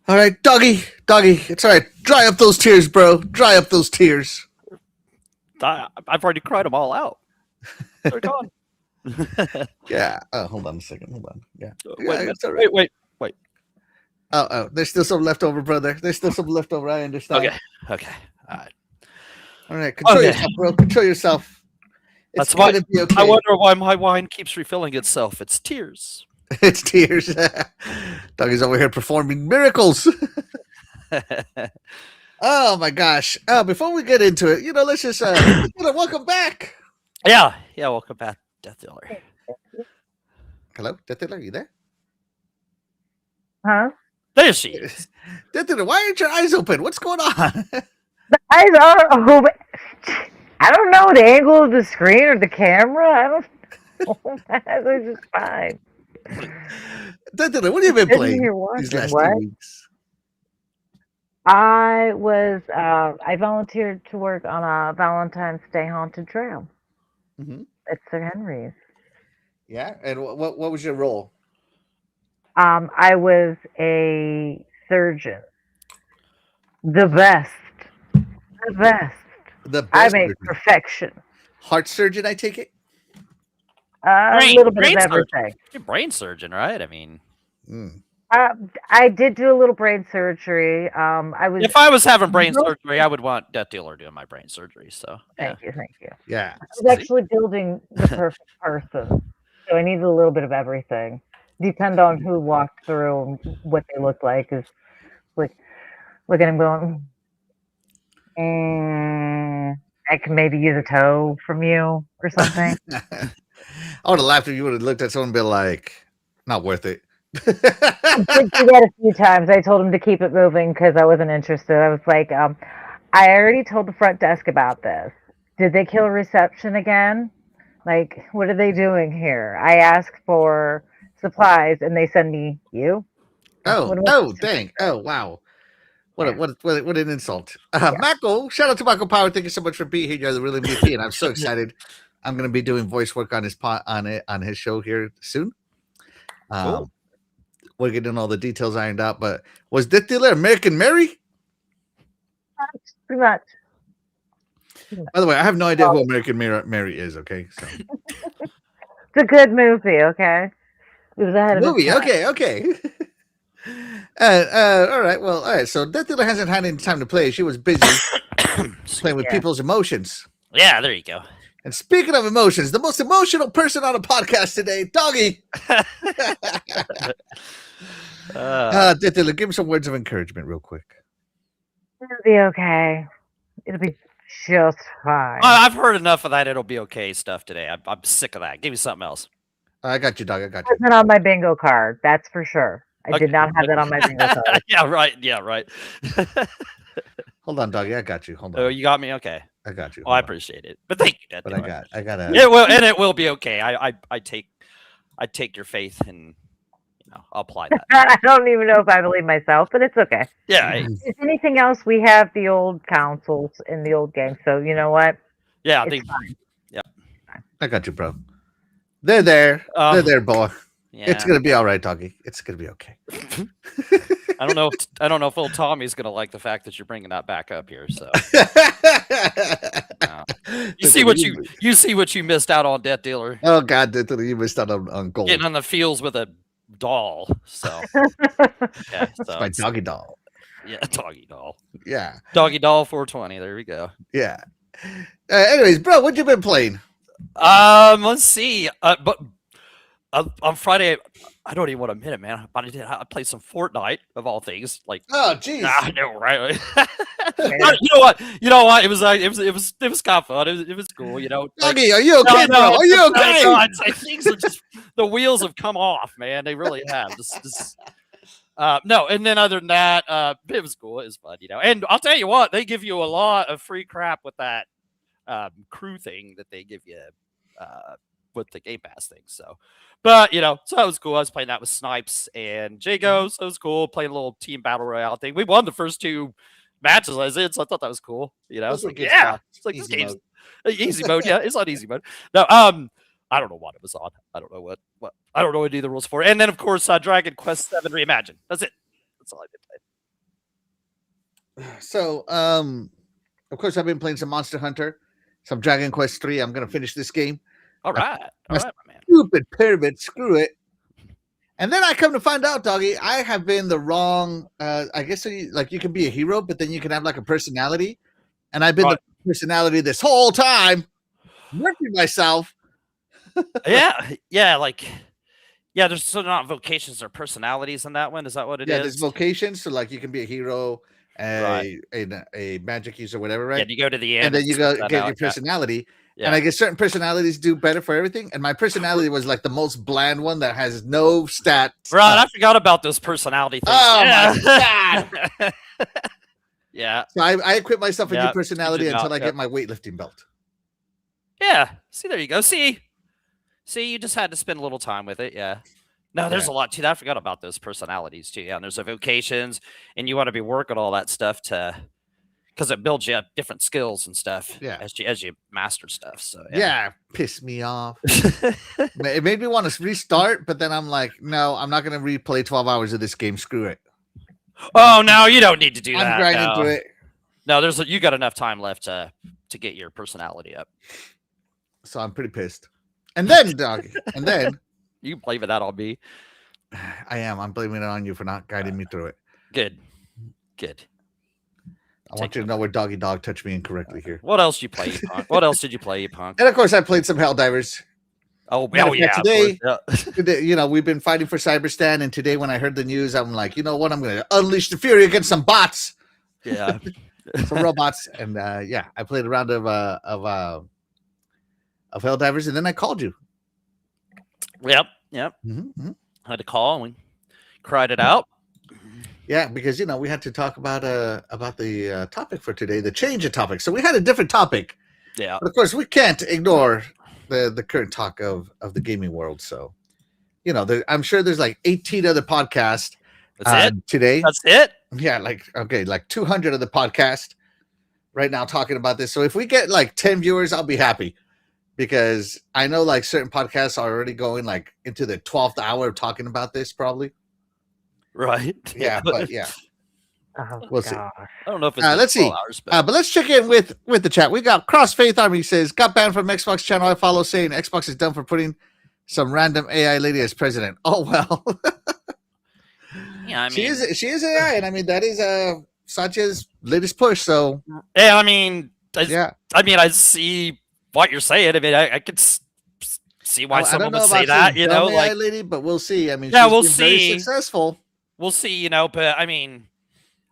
All right, doggy, it's all right. Dry up those tears, bro. Dry up those tears. I've already cried them all out. They're gone. Yeah. Oh, hold on a second. Hold on. Yeah. Wait Yeah, a minute. it's all right. Wait. Oh. There's still some left over, brother. There's still some left over. I understand. Okay. All right. All right. Control yourself, bro. Control yourself. It's That's why gonna be okay. I wonder why my wine keeps refilling itself. It's tears. It's tears. Doggy's over here performing miracles. Oh my gosh. Before we get into it, let's just welcome back. Yeah. Welcome back, Death Dealer. Hello, Death Dealer, you there? Huh? There she is. Death Dealer, why aren't your eyes open? What's going on? The eyes are open. I don't know the angle of the screen or the camera. I don't know. They're just fine. Death Dealer, what have you been Sitting playing here watching, these last what? 2 weeks? I volunteered to work on a Valentine's Day haunted trail. Mm-hmm. It's Sir Henry's. Yeah, and what was your role? I was a surgeon. The best. The best. The I best make surgeon. perfection. Heart surgeon, I take it? A little bit of everything. Surgeon. You're a brain surgeon, right? I mean, I did do a little brain surgery. if I was having brain surgery, I would want Death Dealer doing my brain surgery. So Thank you. Yeah. I was actually building the perfect person, so I needed a little bit of everything. Depend on who walked through and what they looked like. Is like, look at him going. I can maybe use a toe from you or something. I would have laughed if you would have looked at someone and been like, not worth it. I did do that a few times. I told him to keep it moving because I wasn't interested. I was like, I already told the front desk about this. Did they kill reception again? Like, what are they doing here? I asked for supplies and they send me you. Dang. Oh, wow. What an insult. Mako, shout out to Mako Power. Thank you so much for being here. You're the real MVP, and I'm so excited. I'm going to be doing voice work on his show here soon. Cool. We're getting all the details ironed out, but was Death Dealer American Mary? Pretty much. By the way, I have no idea who American Mary is, okay? So. It's a good movie, okay? It was ahead of its time. Okay. All right. Well, all right. So Death Dealer hasn't had any time to play. She was busy playing with people's emotions. Yeah, there you go. And speaking of emotions, the most emotional person on the podcast today, Doggy. Death Dealer, give him some words of encouragement real quick. It'll be okay. It'll be just fine. I've heard enough of that it'll be okay stuff today. I'm sick of that. Give me something else. I got you, dog. I got It you. wasn't on my bingo card, that's for sure. I did not have that on my bingo card. Yeah, right. Hold on, Doggy. I got you. Hold on. Oh, you got me? Okay. I got you. Oh, I appreciate it. But thank you, Death But Dealer. I got it will be okay. I take your faith and I'll apply that. I don't even know if I believe myself, but it's okay. Yeah. If anything else, we have the old councils in the old game, so you know what? Yeah, it's fine. Yeah. I got you, bro. They're there. They're there, boy. Yeah. It's gonna be all right, Doggy. It's gonna be okay. I don't know if old Tommy's gonna like the fact that you're bringing that back up here. So you see what you missed out on, Death Dealer. Oh God, Death Dealer, you missed out on gold. Getting on the fields with a doll. So yeah, it's my doggy doll. Yeah, doggy doll. Yeah, doggy doll 420. There we go. Yeah. Anyways, bro, what you been playing? Let's see. But on Friday, I don't even want to admit it, man. But I played some Fortnite of all things. Like, oh, jeez. I know, right? You know what? It was kind of fun. It was cool. Doggy, are you okay, bro? Are you okay? No, things are just the wheels have come off, man. They really have. No, and then other than that, it was cool. It was fun, And I'll tell you what, they give you a lot of free crap with that crew thing that they give you with the Game Pass thing. So, but so that was cool. I was playing that with Snipes and Jago, so it was cool. Playing a little team battle royale thing. We won the first 2 matches I was in, so I thought that was cool. It's like, yeah, it's like this game's easy mode. Yeah, it's on easy mode. No, I don't know what it was on. I don't know what I don't know any of the rules for. And then of course Dragon Quest VII Reimagined. That's it. That's all I did play. So, of course, I've been playing some Monster Hunter, some Dragon Quest 3. I'm gonna finish this game. All right, My my man. stupid pyramid, screw it. And then I come to find out, doggy, I have been the wrong. I guess you can be a hero, but then you can have like a personality, and I've been Right. the personality this whole time, working myself. Yeah, like there's so not vocations or personalities in that one. Is that what it Yeah, is? there's vocations, so like you can be a hero, Right. a magic user, whatever, Yeah, right? you go to the end And then you it go spits that get out, your yeah. personality. And Yeah. I guess certain personalities do better for everything. And my personality was like the most bland one that has no stats. Right, I forgot about those personality things. Oh yeah. my god! Yeah. So I equip myself a Yeah, new personality you did until not, I yeah. get my weightlifting belt. Yeah. See, there you go. See, you just had to spend a little time with it. Yeah. No, there's Yeah. a lot to that. I forgot about those personalities too. Yeah, and there's the vocations, and you want to be working all that stuff because it builds you up different skills and stuff. Yeah. as you master stuff. So Yeah, pissed me off. It made me want to restart, but then I'm like, no, I'm not going to replay 12 hours of this game. Screw it. Oh no, you don't need to do I'm that. grinding no. through it. No, you got enough time left to get your personality up. So I'm pretty pissed. And then, dog, and then You can blame that on me. I'm blaming it on you for not guiding me through it. Good. I want you to know where Doggy Dog touched me incorrectly here. What else you play, you punk? What else did you play, you punk? And of course, I played some Helldivers. Oh Matter of yeah. fact, of course, yeah. Today, we've been fighting for Cyberstan, and today when I heard the news, I'm like, you know what? I'm going to unleash the fury against some bots, Yeah. some robots, and I played a round of Helldivers, and then I called you. Yep. Mm-hmm. I had to call and we cried it out. Yeah, because we had to talk about the topic for today, the change of topic. So we had a different topic, Yeah. but of course we can't ignore the current talk of the gaming world. So, I'm sure there's like 18 other podcasts. That's it today. That's it. Yeah, like 200 of the podcast right now talking about this. So if we get like 10 viewers, I'll be happy, because I know like certain podcasts are already going like into the 12th hour of talking about this probably. Right. Yeah, but yeah. Oh, We'll see. gosh. I don't know if it's Let's see. hours, but But let's check in with the chat. We got Cross Faith Army says, got banned from Xbox channel I follow, saying Xbox is done for putting some random AI lady as president. Oh well. yeah, I mean, she is AI, and I mean that is Satya's latest push. So yeah, I mean, yeah. I see what you're saying. I mean, I could see why I someone don't know would say about that. some dumb AI lady, but we'll see. I mean, Yeah, she's we'll been very see. successful. We'll see, but I mean,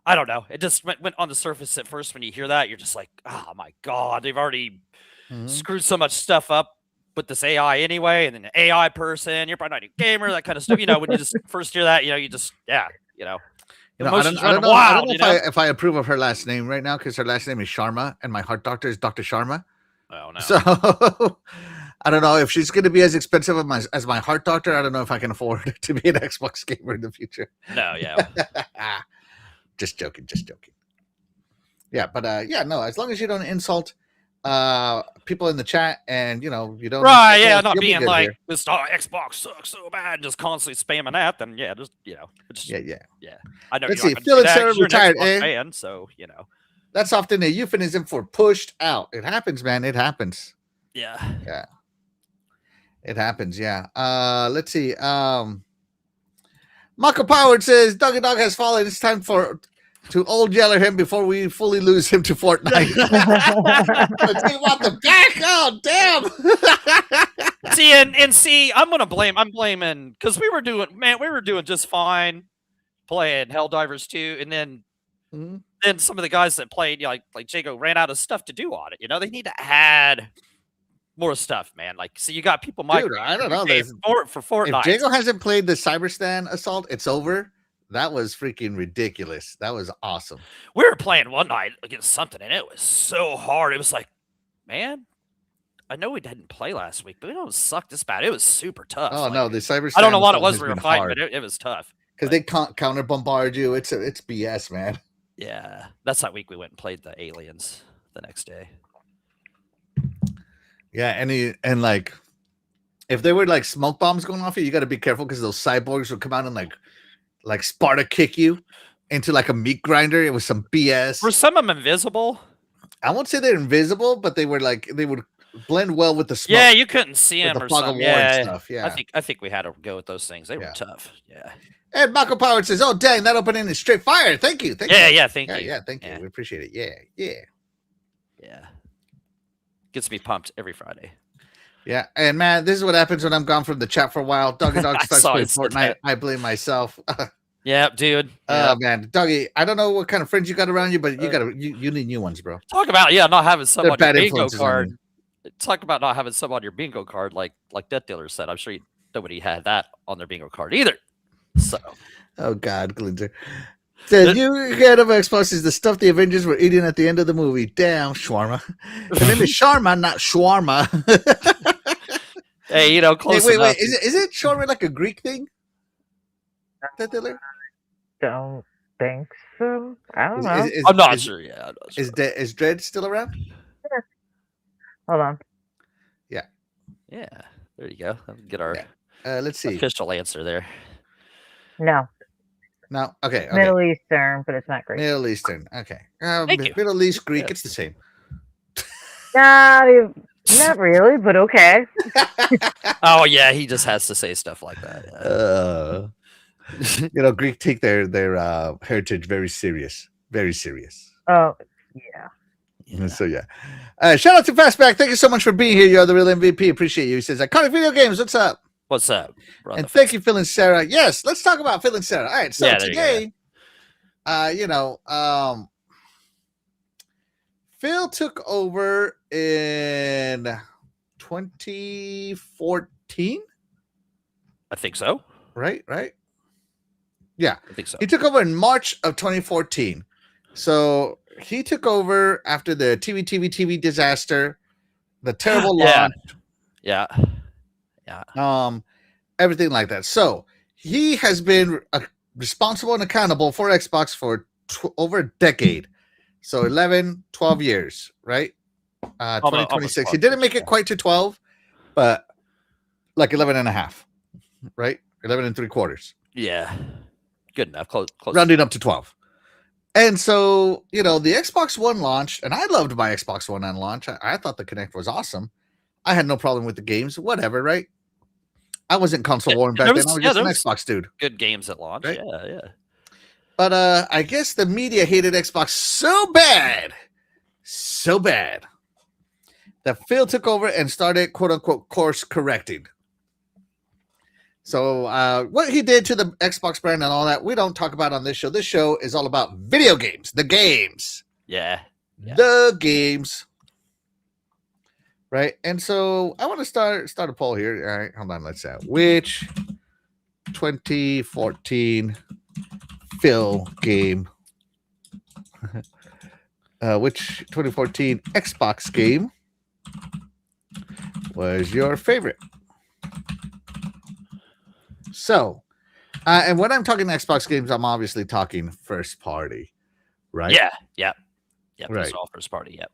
I don't know. It just went on the surface at first. When you hear that, you're just like, oh my god, they've already screwed so much stuff up with this AI anyway, and then the AI person, you're probably not a gamer, that kind of stuff. When you just first hear that, you just I don't emotions know wild, if I approve of her last name right now, because her last name is Sharma, and my heart doctor is Dr. Sharma. Oh no. So I don't know if she's going to be as expensive as my heart doctor. I don't know if I can afford to be an Xbox gamer in the future. No, yeah. Just joking. Yeah, but no, as long as you don't insult people in the chat, and you don't Right, yeah, not you'll be being good like here. this Xbox sucks so bad and just constantly spamming that, then just Yeah. I know Let's you're see, not gonna Phil do and that Sarah 'cause you're an retired, Xbox eh? fan, so That's often a euphemism for pushed out. It happens, man. It happens. yeah. It happens. Yeah. Let's see. Mako Powered says Doggy Dog has fallen. It's time to old yeller him before we fully lose him to Fortnite. Let's see what the back. Oh damn. See, and see, I'm blaming because we were doing just fine playing Helldivers 2, and then then some of the guys that played, like Jago, ran out of stuff to do on it. They need to add more stuff, man. Like, so you got people migrating. I don't know. For Fortnite. If Jago hasn't played the Cyberstan Assault, it's over. That was freaking ridiculous. That was awesome. We were playing one night against something, and it was so hard. It was like, man, I know we didn't play last week, but we don't suck this bad. It was super tough. Oh no, the Cyberstan. I don't know what it Assault was has we were been fighting, hard. but it was tough. Because they can't counter bombard you. It's BS, man. Yeah, that's that week we went and played the aliens the next day. Yeah, and like, if there were like smoke bombs going off you got to be careful, because those cyborgs will come out and like Sparta kick you, into like a meat grinder. It was some BS. Were some of them invisible? I won't say they're invisible, but they were like they would blend well with the smoke. Yeah, you couldn't see with them the or fog of something. war and Yeah, stuff. Yeah. I think we had to go with those things. They were Yeah. tough. Yeah. And Michael Power says, "Oh dang, that opening is straight fire. Thank you, thank Yeah, you. yeah. Thank yeah, you. yeah, thank you. Yeah. We appreciate it. Yeah, yeah, Yeah. Gets me pumped every Friday. yeah." And man, this is what happens when I'm gone from the chat for a while. Doggy Dog I starts saw playing you said Fortnite. that. I blame myself. Yeah, dude. Oh man, Doggy, I don't know what kind of friends you got around you, but you need new ones, bro. Talk about not having some They're on your bad bingo influences on card. Talk about not having some on your bingo card, like Death Dealer said. I'm sure nobody had that on their bingo card either. So, Oh God, Glinter. The new head of Xbox is the stuff the Avengers were eating at the end of the movie. Damn, shawarma. The name is Sharma, not shawarma. hey, close Wait, enough. is it shawarma like a Greek thing? Death Dealer? Don't think so. I don't know. I'm not sure. Yeah, I'm not sure. Is Dredd still around? Hold on. Yeah, there you go. Get our let's see. official answer there. No. No, okay. Middle Eastern, but it's not Greek. Middle Eastern. Okay. Thank you. Middle East Greek. It's the same. Not really, but okay. Oh yeah, he just has to say stuff like that. Greek take their heritage very serious. Very serious. Oh, yeah. So yeah. Shout out to Fastback. Thank you so much for being here. You're the real MVP. Appreciate you. He says, "Iconic video games. What's up?" What's up? And thank you, Phil and Sarah. Yes, let's talk about Phil and Sarah. All right. So today, Phil took over in 2014. I think so. Right. Yeah, I think so. He took over in March of 2014. So he took over after the TV disaster, the terrible launch. Yeah. Everything like that. So he has been responsible and accountable for Xbox for over a decade. So 11, 12 years, right? 2026. He didn't make it quite to 12, but like 11 and a half, right? 11 and 3/4. Yeah. Good enough. Close. Rounding up to 12. And so, the Xbox One launched, and I loved my Xbox One on launch. I thought the Kinect was awesome. I had no problem with the games, whatever, right? I wasn't console warm back then. I was just an Xbox dude. Good games at launch, right? Yeah. But I guess the media hated Xbox so bad that Phil took over and started, quote unquote, course correcting. So what he did to the Xbox brand and all that, we don't talk about on this show. This show is all about video games, the games. Yeah. The games. Right. And so I want to start a poll here. All right, hold on. Let's see. Which 2014 Phil game? Which 2014 Xbox game was your favorite? So, and when I'm talking Xbox games, I'm obviously talking first party, right? Yeah. Right. It's all first party. Yep.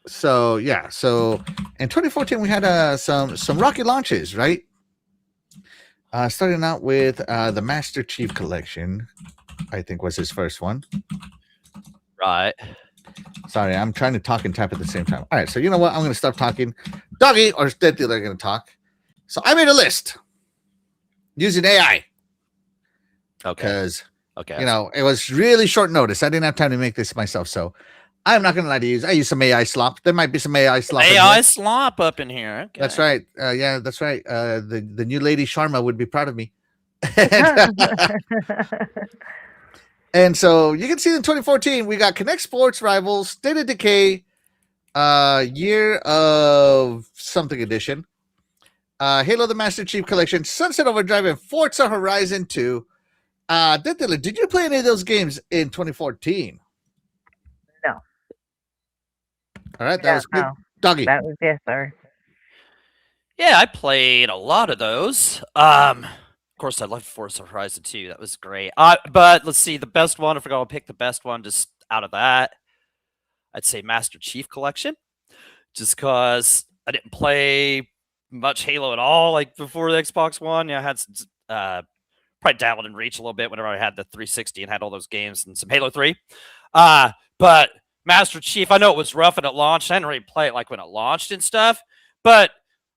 So in 2014 we had some rocky launches, right? Starting out with the Master Chief Collection, I think was his first one. Right. Sorry, I'm trying to talk and type at the same time. All right, so you know what? I'm going to stop talking. Doggy or Death Dealer are going to talk. So I made a list using AI. Okay. Because it was really short notice. I didn't have time to make this myself, so I'm not going to lie to you. I use some AI slop. There might be some AI slop. AI slop up in here. Okay. That's right. Yeah, that's right. The new lady Sharma would be proud of me. And so you can see in 2014, we got Kinect Sports Rivals, State of Decay, Year of Something Edition, Halo the Master Chief Collection, Sunset Overdrive, and Forza Horizon 2. Did you play any of those games in 2014? No. All right, that was good. No. Doggy. That was sorry. Yeah, I played a lot of those. Of course, I loved Forza Horizon 2. That was great. But let's see, the best one, if we're going to pick the best one just out of that, I'd say Master Chief Collection. Just because I didn't play much Halo at all, like before the Xbox One. I had some probably dabbled in Reach a little bit whenever I had the 360 and had all those games and some Halo 3. But Master Chief, I know it was rough when it launched. I didn't really play it like when it launched and stuff, but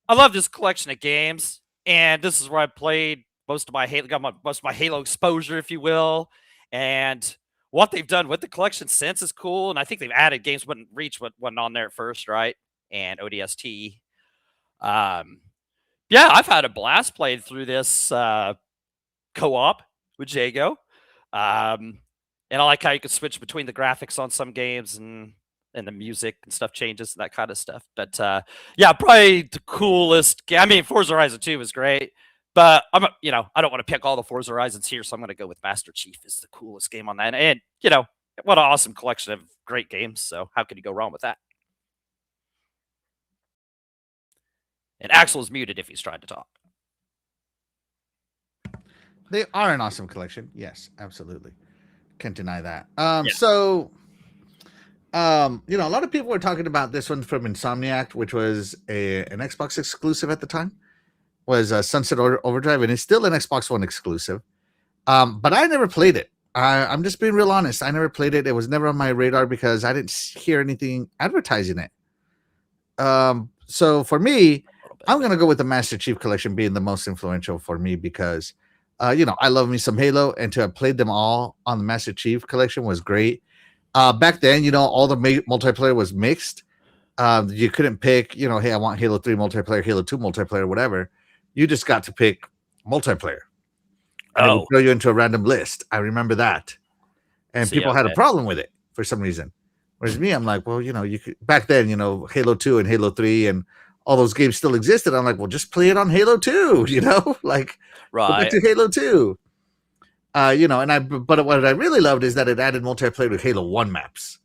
I love this collection of games, and this is where I played most of my Halo exposure, if you will. And what they've done with the collection since is cool, and I think they've added games when Reach wasn't on there at first, right? And ODST. Yeah, I've had a blast playing through this co-op with Jago. And I like how you can switch between the graphics on some games and the music and stuff changes and that kind of stuff. But yeah, probably the coolest game. I mean, Forza Horizon 2 was great, but I don't want to pick all the Forza Horizons here, so I'm going to go with Master Chief is the coolest game on that. And what an awesome collection of great games. So how could you go wrong with that? And Axel is muted if he's trying to talk. They are an awesome collection. Yes, absolutely. Can't deny that. So, a lot of people were talking about this one from Insomniac, which was an Xbox exclusive at the time, was Sunset Overdrive, and it's still an Xbox One exclusive. But I never played it. I'm just being real honest. I never played it. It was never on my radar because I didn't hear anything advertising it. So for me, I'm going to go with the Master Chief Collection being the most influential for me because I love me some Halo, and to have played them all on the Master Chief Collection was great. Back then, all the multiplayer was mixed. You couldn't pick, hey, I want Halo 3 multiplayer, Halo 2 multiplayer, whatever. You just got to pick multiplayer. And it would throw you into a random list. I remember that. And people had a problem with it for some reason. Whereas me, I'm like, well, you could, back then, Halo 2 and Halo 3 and all those games still existed. I'm like, well, just play it on Halo 2, like, right. Go back to Halo 2. But what I really loved is that it added multiplayer with Halo 1 maps.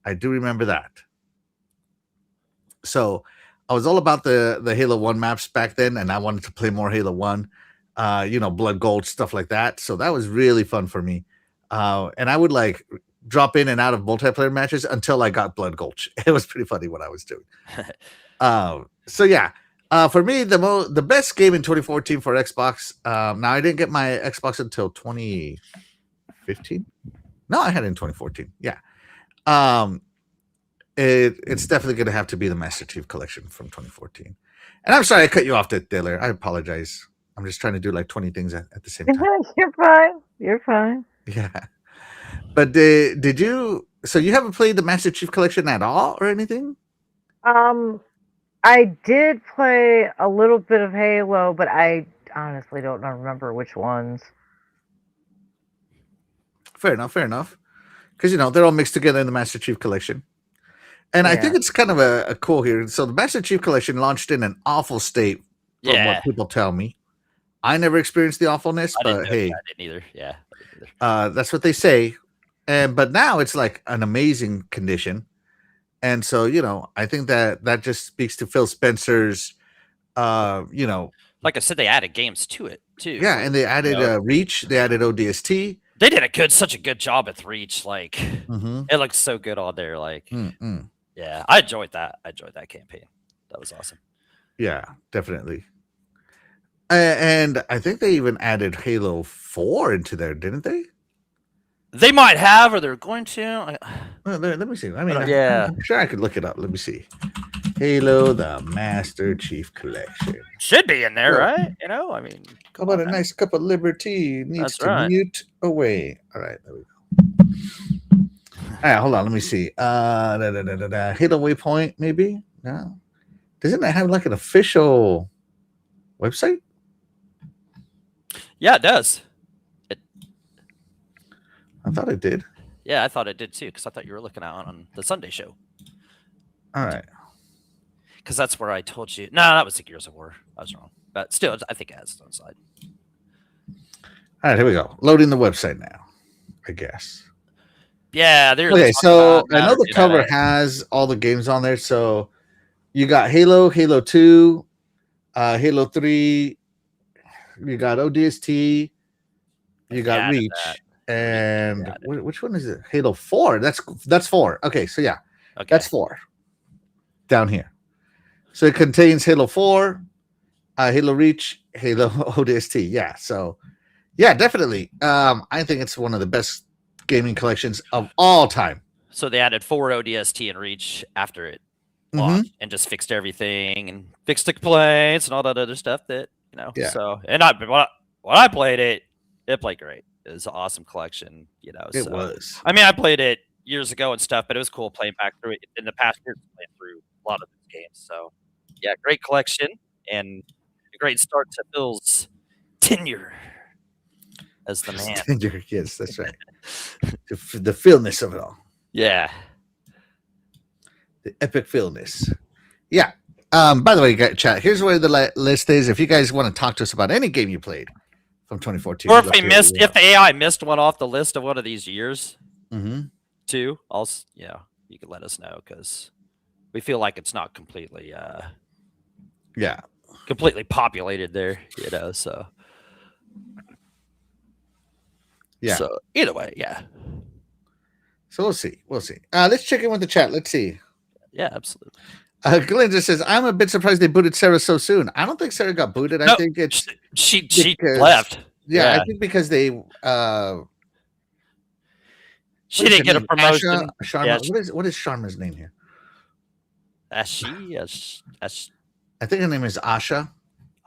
I do remember that. So I was all about the Halo 1 maps back then, and I wanted to play more Halo 1, Blood Gold, stuff like that. So that was really fun for me. And I would like drop in and out of multiplayer matches until I got Blood Gulch. It was pretty funny what I was doing. So yeah, for me, the best game in 2014 for Xbox. Now I didn't get my Xbox until 2015. No, I had it in 2014. Yeah. It's definitely going to have to be the Master Chief Collection from 2014. And I'm sorry I cut you off, Taylor. I apologize. I'm just trying to do like 20 things at the same time. You're fine. You're fine. Yeah. But did you? So you haven't played the Master Chief Collection at all, or anything? I did play a little bit of Halo, but I honestly don't remember which ones. Fair enough. Because they're all mixed together in the Master Chief Collection. And I think it's kind of a cool here. So the Master Chief Collection launched in an awful state, from what people tell me. I never experienced the awfulness, but hey, I didn't either. Yeah, that's what they say. But now it's like an amazing condition. And so, I think that just speaks to Phil Spencer's, like I said, they added games to it too. Yeah, and they added Reach, they added ODST. They did such a good job with Reach. Like, it looks so good on there. Like, yeah, I enjoyed that. I enjoyed that campaign. That was awesome. Yeah, definitely. And I think they even added Halo 4 into there, didn't they? They might have, or they're going to. Let me see. I mean, I'm sure I could look it up. Let me see. Halo, the Master Chief Collection. Should be in there, right? I mean. How about a nice cup of liberty? Needs to mute away. All right, there we go. All right, hold on. Let me see. Halo Waypoint, maybe? No. Doesn't it have like an official website? Yeah, it does. I thought it did. Yeah, I thought it did too, because I thought you were looking at it on the Sunday show. All right. Because that's where I told you. No, that was the Gears of War. I was wrong. But still, I think it has its own side. All right, here we go. Loading the website now, I guess. Yeah, they're okay. So I know the cover has all the games on there. So you got Halo, Halo 2, Halo 3. You got ODST. You got Reach. And which one is it? Halo 4. That's 4. Okay, so yeah, that's 4 down here. So it contains Halo 4, Halo Reach, Halo ODST. Yeah, so Yeah, definitely. I think it's one of the best gaming collections of all time. So they added 4 ODST and Reach after it Mm-hmm. and just fixed everything and fixed the complaints and all that other stuff that Yeah. So and when I played it, it played great. It was an awesome collection. It was. I mean, I played it years ago and stuff, but it was cool playing back through it in the past years, playing through a lot of these games. So yeah, great collection and a great start to Phil's tenure as the man. Yes, that's right. The feelness of it all. Yeah. The epic feelness. Yeah. By the way, chat, here's where the list is. If you guys want to talk to us about any game you played from 2014, Or if if the AI missed one off the list of one of these years, too, you can let us know because we feel like it's not completely, completely populated there, So yeah. So either way, yeah. So we'll see. Let's check in with the chat. Let's see. Yeah, absolutely. Glinda says, I'm a bit surprised they booted Sarah so soon. I don't think Sarah got booted. I think it's she left. Yeah, I think because they she didn't get a promotion. Sharma. What is Sharma's name here? I think her name is Asha.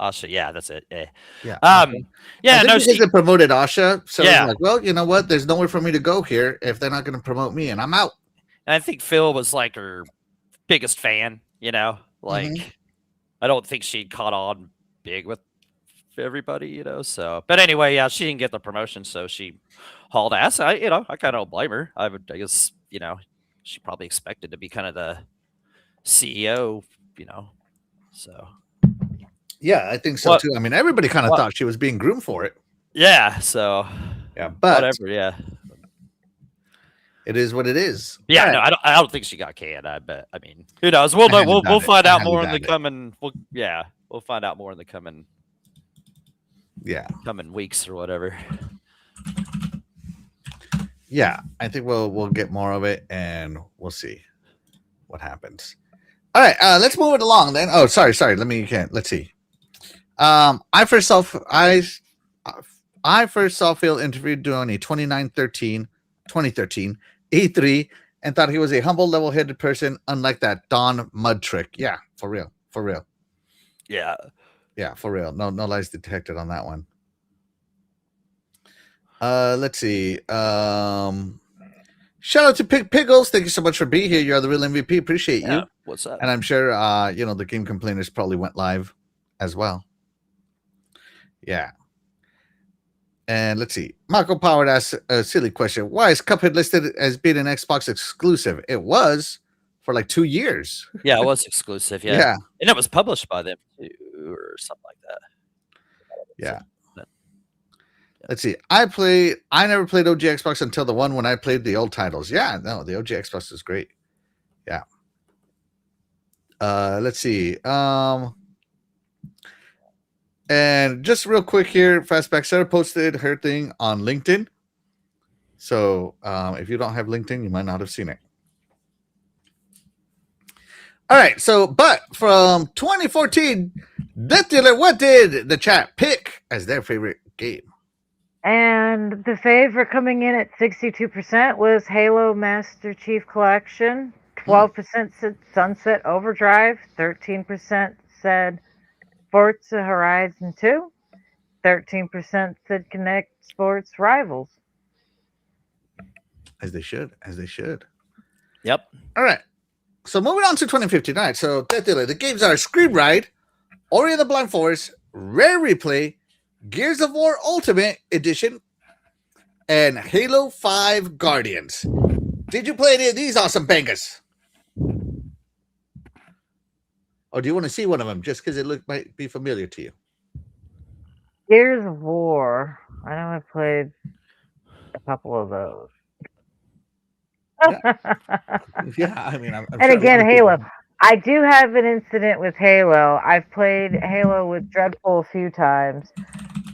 Asha, yeah, that's it. Yeah. Because they promoted Asha, so it's like, well, you know what? There's nowhere for me to go here if they're not going to promote me, and I'm out. And I think Phil was like her biggest fan. I don't think she caught on big with everybody. So, but anyway, yeah, she didn't get the promotion, so she hauled ass. I kind of don't blame her. I guess she probably expected to be kind of the CEO. So. Yeah, I think so too. I mean, everybody kind of thought she was being groomed for it. Yeah, so yeah, but whatever. Yeah, it is what it is. Yeah, right. No, I don't think she got canned. I bet. I mean, who knows? We'll know. We'll find out more in the coming. We'll find out more in the coming. Coming weeks or whatever. Yeah, I think we'll get more of it, and we'll see what happens. All right, let's move it along then. Oh, sorry. Let's see. I first saw Phil interviewed during a 2013 E3 and thought he was a humble, level-headed person, unlike that Don Mud trick. Yeah, for real. Yeah, for real. No lies detected on that one. Let's see. Shout out to Piggles. Thank you so much for being here. You're the real MVP. Appreciate you. What's up? And I'm sure the game complainers probably went live as well. Yeah. And let's see. Marco Powered asked a silly question. Why is Cuphead listed as being an Xbox exclusive? It was for like 2 years. Yeah, it was exclusive. Yeah. And it was published by them too, or something like that. Yeah. Let's see. I never played OG Xbox until the one when I played the old titles. Yeah, no, the OG Xbox is great. Yeah. Let's see. And just real quick here, Fastback Sarah posted her thing on LinkedIn. So if you don't have LinkedIn, you might not have seen it. All right. So, but from 2014, Death Dealer, what did the chat pick as their favorite game? And the favorite coming in at 62% was Halo Master Chief Collection. 12% said Sunset Overdrive. 13% said Forza Horizon 2. 13% said Kinect Sports Rivals. As they should. Yep. All right. So moving on to 2015. All right. So Death Dealer, the games are Scream Ride, Ori and the Blind Forest, Rare Replay, Gears of War Ultimate Edition, and Halo 5 Guardians. Did you play any of these awesome bangers? Or do you want to see one of them just because it might be familiar to you? Gears of War. I know I played a couple of those. Yeah, I mean, I'm and again, Halo. I do have an incident with Halo. I've played Halo with Dreadful a few times,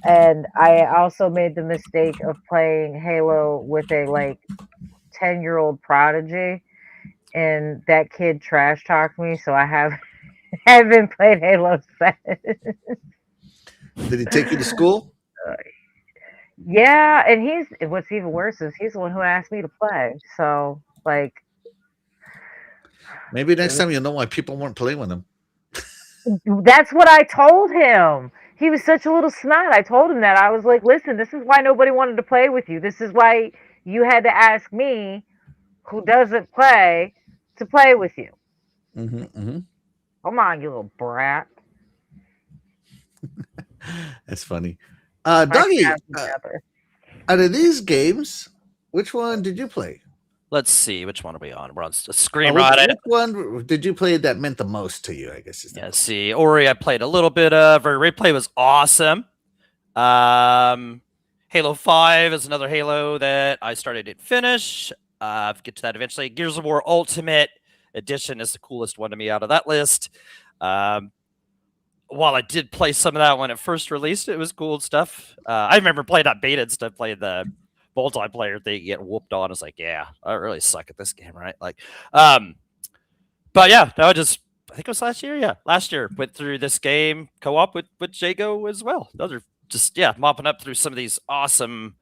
and I also made the mistake of playing Halo with a 10-year-old prodigy, and that kid trash talked me, so I haven't played Halo since. Did he take you to school? Yeah, and what's even worse is he's the one who asked me to play. So like Maybe next time you'll know why people weren't playing with him. that's what I told him. He was such a little snot. I told him that. I was like, listen, this is why nobody wanted to play with you. This is why you had to ask me, who doesn't play, to play with you. Come on, you little brat. That's funny. My Doggy, cat together. out of these games, which one did you play? Let's see, which one are we on? We're on Scream Which Ride. one did you play that meant the most to you? I guess. Yeah, see, Ori, I played a little bit of. Replay was awesome. Halo 5 is another Halo that I started and finish. I'll get to that eventually. Gears of War Ultimate Edition is the coolest one to me out of that list. While I did play some of that when it first released, it was cool stuff. I remember playing that beta and stuff, playing the multiplayer thing, get whooped on. It's like, yeah, I really suck at this game, right? Like, but yeah, I think it was last year. Yeah, last year went through this game co-op with Jago as well. Those are just mopping up through some of these awesome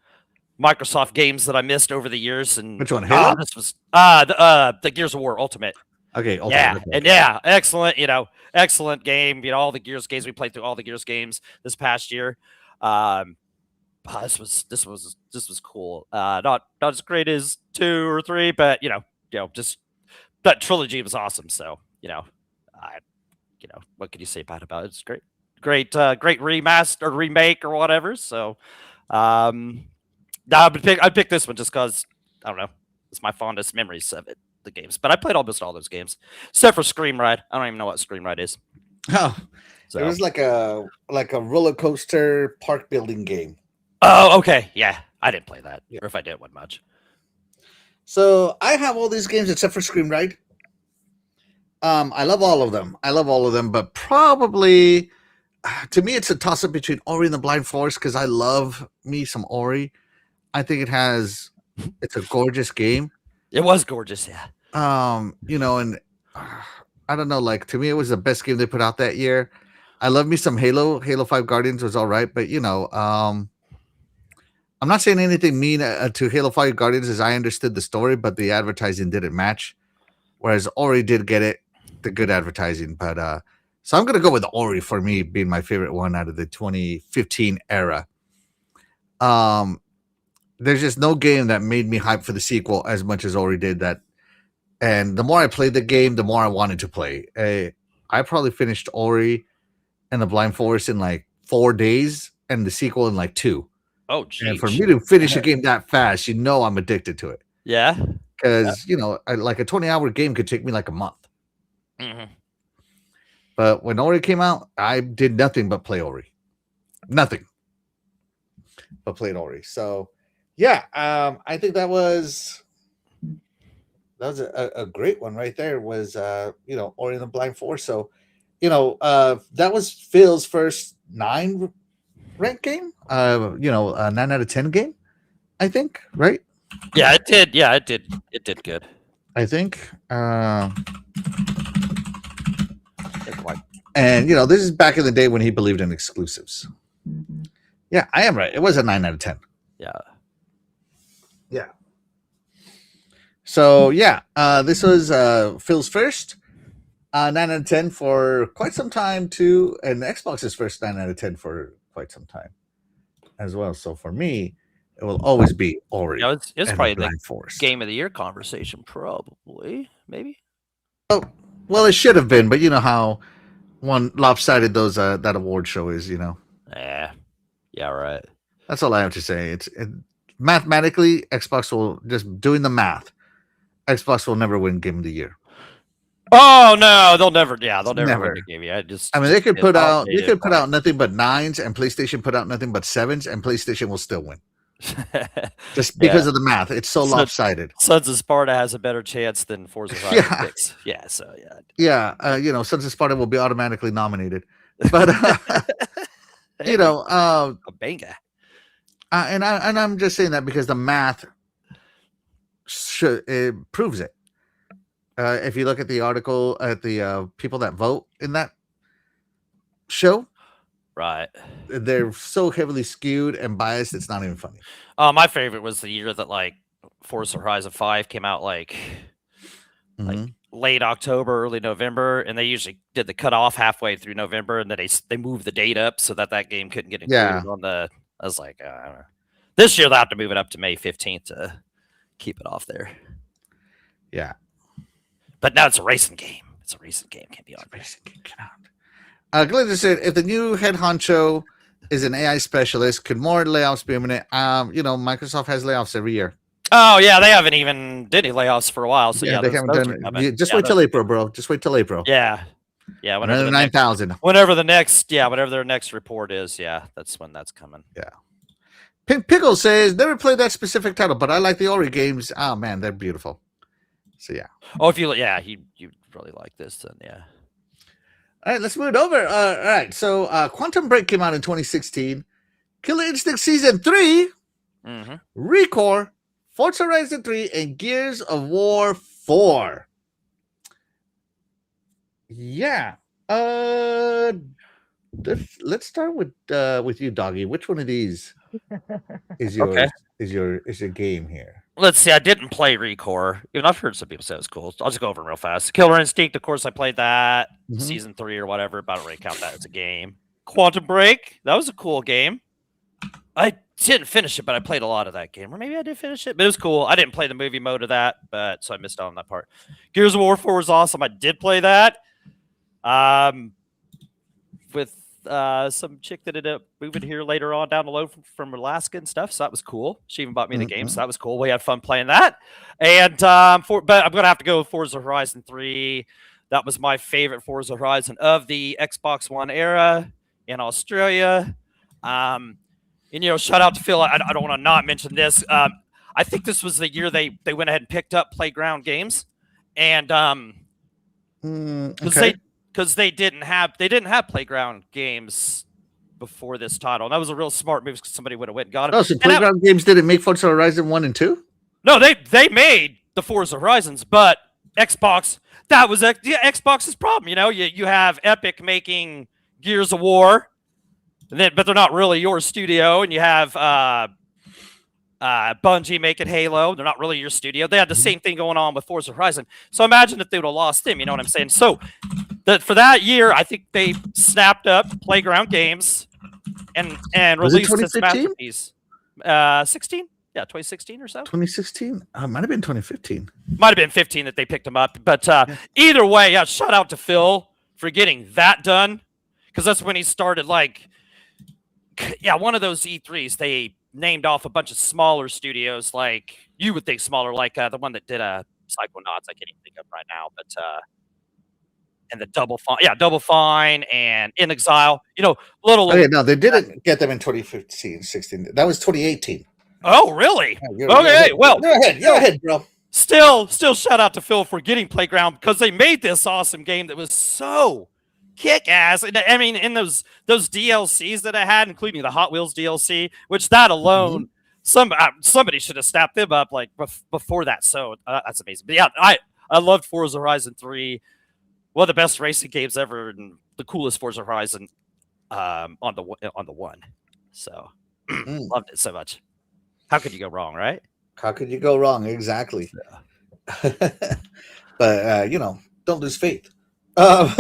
Microsoft games that I missed over the years. And which one? Halo? This was the Gears of War Ultimate. Okay. Ultimate, yeah, okay. and yeah, excellent. Excellent game. All the Gears games, we played through all the Gears games this past year. This was cool. Not as great as 2 or 3, but just that trilogy was awesome. So what could you say about it? It's great, great remaster or remake or whatever. So, I'd pick this one just because I don't know. It's my fondest memories of it. The games, but I played almost all those games except for Scream Ride. I don't even know what Scream Ride is. Oh, so. It was like a roller coaster park building game. Oh, okay, yeah, I didn't play that, or if I did, wasn't much. So I have all these games except for Scream Ride. I love all of them. But probably to me, it's a toss up between Ori and the Blind Forest because I love me some Ori. I think it's a gorgeous game. It was gorgeous, yeah. And I don't know, like to me, it was the best game they put out that year. I love me some Halo. Halo 5 Guardians was all right, but I'm not saying anything mean to Halo 5 Guardians as I understood the story, but the advertising didn't match. Whereas Ori did get it, the good advertising. But so I'm gonna go with Ori for me being my favorite one out of the 2015 era. There's just no game that made me hype for the sequel as much as Ori did that. And the more I played the game, the more I wanted to play. I probably finished Ori and the Blind Forest in like 4 days and the sequel in like 2. Oh, geez. And for me to finish a game that fast, I'm addicted to it. Yeah. Because, like a 20-hour game could take me like a month. Mm-hmm. But when Ori came out, I did nothing but play Ori. Nothing but played Ori. So... yeah, I think that was a great one right there. Was Ori and the Blind Forest. So, that was Phil's first 9 rank game. A 9 out of 10 game. I think, right? Yeah, it did. Yeah, it did. It did good. I think. And this is back in the day when he believed in exclusives. Yeah, I am right. It was a 9 out of 10. Yeah. Yeah. So this was Phil's first 9 out of 10 for quite some time too, and Xbox's first 9 out of 10 for quite some time as well. So for me, it will always be Ori. It's probably the game of the year conversation, probably, maybe. Oh, well, it should have been, but you know how one lopsided those that award show is, Yeah, right. That's all I have to say. Mathematically, Xbox will just doing the math. Xbox will never win Game of the Year. Oh no, they'll never. Yeah, they'll never win the game. Yeah, they could put out nothing but 9s, and PlayStation put out nothing but 7s, and PlayStation will still win. Just because of the math, it's so lopsided. Sons of Sparta has a better chance than Forza 5. Yeah, so yeah. Sons of Sparta will be automatically nominated, but a banger. And I'm just saying that because the math proves it. If you look at the article at the people that vote in that show, Right. They're so heavily skewed and biased. It's not even funny. My favorite was the year that like Forza Horizon 5 came out like Mhm. late October, early November, and they usually did the cutoff halfway through November, and then they moved the date up so that game couldn't get included Yeah. on the. I was like, I don't know. This year they'll have to move it up to May 15th to keep it off there. Yeah. But now it's a racing game. It's a racing game. Can't be on racing game. Glenda said, if the new head honcho is an AI specialist, could more layoffs be imminent? Microsoft has layoffs every year. Oh yeah, they haven't even did any layoffs for a while. So yeah, they haven't done it. Just wait till April, bro. Just wait till April. Yeah. Yeah, whenever 9,000. Whenever their next report is, that's when that's coming. Yeah. Pink Pickle says, never played that specific title, but I like the Ori games. Oh man, they're beautiful. So yeah. Oh, if you really like this, then yeah. All right, let's move it over. All right, so Quantum Break came out in 2016. Killer Instinct Season 3, Recore, Forza Horizon 3, and Gears of War 4. Yeah. Let's start with you, Doggy. Which one of these is yours? Okay. Is your game here? Let's see. I didn't play Recore. Even I've heard some people say it's cool. I'll just go over them real fast. Killer Instinct, of course, I played that season 3 or whatever, but I don't really count that as a game. Quantum Break, that was a cool game. I didn't finish it, but I played a lot of that game. Or maybe I did finish it, but it was cool. I didn't play the movie mode of that, so I missed out on that part. Gears of War 4 was awesome. I did play that. With some chick that ended up moving here later on down the road from Alaska and stuff. So that was cool. She even bought me the game, so that was cool. We had fun playing that. And but I'm gonna have to go with Forza Horizon 3. That was my favorite Forza Horizon of the Xbox One era in Australia. And shout out to Phil. I don't want to not mention this. I think this was the year they went ahead and picked up Playground Games, and because they didn't have Playground Games before this title. And that was a real smart move because somebody would have went and got it. Oh, so Playground Games didn't make Forza Horizon 1 and 2? No, they made the Forza Horizons, but Xbox, that was Xbox's problem. You have Epic making Gears of War, but they're not really your studio, and you have Bungie making Halo. They're not really your studio. They had the same thing going on with Forza Horizon. So imagine if they would have lost them. You know what I'm saying? So for that year, I think they snapped up Playground Games and released this masterpiece. 16? Yeah, 2016 or so. 2016? Might have been 2015. Might have been 15 that they picked them up. But either way, shout out to Phil for getting that done. Because that's when he started, one of those E3s, they named off a bunch of smaller studios, like you would think smaller, like the one that did Psychonauts. I can't even think of right now, but and the Double Fine and In Exile. Little. Okay, no, they didn't get them in 2015, 16. That was 2018. Oh, really? Okay, well, go ahead, bro. Still, shout out to Phil for getting Playground because they made this awesome game that was so kick ass. I mean, in those DLCs that I had, including the Hot Wheels DLC, which that alone, somebody should have snapped them up before that. So that's amazing. But yeah, I loved Forza Horizon 3. One of the best racing games ever, and the coolest Forza Horizon on the one. So loved it so much. How could you go wrong, right? How could you go wrong? Exactly. Yeah. But don't lose faith. Death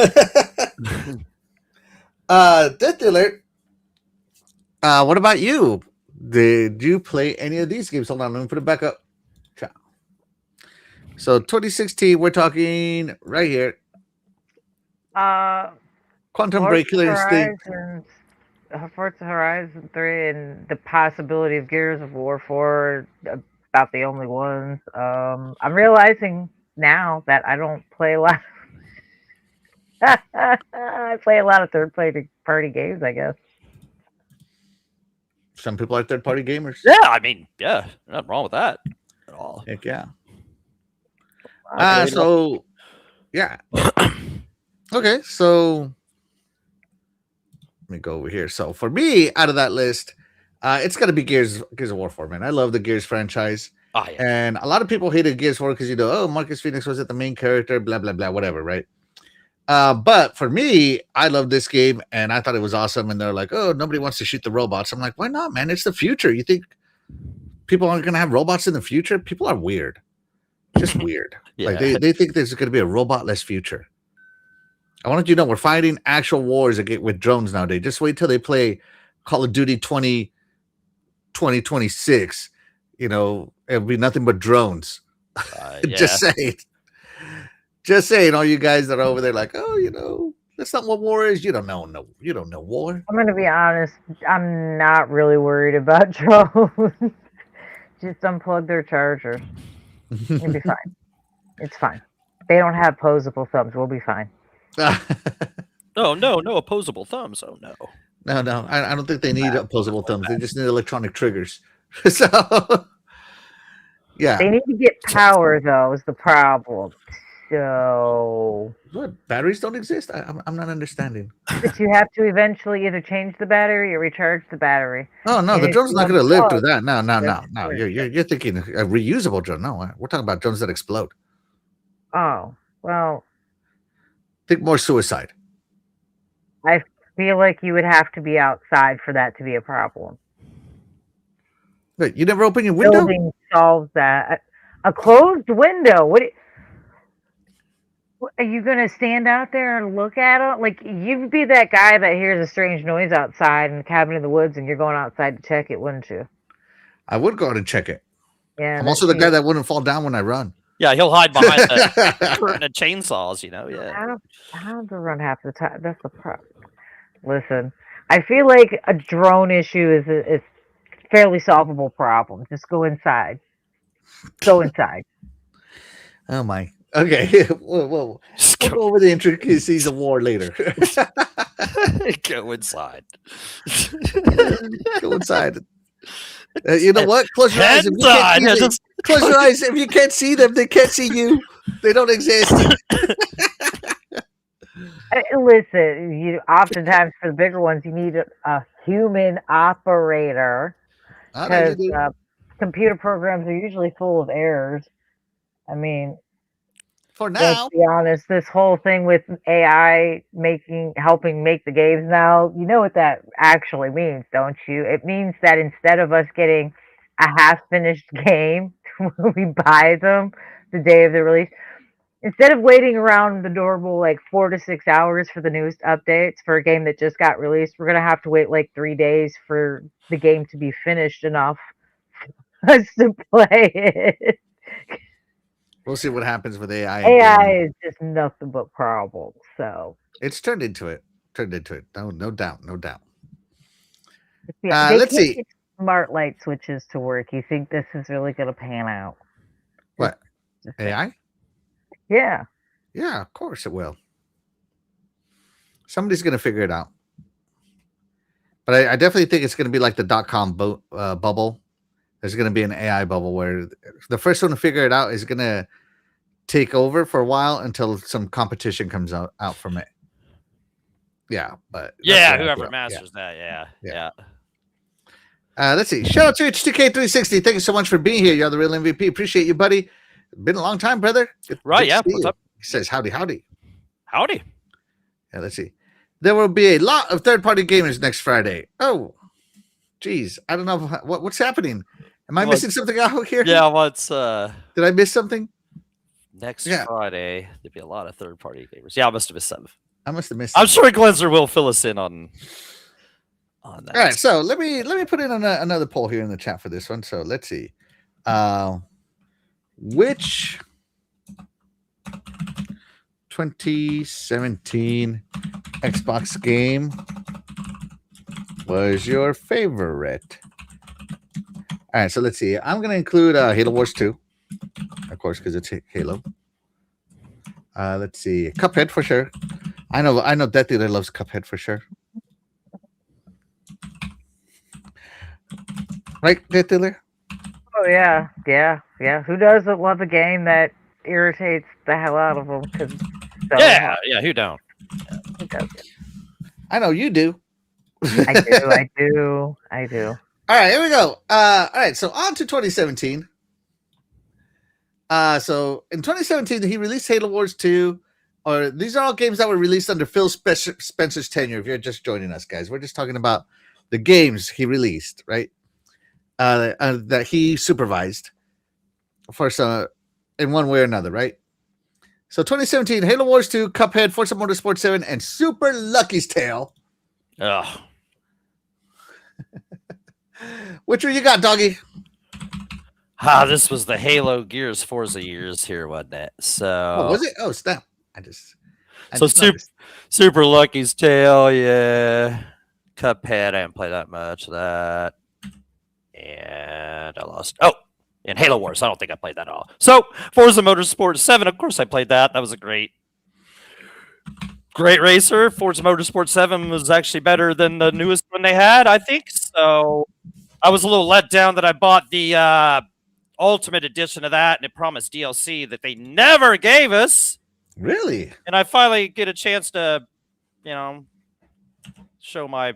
Alert. What about you? Did you play any of these games? Hold on, let me put it back up. So 2016, we're talking right here. Quantum Break, Killer Instinct, Forza Horizon 3, and the possibility of Gears of War 4, about the only ones. I'm realizing now that I don't play a lot. I play a lot of third-party games, I guess. Some people are third-party gamers. Yeah, I mean, nothing wrong with that at all. Heck yeah. Yeah. Okay, so let me go over here. So for me, out of that list, it's got to be Gears of War 4, man. I love the Gears franchise. Oh, yeah. And a lot of people hated Gears 4 because, Marcus Phoenix wasn't the main character, blah, blah, blah, whatever, right? But for me, I love this game and I thought it was awesome. And they're like, oh, nobody wants to shoot the robots. I'm like, why not, man? It's the future. You think people aren't going to have robots in the future? People are weird. Just weird. Like they think there's going to be a robot-less future. I wanted you to know we're fighting actual wars with drones nowadays. Just wait till they play Call of Duty 2026. You know, it'll be nothing but drones. Just saying. Just saying, all you guys that are over there like, oh, you know, that's not what war is. You don't know war. I'm gonna be honest. I'm not really worried about drones. Just unplug their chargers. It'll be fine. It's fine. They don't have opposable thumbs. We'll be fine. No opposable thumbs. Oh no. No. I don't think they need opposable thumbs. They just need electronic triggers. So, yeah. They need to get power, though, is the problem. So, what? Batteries don't exist? I'm not understanding. But you have to eventually either change the battery or recharge the battery. Oh no, the drone's not going to live through that. No. You're thinking a reusable drone. No, we're talking about drones that explode. Oh well. Think more suicide. I feel like you would have to be outside for that to be a problem. Wait, you never open your window? Building solves that. A closed window. What are you going to stand out there and look at it? Like, you'd be that guy that hears a strange noise outside in the cabin in the woods and you're going outside to check it, wouldn't you? I would go out and check it. Yeah. I'm also the guy that wouldn't fall down when I run. Yeah, he'll hide behind the curtain of chainsaws, you know. Yeah. I have to run half the time. That's the problem. Listen, I feel like a drone issue is a fairly solvable problem. Just go inside. Go inside. Oh my. Okay. We'll go over the intricacies of war later. Go inside. Go inside. You know what? Close your eyes. Close your eyes. If you can't see them, they can't see you. They don't exist. Listen, oftentimes for the bigger ones, you need a human operator because computer programs are usually full of errors. I mean, for now, let's be honest, this whole thing with AI helping make the games now, you know what that actually means, don't you? It means that instead of us getting a half-finished game when we buy them the day of the release, instead of waiting around the normal like 4 to 6 hours for the newest updates for a game that just got released, we're gonna have to wait like 3 days for the game to be finished enough for us to play it. We'll see what happens with AI. AI is just nothing but problems. So it's turned into it. No doubt. Yeah, let's see. Get smart light switches to work. You think this is really going to pan out? What? AI? Yeah. Yeah, of course it will. Somebody's going to figure it out. But I definitely think it's going to be like the .com bubble. There's going to be an AI bubble where the first one to figure it out is going to take over for a while until some competition comes out from it. Yeah, but whoever masters that, yeah. Let's see. Shout out to H2K360. Thank you so much for being here. You're the real MVP. Appreciate you, buddy. Been a long time, brother. Good What's up? He says howdy. Howdy. Yeah, let's see. There will be a lot of third-party gamers next Friday. Oh, geez. I don't know what's happening. Am I missing something out here? Yeah, Did I miss something? Next Friday, there'll be a lot of third-party gamers. Yeah, I must have missed some. I must have missed I'm sure Glenzer will fill us in on that. All right, so let me put in another poll here in the chat for this one. So let's see. Which 2017 Xbox game was your favorite? All right, so let's see. I'm going to include Halo Wars 2, of course, because it's Halo. Let's see. Cuphead for sure. I know Death Dealer loves Cuphead for sure. Right, Death Dealer? Oh, yeah. Who doesn't love a game that irritates the hell out of them? Who don't? Who doesn't? I know you do. I do. All right, here we go. All right, so on to 2017. So in 2017, he released Halo Wars 2, or these are all games that were released under Phil Spencer's tenure. If you're just joining us, guys, we're just talking about the games he released, right? That he supervised for some in one way or another, right? So 2017, Halo Wars 2, Cuphead, Forza Motorsport 7, and Super Lucky's Tale. Ugh. Which one you got, doggy? This was the Halo Gears Forza years here, wasn't it? So Was it? Oh, snap! I just Super Lucky's Tale, yeah. Cuphead, I didn't play that much of that, and I lost. Oh, and Halo Wars, I don't think I played that at all. So Forza Motorsport 7, of course I played that. That was a great racer. Forza Motorsport 7 was actually better than the newest one they had, I think. So I was a little let down that I bought the Ultimate Edition of that, and it promised DLC that they never gave us. Really? And I finally get a chance to, show my,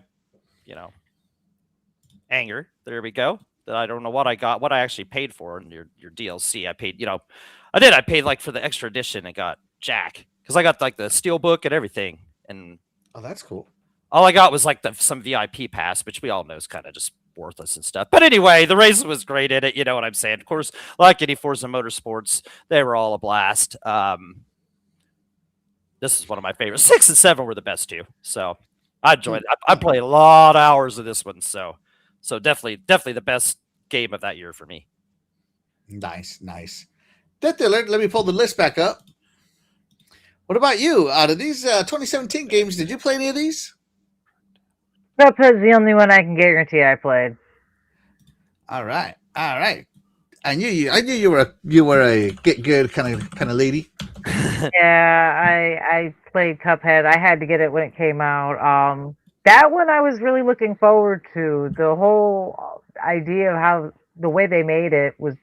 anger. There we go. That I don't know what I got, what I actually paid for in your DLC. I paid, I paid like for the extra edition and got Jack because I got like the Steelbook and everything. And oh, that's cool. All I got was like some VIP pass, which we all know is kind of just worthless and stuff. But anyway, the race was great in it. You know what I'm saying? Of course, like any Forza Motorsports, they were all a blast. This is one of my favorites. 6 and 7 were the best two. So I enjoyed it. I played a lot of hours of this one. So definitely the best game of that year for me. Nice. Let me pull the list back up. What about you? Out of these 2017 games, did you play any of these? Cuphead's the only one I can guarantee I played. All right. I knew you were a get good kind of lady. Yeah, I played Cuphead. I had to get it when it came out. That one I was really looking forward to. The whole idea of how the way they made it was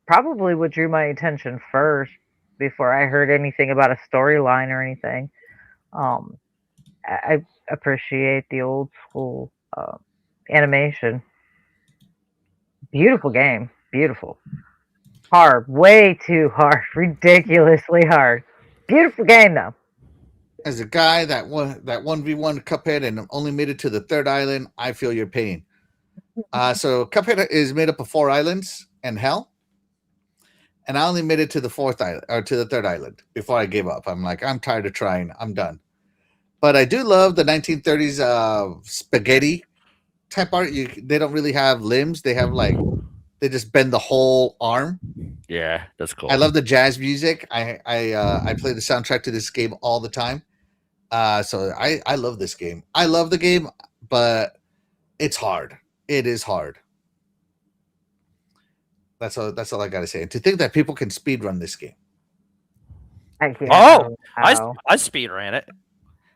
probably what drew my attention first before I heard anything about a storyline or anything. I appreciate the old school animation. Beautiful game. Beautiful. Hard. Way too hard. Ridiculously hard. Beautiful game, though. As a guy that 1v1 Cuphead and only made it to the third island, I feel your pain. So Cuphead is made up of 4 islands and hell. And I only made it to the 4th island or to the 3rd island before I gave up. I'm like, I'm tired of trying. I'm done. But I do love the 1930s spaghetti type art. They don't really have limbs. They have they just bend the whole arm. Yeah, that's cool. I love the jazz music. I play the soundtrack to this game all the time. So I love this game. I love the game, but it's hard. It is hard. That's all I gotta say. And to think that people can speedrun this game. I speed ran it.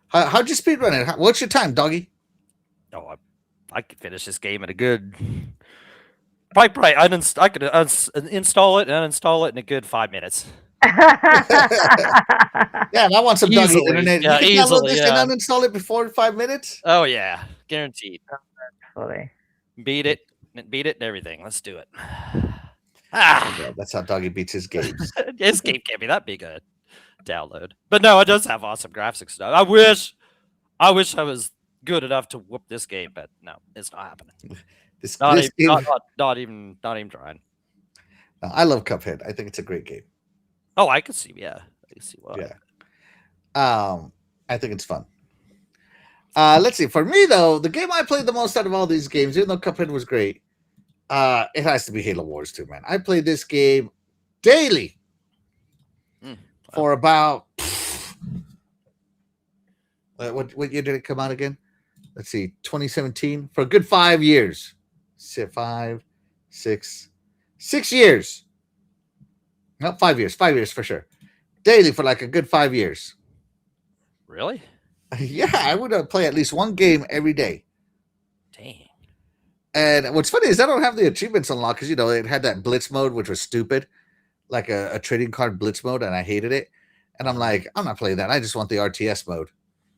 How'd you speedrun it? What's your time, doggy? Oh, I could finish this game in a good. Probably I could install it and uninstall it in a good 5 minutes. Yeah, and I want some doggy internet. Yeah, you can download this yeah. and uninstall it before 5 minutes? Oh yeah, guaranteed. Funny. Beat it and everything. Let's do it. Yeah, that's how doggy beats his games. His game can't be that big a download. But no, it does have awesome graphics stuff. I wish I was good enough to whoop this game, but no, it's not happening. Not even trying. I love Cuphead. I think it's a great game. Oh, I can see. Yeah, I can see why. Yeah. I think it's fun. Let's see. For me though, the game I played the most out of all these games, even though Cuphead was great, it has to be Halo Wars 2, man. I played this game daily for about what year did it come out again? Let's see, 2017, for a good 5 years. 6 years. No, 5 years. 5 years for sure. Daily for like a good 5 years. Really? Yeah, I would play at least one game every day. Dang. And what's funny is I don't have the achievements unlocked because, it had that blitz mode, which was stupid, like a trading card blitz mode, and I hated it. And I'm like, I'm not playing that. I just want the RTS mode.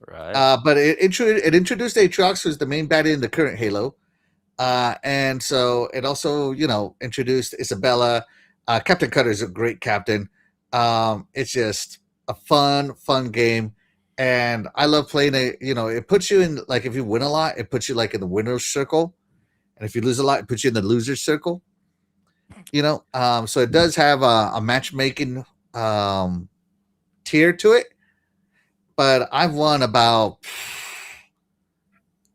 Right. But it introduced Aatrox, who's the main baddie in the current Halo. And so it also, introduced Isabella. Captain Cutter's a great captain. It's just, a fun game. And I love playing it. You know, it puts you in, like, if you win a lot, it puts you like in the winner's circle. And if you lose a lot, it puts you in the loser's circle. You know, so it does have a matchmaking tier to it. But I've won about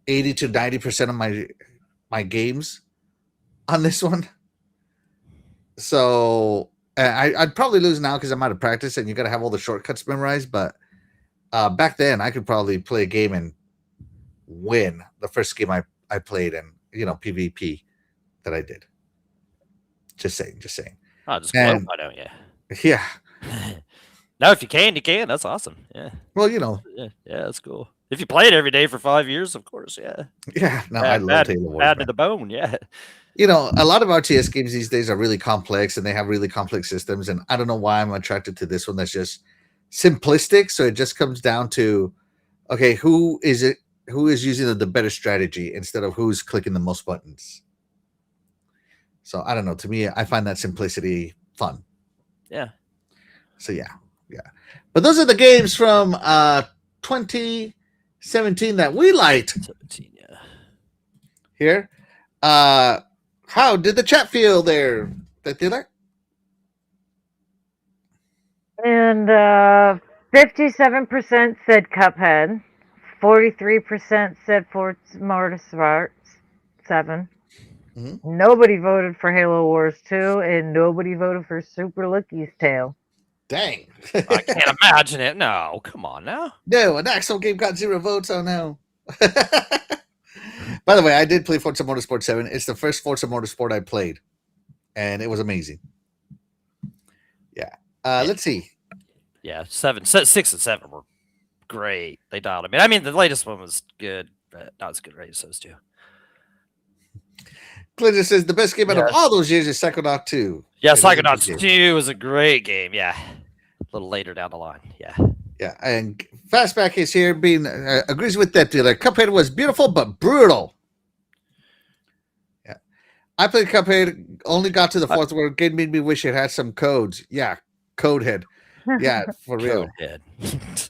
80 to 90% of my games on this one. So I'd probably lose now because I'm out of practice and you got to have all the shortcuts memorized. But back then, I could probably play a game and win the first game I played in, you know, PvP that I did. Just saying. Oh, just gloat, why don't you? Yeah. No, if you can, you can. That's awesome. Yeah. Well, you know. Yeah, that's cool. If you play it every day for 5 years, of course, yeah. Yeah, no, I love Halo Wars. Bad to the bone, yeah. You know, a lot of RTS games these days are really complex and they have really complex systems. And I don't know why I'm attracted to this one that's just simplistic. So it just comes down to, okay, who is using the better strategy instead of who's clicking the most buttons. So I don't know. To me, I find that simplicity fun. Yeah. So yeah. But those are the games from 2017 that we liked. 17, yeah. Here. How did the chat feel there, Tetila? And 57% said Cuphead, 43% said Forza Motorsport 7. Mm-hmm. Nobody voted for Halo Wars 2, and nobody voted for Super Lucky's Tale. Dang. I can't imagine it. No, come on now. No, an Axel game got 0 votes. Oh, no. By the way, I did play Forza Motorsport 7. It's the first Forza Motorsport I played, and it was amazing. Yeah. Let's see. Yeah, 6 and 7 were great. They dialed them in. I mean, the latest one was good, but not as good as those two. Clinton says the best game out of all those years is Psychonauts 2. Yeah, Psychonauts 2 was a great game. Yeah. A little later down the line. Yeah. Yeah. And Fastback is here being agrees with that dealer. Cuphead was beautiful but brutal. Yeah. I played Cuphead, only got to the fourth word. Game made me wish it had some codes. Yeah. Codehead. Yeah, for real. Codehead.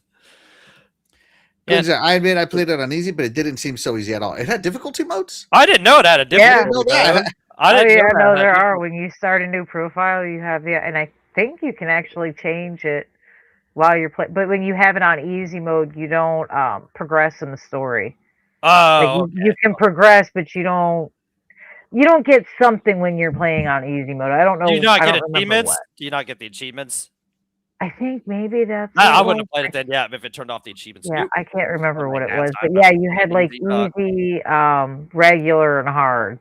I admit I played it on easy, but it didn't seem so easy at all. It had difficulty modes. I didn't know it had a difficulty mode. I didn't know there are. When you start a new profile, you have and I think you can actually change it while you're playing. But when you have it on easy mode, you don't progress in the story. Oh, you can progress, but you don't get something when you're playing on easy mode. I don't know. Do you not get achievements? Do you not get the achievements? I think maybe that's. I wouldn't have played it then. Yeah, if it turned off the achievements. Yeah, I can't remember what it was, but yeah, you had like easy, regular, and hard.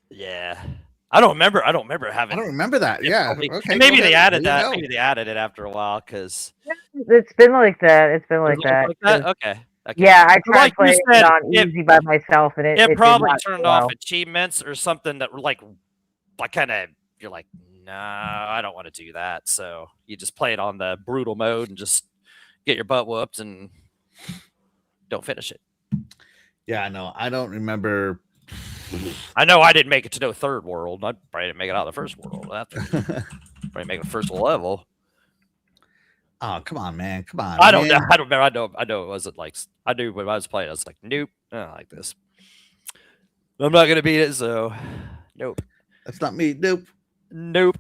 Yeah, I don't remember having. I don't remember that. Yeah, okay. And maybe they added that. Maybe they added it after a while because it's been like that. It's been like that. Okay. Yeah, I tried playing it on easy by myself, and it probably turned off achievements or something that were like kind of you're like. No, I don't want to do that. So you just play it on the brutal mode and just get your butt whooped and don't finish it. Yeah, no, I don't remember. I know I didn't make it to no third world. I probably didn't make it out of the first world. Probably make the first level. Oh, come on, man. Come on. I don't know. I don't remember. I know it wasn't like I knew when I was playing. I was like, nope, I don't like this. I'm not gonna beat it, so nope. That's not me. Nope. Nope.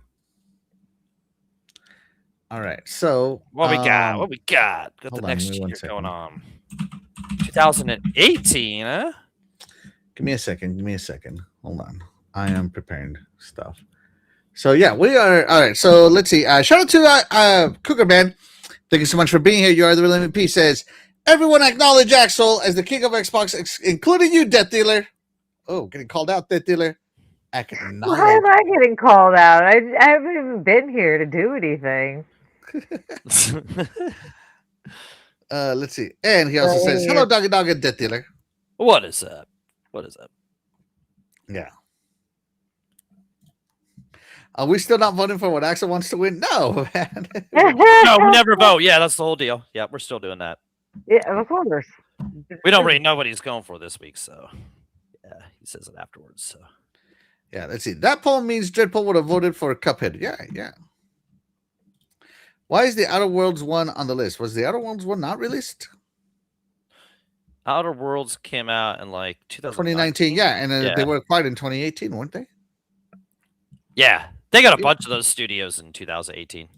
All right. So what we got? Got the next year going on. 2018, huh? Give me a second. Hold on. I am preparing stuff. So yeah, we are all right. So let's see. Shout out to Cougar Man. Thank you so much for being here. You are the real MVP. Says everyone acknowledge Axel as the king of Xbox, including you, Death Dealer. Oh, getting called out, Death Dealer. Why am I getting called out? I haven't even been here to do anything. Let's see. And he also says, hello, Doggy Dog and Death Dealer. What is up? Yeah. Are we still not voting for what Axel wants to win? No, man. No, we never vote. Yeah, that's the whole deal. Yeah, we're still doing that. Yeah, of course. We don't really know what he's going for this week, so yeah, he says it afterwards. So yeah, let's see. That poll means Dreadpool would have voted for Cuphead. Yeah. Why is the Outer Worlds one on the list? Was the Outer Worlds one not released? Outer Worlds came out in like 2019, yeah, and Yeah. they were acquired in 2018, weren't they? Yeah, they got a bunch of those studios in 2018.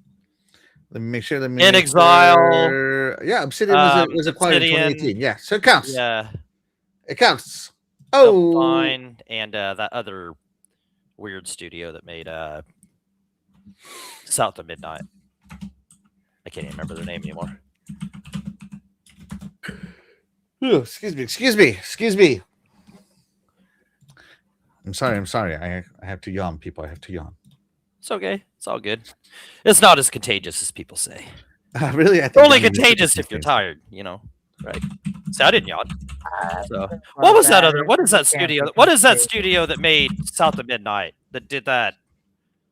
Let me make sure. In Exile. Sure. Yeah, Obsidian was acquired in 2018. Yeah, so it counts. Yeah, it counts. Oh, fine, and that other weird studio that made South of Midnight. I can't even remember their name anymore. Ooh, excuse me. I'm sorry. I have to yawn, people. I have to yawn. It's okay. It's all good. It's not as contagious as people say. Really? It's only contagious if you're tired, right? So I didn't yawn. So what was that other? What is that studio? What is that studio that made South of Midnight that did that?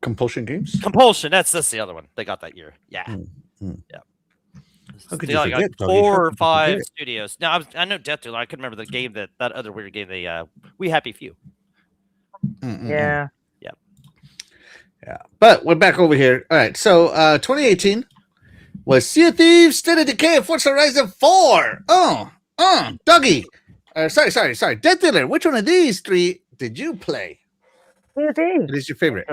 Compulsion Games. Compulsion. That's the other one they got that year. Yeah. Yeah. How could you forget, like 4 or 5 studios. Now I know Death Dealer. I couldn't remember the game that other weird game. They We Happy Few. Yeah. Yeah. But we're back over here. All right. So 2018 was Sea of Thieves, State of Decay, and Forza Horizon 4. Dougie. Sorry. Death Dealer. Which one of these 3 did you play? Sea of Thieves. What is your favorite?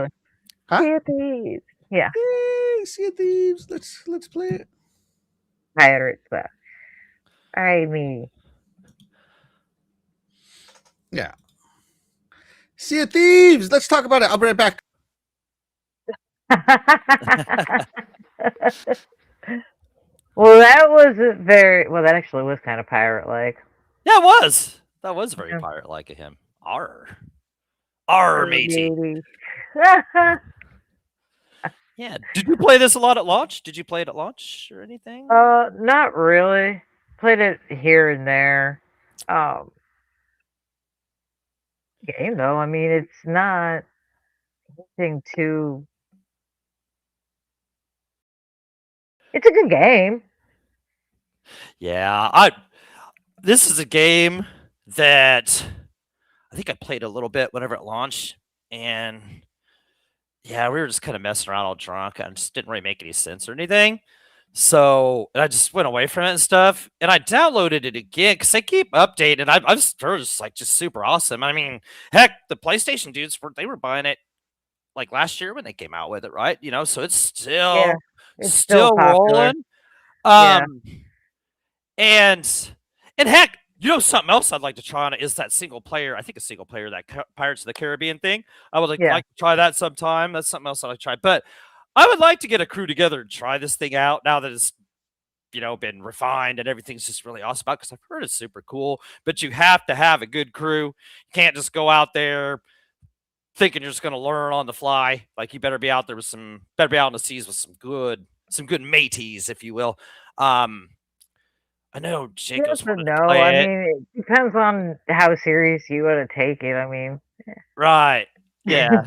Huh? Sea of Thieves. Yeah. Yay, Sea of Thieves. Let's play it. Pirates, but I mean. Yeah. Sea of Thieves. Let's talk about it. I'll be right back. Well, that was that actually was kind of pirate-like. Yeah, it was. That was very pirate-like of him. Arr, matey. Yeah. Did you play this a lot at launch? Did you play it at launch or anything? Not really. Played it here and there. Game though. I mean, it's not anything too. It's a good game. Yeah, this is a game that I think I played a little bit whenever it launched, and yeah, we were just kind of messing around all drunk, and it just didn't really make any sense or anything. So I just went away from it and stuff, and I downloaded it again because they keep updating. I just like just super awesome. I mean, heck, the PlayStation dudes were buying it like last year when they came out with it, right? So it's still still rolling. And heck, something else I'd like to try on it is that single player. I think a single player, that Pirates of the Caribbean thing. I would like to try that sometime. That's something else I'd like to try. But I would like to get a crew together and try this thing out now that it's been refined and everything's just really awesome about, because I've heard it's super cool. But you have to have a good crew. You can't just go out there thinking you're just going to learn on the fly. Like, you better be out there with better be out on the seas with some good mateys, if you will. I know Jacob's I mean, it depends on how serious you want to take it. I mean, right. Yeah.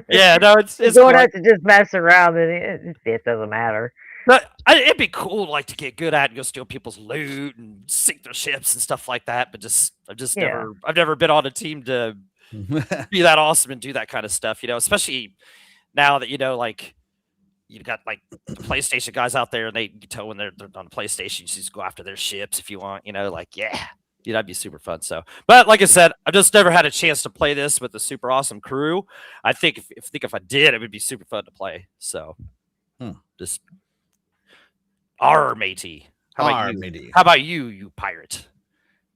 Yeah, no, it's you don't have to just mess around, and it doesn't matter. But it'd be cool, like, to get good at and go steal people's loot and sink their ships and stuff like that. But I've never been on a team to be that awesome and do that kind of stuff. Especially now that like you got like the PlayStation guys out there, and they when they're on PlayStation, you just go after their ships if you want. That'd be super fun. So, but like I said, I've just never had a chance to play this with a super awesome crew. I think if I did, it would be super fun to play. So, just matey. How about you, you pirate?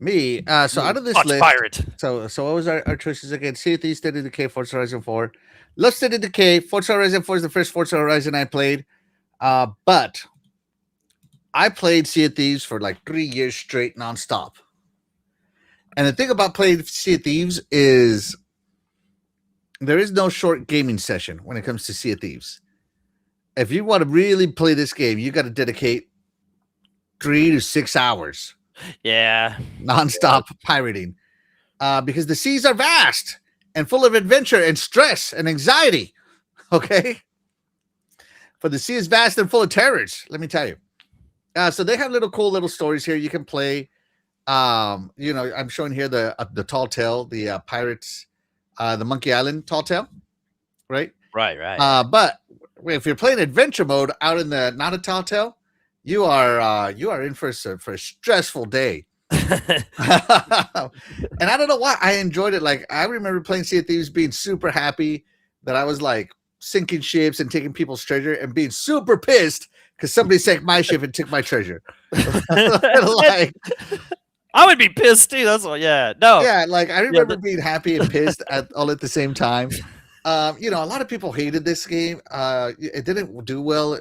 Me. So out of this list, pirate. So what was our choices again? Sea of Thieves, State of Decay, Forza Horizon 4. Love State of Decay. Forza Horizon 4 is the first Forza Horizon I played. But I played Sea of Thieves for like 3 years straight, nonstop. And the thing about playing Sea of Thieves is there is no short gaming session when it comes to Sea of Thieves. If you want to really play this game, you got to dedicate 3 to 6 hours. Yeah. Nonstop pirating. Because the seas are vast and full of adventure and stress and anxiety. Okay? For the sea is vast and full of terrors, let me tell you. So they have cool little stories here you can play. I'm showing here the Tall Tale, the pirates, the Monkey Island Tall Tale, right? Right. But if you're playing adventure mode out in the not a tall tale, you are in for a stressful day. And I don't know why I enjoyed it. Like I remember playing Sea of Thieves, being super happy that I was like sinking ships and taking people's treasure, and being super pissed because somebody sank my ship and took my treasure. Like, I would be pissed too. That's what. Yeah. No. yeah, like I remember being happy and pissed all at the same time. A lot of people hated this game. It didn't do well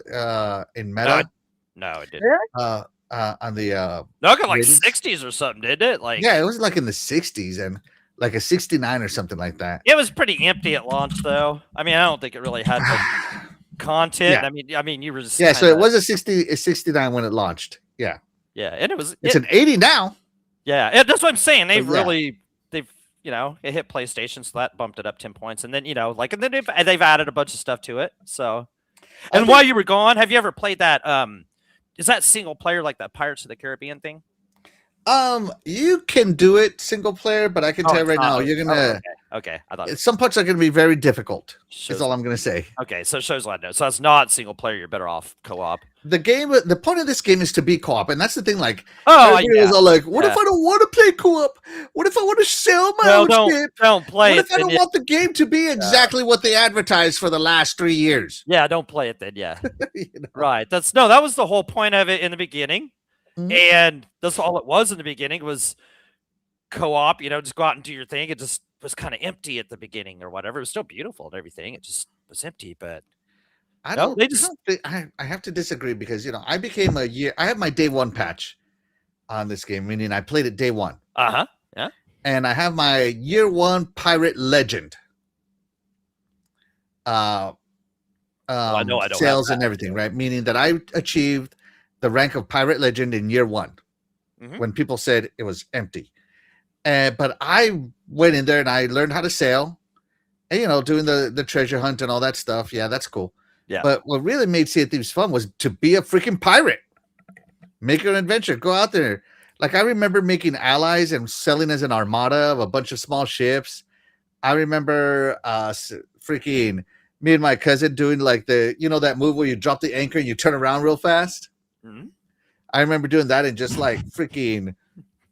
in meta. No, it didn't. Really? On the No, it got like ratings. 60s or something, didn't it? Like, yeah, it was like in the 60s and like a 69 or something like that. it was pretty empty at launch, though. I mean, I don't think it really had like content. Yeah. I mean, you were just So it was a 69 when it launched. Yeah, yeah, and it was it's an 80 now. yeah. That's what I'm saying. They've But yeah. really it hit PlayStation, so that bumped it up 10 points, and then and then they've added a bunch of stuff to it. So, and while you were gone, have you ever played that? Is that single player like that Pirates of the Caribbean thing? You can do it single player, but I can tell you right now, you're gonna. Okay. I thought Some parts are gonna be very difficult. shows, That's all I'm gonna say. okay, so it shows a lot. No, so that's not single player. You're better off co-op. The point of this game is to be co-op, and that's the thing. Like, Oh, everybody was all like, "What if Yeah. I don't want to play co-op? What if I want to sell my Well, own ship? don't play What it. if I don't want the game to be exactly what they advertised for the last 3 years?" Yeah, don't play it then. Yeah, You know? right. That was the whole point of it in the beginning, Mhm. and that's all it was in the beginning was co-op. Just go out and do your thing. It just was kind of empty at the beginning or whatever. It was still beautiful and everything. It just was empty, but I No, don't. they I just- don't think- I have to disagree because I became a year. I have my day one patch on this game, meaning I played it day one, and I have my year one pirate legend. I know I don't have Sales that. and everything, right? Meaning that I achieved the rank of pirate legend in year one Mhm. when people said it was empty. But I went in there and I learned how to sail, and doing the treasure hunt and all that stuff. Yeah, that's cool. Yeah. But what really made Sea of Thieves fun was to be a freaking pirate, make your adventure, go out there. Like I remember making allies and selling as an armada of a bunch of small ships. I remember freaking me and my cousin doing like that move where you drop the anchor and you turn around real fast. Mhm. I remember doing that and just like freaking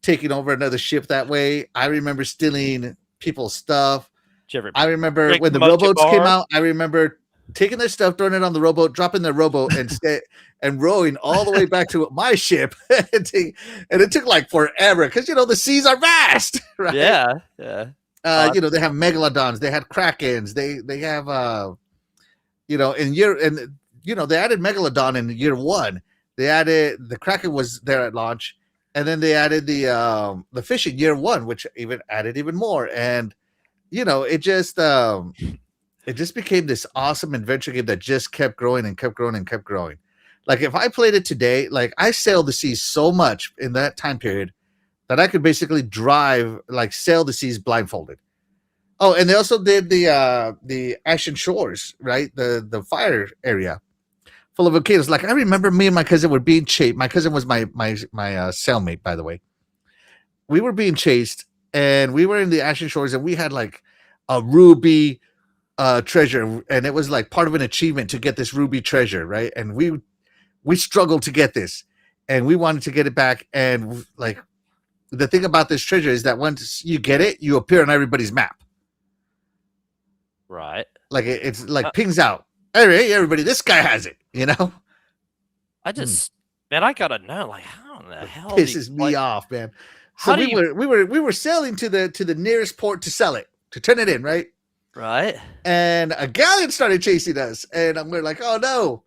taking over another ship that way. I remember stealing people's stuff. Did you ever I remember drink when the Mocha rowboats came Bar? out. I remember taking their stuff, throwing it on the rowboat, dropping their rowboat, and rowing all the way back to my ship. And it took like forever because the seas are vast, right? Yeah. They have megalodons, they had krakens, they have they added megalodon in year one. They added the kraken was there at launch, and then they added the fish in year one, which added even more. And it just became this awesome adventure game that just kept growing and kept growing and kept growing. Like if I played it today, like I sailed the seas so much in that time period that I could basically sail the seas blindfolded. Oh, and they also did the Ashen Shores, right? The fire area full of volcanoes. Like I remember me and my cousin were being chased. My cousin was my cellmate, by the way. We were being chased, and we were in the Ashen Shores, and we had like a ruby treasure, and it was like part of an achievement to get this ruby treasure, right? And we struggled to get this, and we wanted to get it back. And like the thing about this treasure is that once you get it, you appear on everybody's map. Right. Like it's like pings out. Hey, everybody, this guy has it. I just man, I gotta know, like, how in the hell Pisses me off, man. So we were sailing to the nearest port to sell it, to turn it in, right? Right. And a galleon started chasing us, and we're like, oh no.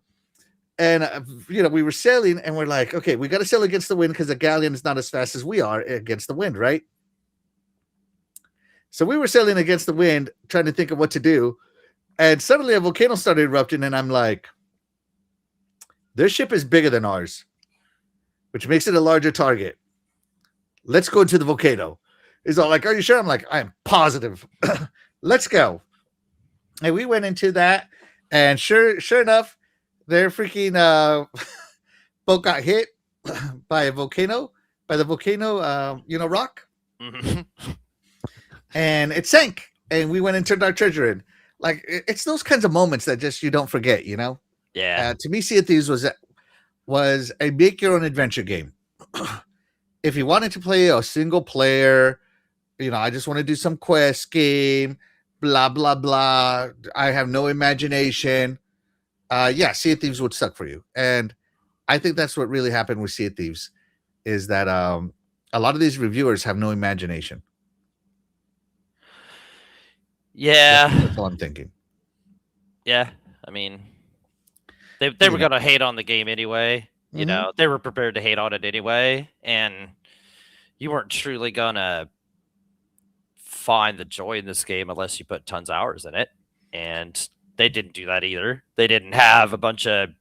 And we were sailing, and we're like, okay, we got to sail against the wind because the galleon is not as fast as we are against the wind, right? So we were sailing against the wind, trying to think of what to do, and suddenly a volcano started erupting, and I'm like, their ship is bigger than ours, which makes it a larger target. Let's go into the volcano. He's all like, are you sure? I'm like, I'm positive. Let's go. And we went into that, and sure enough, their freaking boat got hit by the volcano, rock, Mhm. and it sank. And we went and turned our treasure in. like it's those kinds of moments that just you don't forget. Yeah. To me, Sea of Thieves was a make your own adventure game. If you wanted to play a single player, I just want to do some quest game, blah blah blah. I have no imagination. Yeah, Sea of Thieves would suck for you, and I think that's what really happened with Sea of Thieves, is that a lot of these reviewers have no imagination. Yeah. That's all I'm thinking. Yeah. I mean, they You were know. gonna hate on the game anyway. You Mhm. know, they were prepared to hate on it anyway, and you weren't truly gonna find the joy in this game unless you put tons of hours in it. And they didn't do that either. They didn't have a bunch of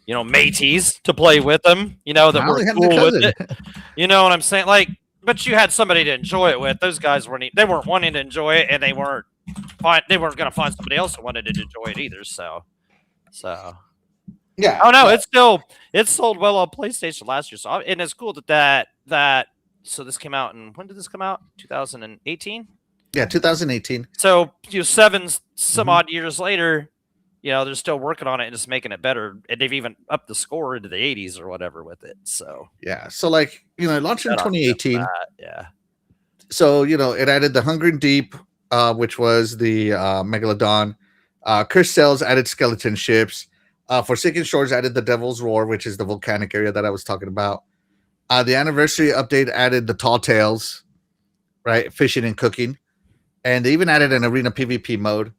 mateys to play with them, that I were only had cool the with cousin. it. You know what I'm saying? Like, but you had somebody to enjoy it with. Those guys weren't wanting to enjoy it, and they weren't going to find somebody else that wanted to enjoy it either. So Yeah. oh no, it sold well on PlayStation last year. So and it's cool that so this came out, and when did this come out? 2018. Yeah, 2018. So some odd years later, they're still working on it and just making it better, and they've even upped the score into the 80s or whatever with it. So Yeah. So like, it launched in shout out to them for 2018. that. Yeah. So, it added the Hungering Deep, which was the Megalodon. Cursed Cells added skeleton ships. Forsaken Shores added the Devil's Roar, which is the volcanic area that I was talking about. The anniversary update added the Tall Tales, right? Fishing and cooking. And they even added an arena PvP mode.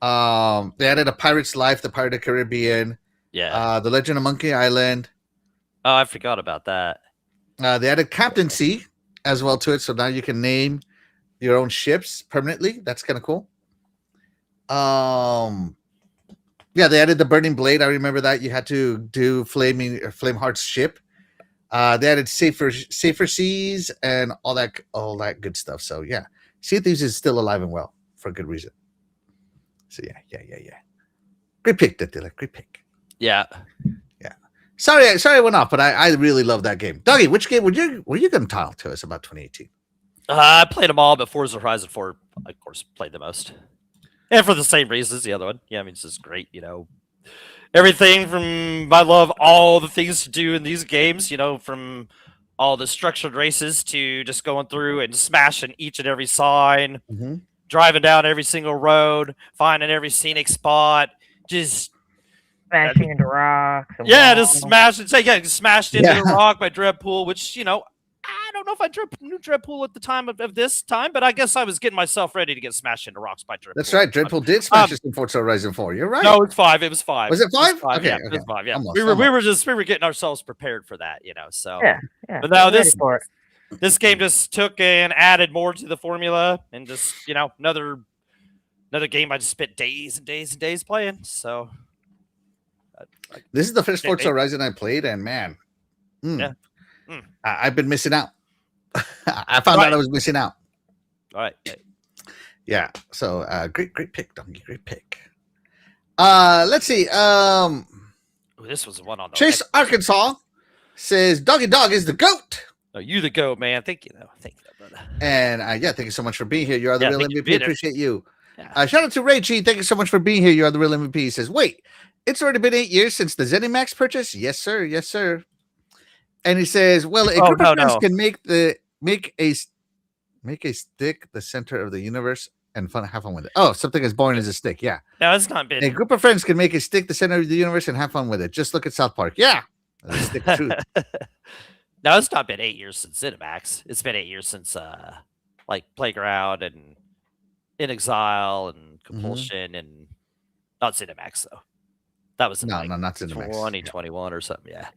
They added a Pirate's Life, the Pirate of the Caribbean, Yeah. the Legend of Monkey Island. Oh, I forgot about that. They added Captaincy as well to it, so now you can name your own ships permanently. That's kind of cool. Yeah, they added the Burning Blade. I remember that you had to do Flameheart's ship. They added safer seas and all that good stuff. So yeah, Sea of Thieves is still alive and well for a good reason. So yeah. Great pick, Dilla. Great pick. Yeah. Sorry I went off, but I really love that game. Dougie, which game were you going to talk to us about 2018? I played them all, but Forza Horizon 4, of course, played the most. And for the same reasons the other one. Yeah, I mean, it's just great, Everything from, I love all the things to do in these games, from all the structured races to just going through and smashing each and every sign, driving down every single road, finding every scenic spot, just smashing into rocks. And just walls. smashed into the rock by Dreadpool, which, I don't know if I knew Dreadpool at the time of this time, but I guess I was getting myself ready to get smashed into rocks by Dreadpool. That's right. Dreadpool did smash us in Forza Horizon 4. You're right. No, it was 5. It was 5. Was it 5? Okay, Yeah, it was 5. Yeah, Almost. we were getting ourselves prepared for that, So Yeah. But now I'm ready for it. this game just took and added more to the formula, and just another game I just spent days and days and days playing. So this is the first Forza Horizon I played, and man, I've been missing out. I found out I was missing out. All right. Yeah. So great pick, Donkey. Great pick. Let's see. This was the one on the Chase Arkansas says Doggy Dog is the GOAT. Oh, you the GOAT, man. Thank you, brother. And thank you so much for being here. You are the real MVP. Appreciate you. Yeah. Shout out to Ray G. Thank you so much for being here. You are the real MVP. He says, wait, it's already been 8 years since the ZeniMax purchase? Yes, sir. Yes, sir. And he says, well, a group of friends can make a stick the center of the universe and have fun with it. Oh, something as boring as a stick. Yeah. No, it's not been. A group of friends can make a stick the center of the universe and have fun with it. Just look at South Park. Yeah. Stick of truth. No, it's not been 8 years since ZeniMax. It's been 8 years since like Playground and In Exile and Compulsion and not ZeniMax though. That was not ZeniMax. 2021 or something. Yeah.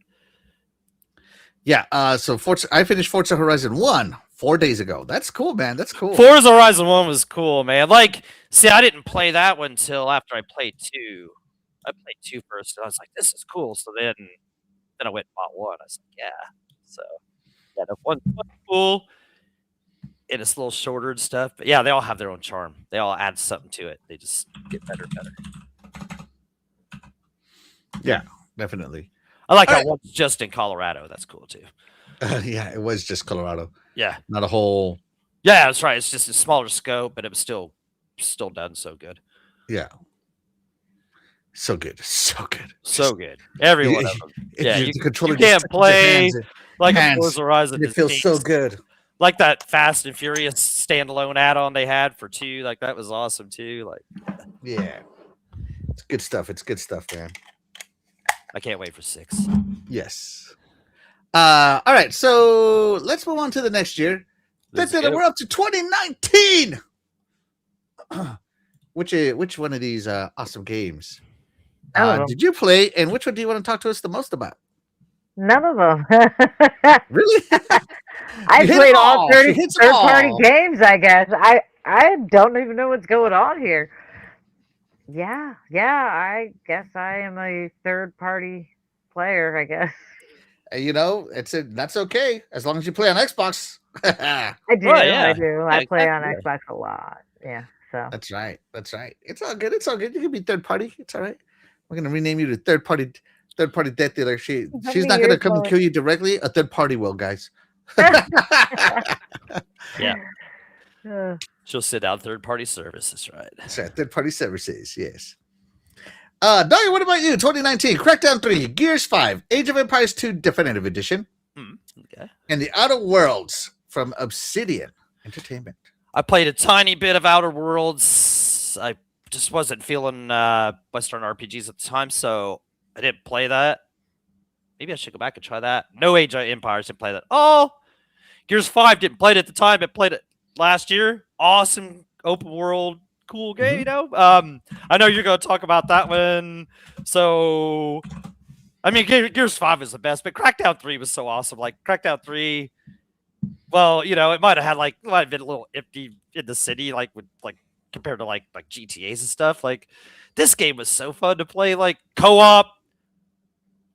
Yeah. So I finished Forza Horizon 1 4 days ago. That's cool, man. That's cool. Forza Horizon 1 was cool, man. Like, see, I didn't play that one until after I played 2. I played 2 first, and I was like, this is cool. So then I went and bought 1. I was like, yeah. So yeah, the one's cool. And it's a little shorter and stuff. But yeah, they all have their own charm. They all add something to it. They just get better and better. Yeah, definitely. I like how one's just in Colorado. That's cool too. Yeah, it was just Colorado. Yeah. Not a whole. Yeah, that's right. It's just a smaller scope, but it was still done so good. Yeah. So good. So good. So good. Every one of them. Yeah, The controller you just can't touches your play like a hands, Forza Horizon. and it feels so good. Like that Fast and Furious standalone add-on they had for 2. Like that was awesome too. Like Yeah. It's good stuff. It's good stuff, man. I can't wait for 6. Yes. All right. So let's move on to the next year. Let's go. We're up to 2019. Which one of these awesome games did you play, and which one do you want to talk to us the most about? None of them. Really? I played all She hits them third-party all. games, I guess. I don't even know what's going on here. Yeah, I guess I am a third-party player, I guess. You know, that's okay as long as you play on Xbox. I do. Right, yeah. I do. Yeah, I play on exactly. Xbox a lot. Yeah. So That's right. That's right. It's all good. It's all good. You can be third party. It's all right. We're gonna rename you to third party death dealer. She's many not gonna years come and will kill you directly. A third party will, guys. Yeah. uh, She'll sit down third-party services, right? That's right. Third party services. Yes. Dahlia, what about you? 2019 Crackdown 3, Gears 5, Age of Empires 2 Definitive Edition, Okay. and The Outer Worlds from Obsidian Entertainment. I played a tiny bit of Outer Worlds. I just wasn't feeling Western RPGs at the time, so I didn't play that. Maybe I should go back and try that. No Age of Empires didn't play that. Oh, Gears 5 didn't play it at the time, but played it last year. Awesome open world, cool game, you know? I know you're going to talk about that one. So, I mean, Gears 5 is the best, but Crackdown 3 was so awesome. Like, Crackdown 3, well, you know, it might have been a little empty in the city, like, compared to, like GTAs and stuff. Like, this game was so fun to play, like, co-op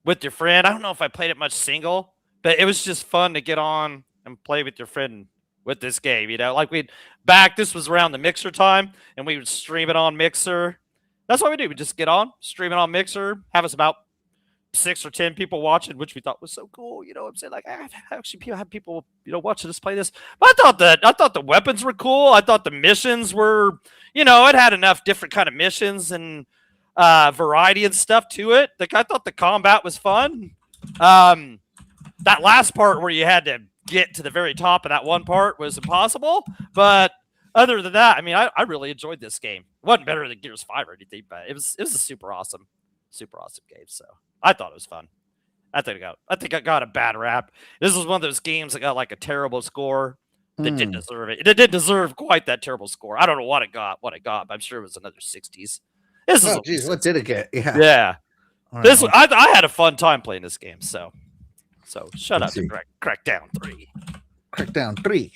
with your friend. I don't know if I played it much single, but it was just fun to get on and play with your friend with this game, you know? Like, this was around the Mixer time, and we would stream it on Mixer. That's what we do. We just get on, stream it on Mixer, have us about 6 or 10 people watching, which we thought was so cool. You know what I'm saying? Like, actually have people, you know, watching us play this. But I thought the weapons were cool. I thought the missions were, you know, it had enough different kind of missions and variety and stuff to it. Like, I thought the combat was fun. That last part where you had to get to the very top of that one part was impossible. But other than that, I mean, I really enjoyed this game. It wasn't better than Gears 5 or anything, but it was a super awesome game. So I thought it was fun. I think I got a bad rap. This is one of those games that got like a terrible score that didn't deserve it. It didn't deserve quite that terrible score. I don't know what it got, but I'm sure it was another 60s. This is geez, what did it get? Yeah. Yeah. All This right. I had a fun time playing this game. So shut Let's up, see. Crackdown 3. Crackdown 3.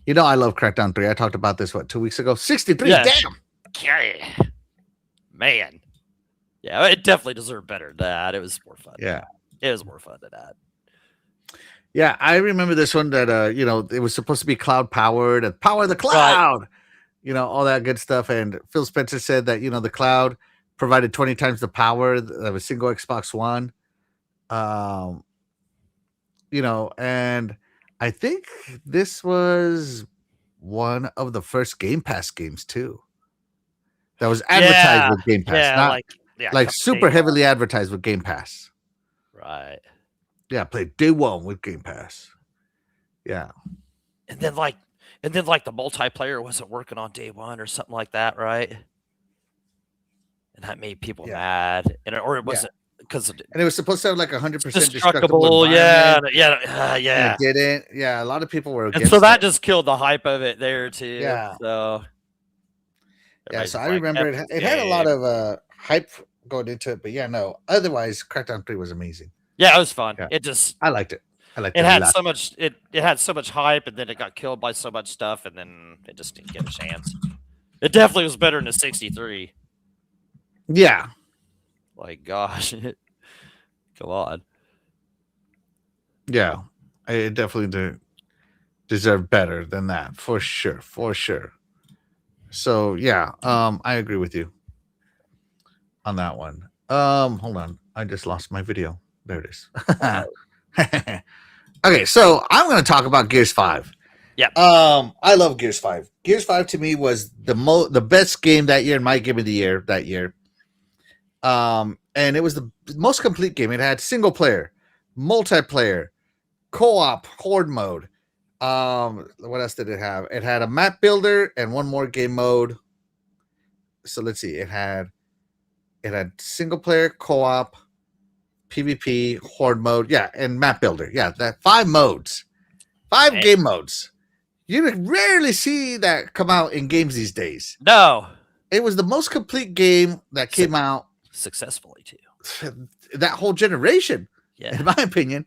You know I love Crackdown 3. I talked about this 2 weeks ago. 63. Yeah. Damn. Okay. Man. Yeah, it definitely deserved better than that. It was more fun. Yeah. It was more fun than that. Yeah, I remember this one that you know, it was supposed to be cloud powered and power the cloud. Right. You know, all that good stuff. And Phil Spencer said that, you know, the cloud provided 20 times the power of a single Xbox One. You know, and I think this was one of the first Game Pass games too. That was advertised with Game Pass, not super heavily advertised with Game Pass. Right. Yeah, played day one with Game Pass. Yeah. And then the multiplayer wasn't working on day one or something like that, right? And that made people mad. Or it wasn't because and it was supposed to have like 100% destructible. Yeah. It didn't. Yeah, a lot of people were against it. And so that just killed the hype of it there too. Yeah. So so I remember it had a lot of hype going into it, but no. Otherwise, Crackdown 3 was amazing. Yeah, it was fun. Yeah. I liked it. It had so much. It had so much hype, and then it got killed by so much stuff, and then it just didn't get a chance. It definitely was better than the 63. Yeah. Like, gosh, come on. Yeah, it definitely deserved better than that for sure. So I agree with you on that one. Hold on, I just lost my video. There it is. Okay, so I'm going to talk about Gears 5. Yeah. I love Gears 5. Gears 5 to me was the best game that year and my game of the year that year. And it was the most complete game. It had single player, multiplayer, co-op, horde mode. What else did it have? It had a map builder and one more game mode. So let's see. It had single player, co-op, PvP, horde mode, yeah, and map builder. Yeah, that 5 modes. 5 game modes. You rarely see that come out in games these days. No. It was the most complete game that came out successfully too. That whole generation, Yeah. in my opinion.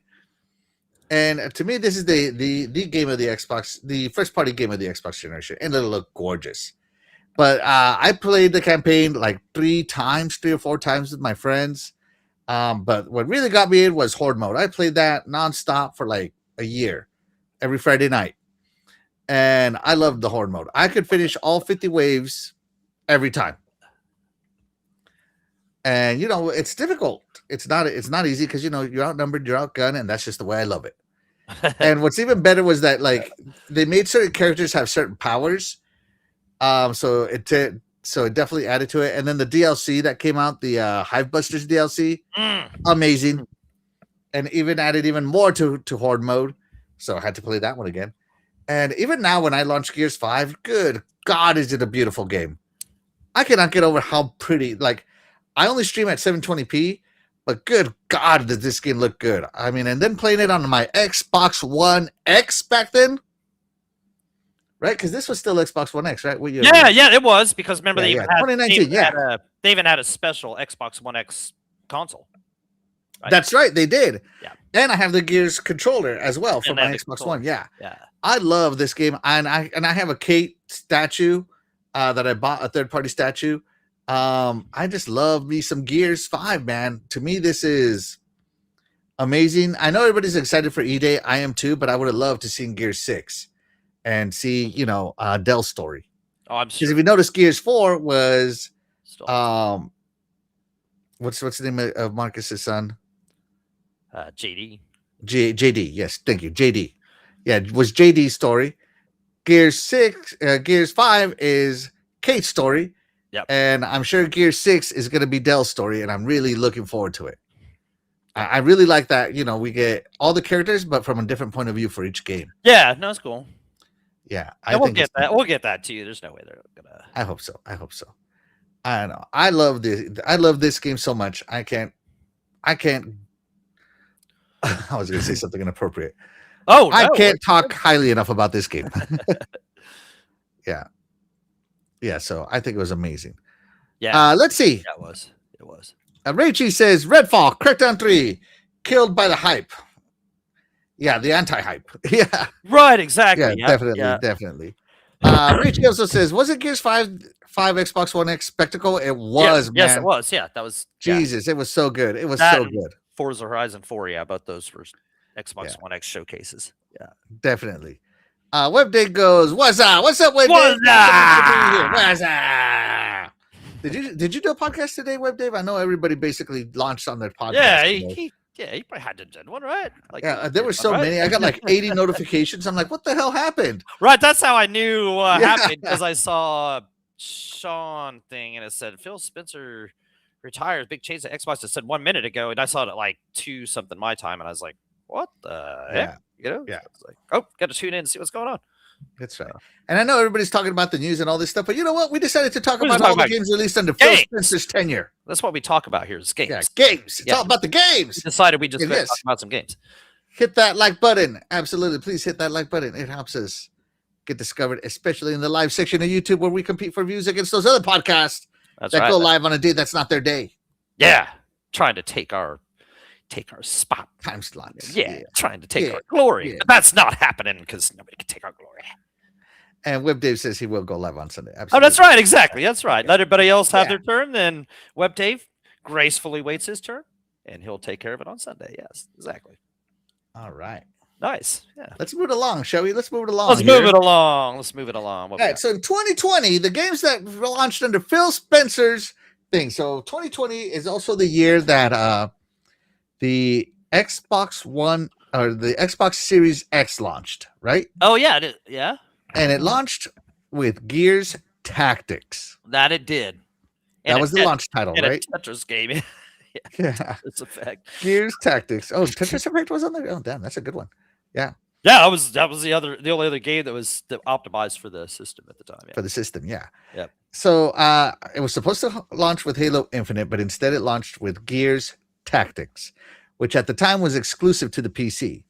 And to me, this is the game of the Xbox, the first party game of the Xbox generation, and it'll look gorgeous. But I played the campaign like 3 or 4 times with my friends. But what really got me in was horde mode. I played that nonstop for like a year, every Friday night. And I loved the horde mode. I could finish all 50 waves every time. And you know, it's difficult. It's not easy because you know you're outnumbered, you're outgunned, and that's just the way I love it. And what's even better was that like they made certain characters have certain powers. So it definitely added to it. And then the DLC that came out, the Hive Busters DLC, amazing, and even added even more to horde mode. So I had to play that one again. And even now, when I launch Gears 5, good God, is it a beautiful game? I cannot get over how pretty. Like, I only stream at 720p, but good God, did this game look good? I mean, and then playing it on my Xbox One X back then. Right, because this was still Xbox One X, right? Yeah, it was because remember they even had 2019. They even had a special Xbox One X console. Right? That's right, they did. Yeah, and I have the Gears controller as well for my Xbox One. Yeah, I love this game, and I have a Kate statue that I bought, a third-party statue. I just love me some Gears 5, man. To me, this is amazing. I know everybody's excited for E-Day. I am too, but I would have loved to see Gears 6. And see, you know, Dell's story. Oh, I'm sure. Because if you notice, Gears 4 was, what's the name of Marcus's son? JD. JD. Yes, thank you, JD. Yeah, it was JD's story. Gears 5 is Kate's story. Yep. And I'm sure Gears 6 is going to be Dell's story, and I'm really looking forward to it. I really like that. You know, we get all the characters, but from a different point of view for each game. Yeah, no, it's cool. Yeah, we'll get that. We'll get that to you. There's no way they're gonna. I hope so. I don't know. I love this game so much. I can't. I was going to say something inappropriate. Oh, I can't talk highly enough about this game. Yeah. So I think it was amazing. Yeah. Let's see. Yeah, it was. Rachie says Redfall, Crackdown 3, killed by the hype. Yeah, the anti-hype. Yeah. Right, exactly. Yeah, definitely. Rich also says, was it Gears 5 Xbox One X spectacle? It was, man. Yes, it was. Yeah, that was. Jesus, it was so good. It was so good. Forza Horizon 4, yeah, both those were Xbox One X showcases. Yeah, definitely. WebDay goes, what's up? What's up, WebDay? What's up? Did you do a podcast today, WebDave? I know everybody basically launched on their podcast. Yeah, he probably had to do one, right? Like, there were so many. I got like 80 notifications. I'm like, what the hell happened? Right, that's how I knew what happened, because I saw Sean thing and it said Phil Spencer retires. Big change at Xbox. It said 1 minute ago, and I saw it at like 2 something my time, and I was like, what the heck? You know? Yeah. It's like, oh, got to tune in and see what's going on. That's right. And I know everybody's talking about the news and all this stuff, but you know what? We decided to talk about all the games released under Phil Spencer's tenure. That's what we talk about here is games. Yeah, games. It's all about the games. We decided we just talk about some games. Hit that like button. Absolutely. Please hit that like button. It helps us get discovered, especially in the live section of YouTube where we compete for views against those other podcasts that go live on a day that's not their day. Yeah. Trying to take our spot. Time slots. Yeah. Trying to take our glory. Yeah. But that's not happening because nobody can take our glory. And Web Dave says he will go live on Sunday. Absolutely. Oh, that's right. Exactly. That's right. Let everybody else have their turn. Then Web Dave gracefully waits his turn, and he'll take care of it on Sunday. Yes, exactly. All right. Nice. Yeah. Let's move it along, shall we? Let's move it along. Let's move it along. All right. So in 2020, the games that launched under Phil Spencer's thing. So 2020 is also the year that the Xbox One, or the Xbox Series X launched, right? Oh yeah, yeah. And it launched with Gears Tactics. That it did. That was the launch title, and right? a Tetris game. Yeah. Tetris Effect. Gears Tactics. Oh, Tetris Effect was on there. Oh, damn, that's a good one. Yeah. Yeah, that was the only other game that was optimized for the system at the time. Yeah. For the system, yeah. Yep. So it was supposed to launch with Halo Infinite, but instead it launched with Gears Tactics, which at the time was exclusive to the PC.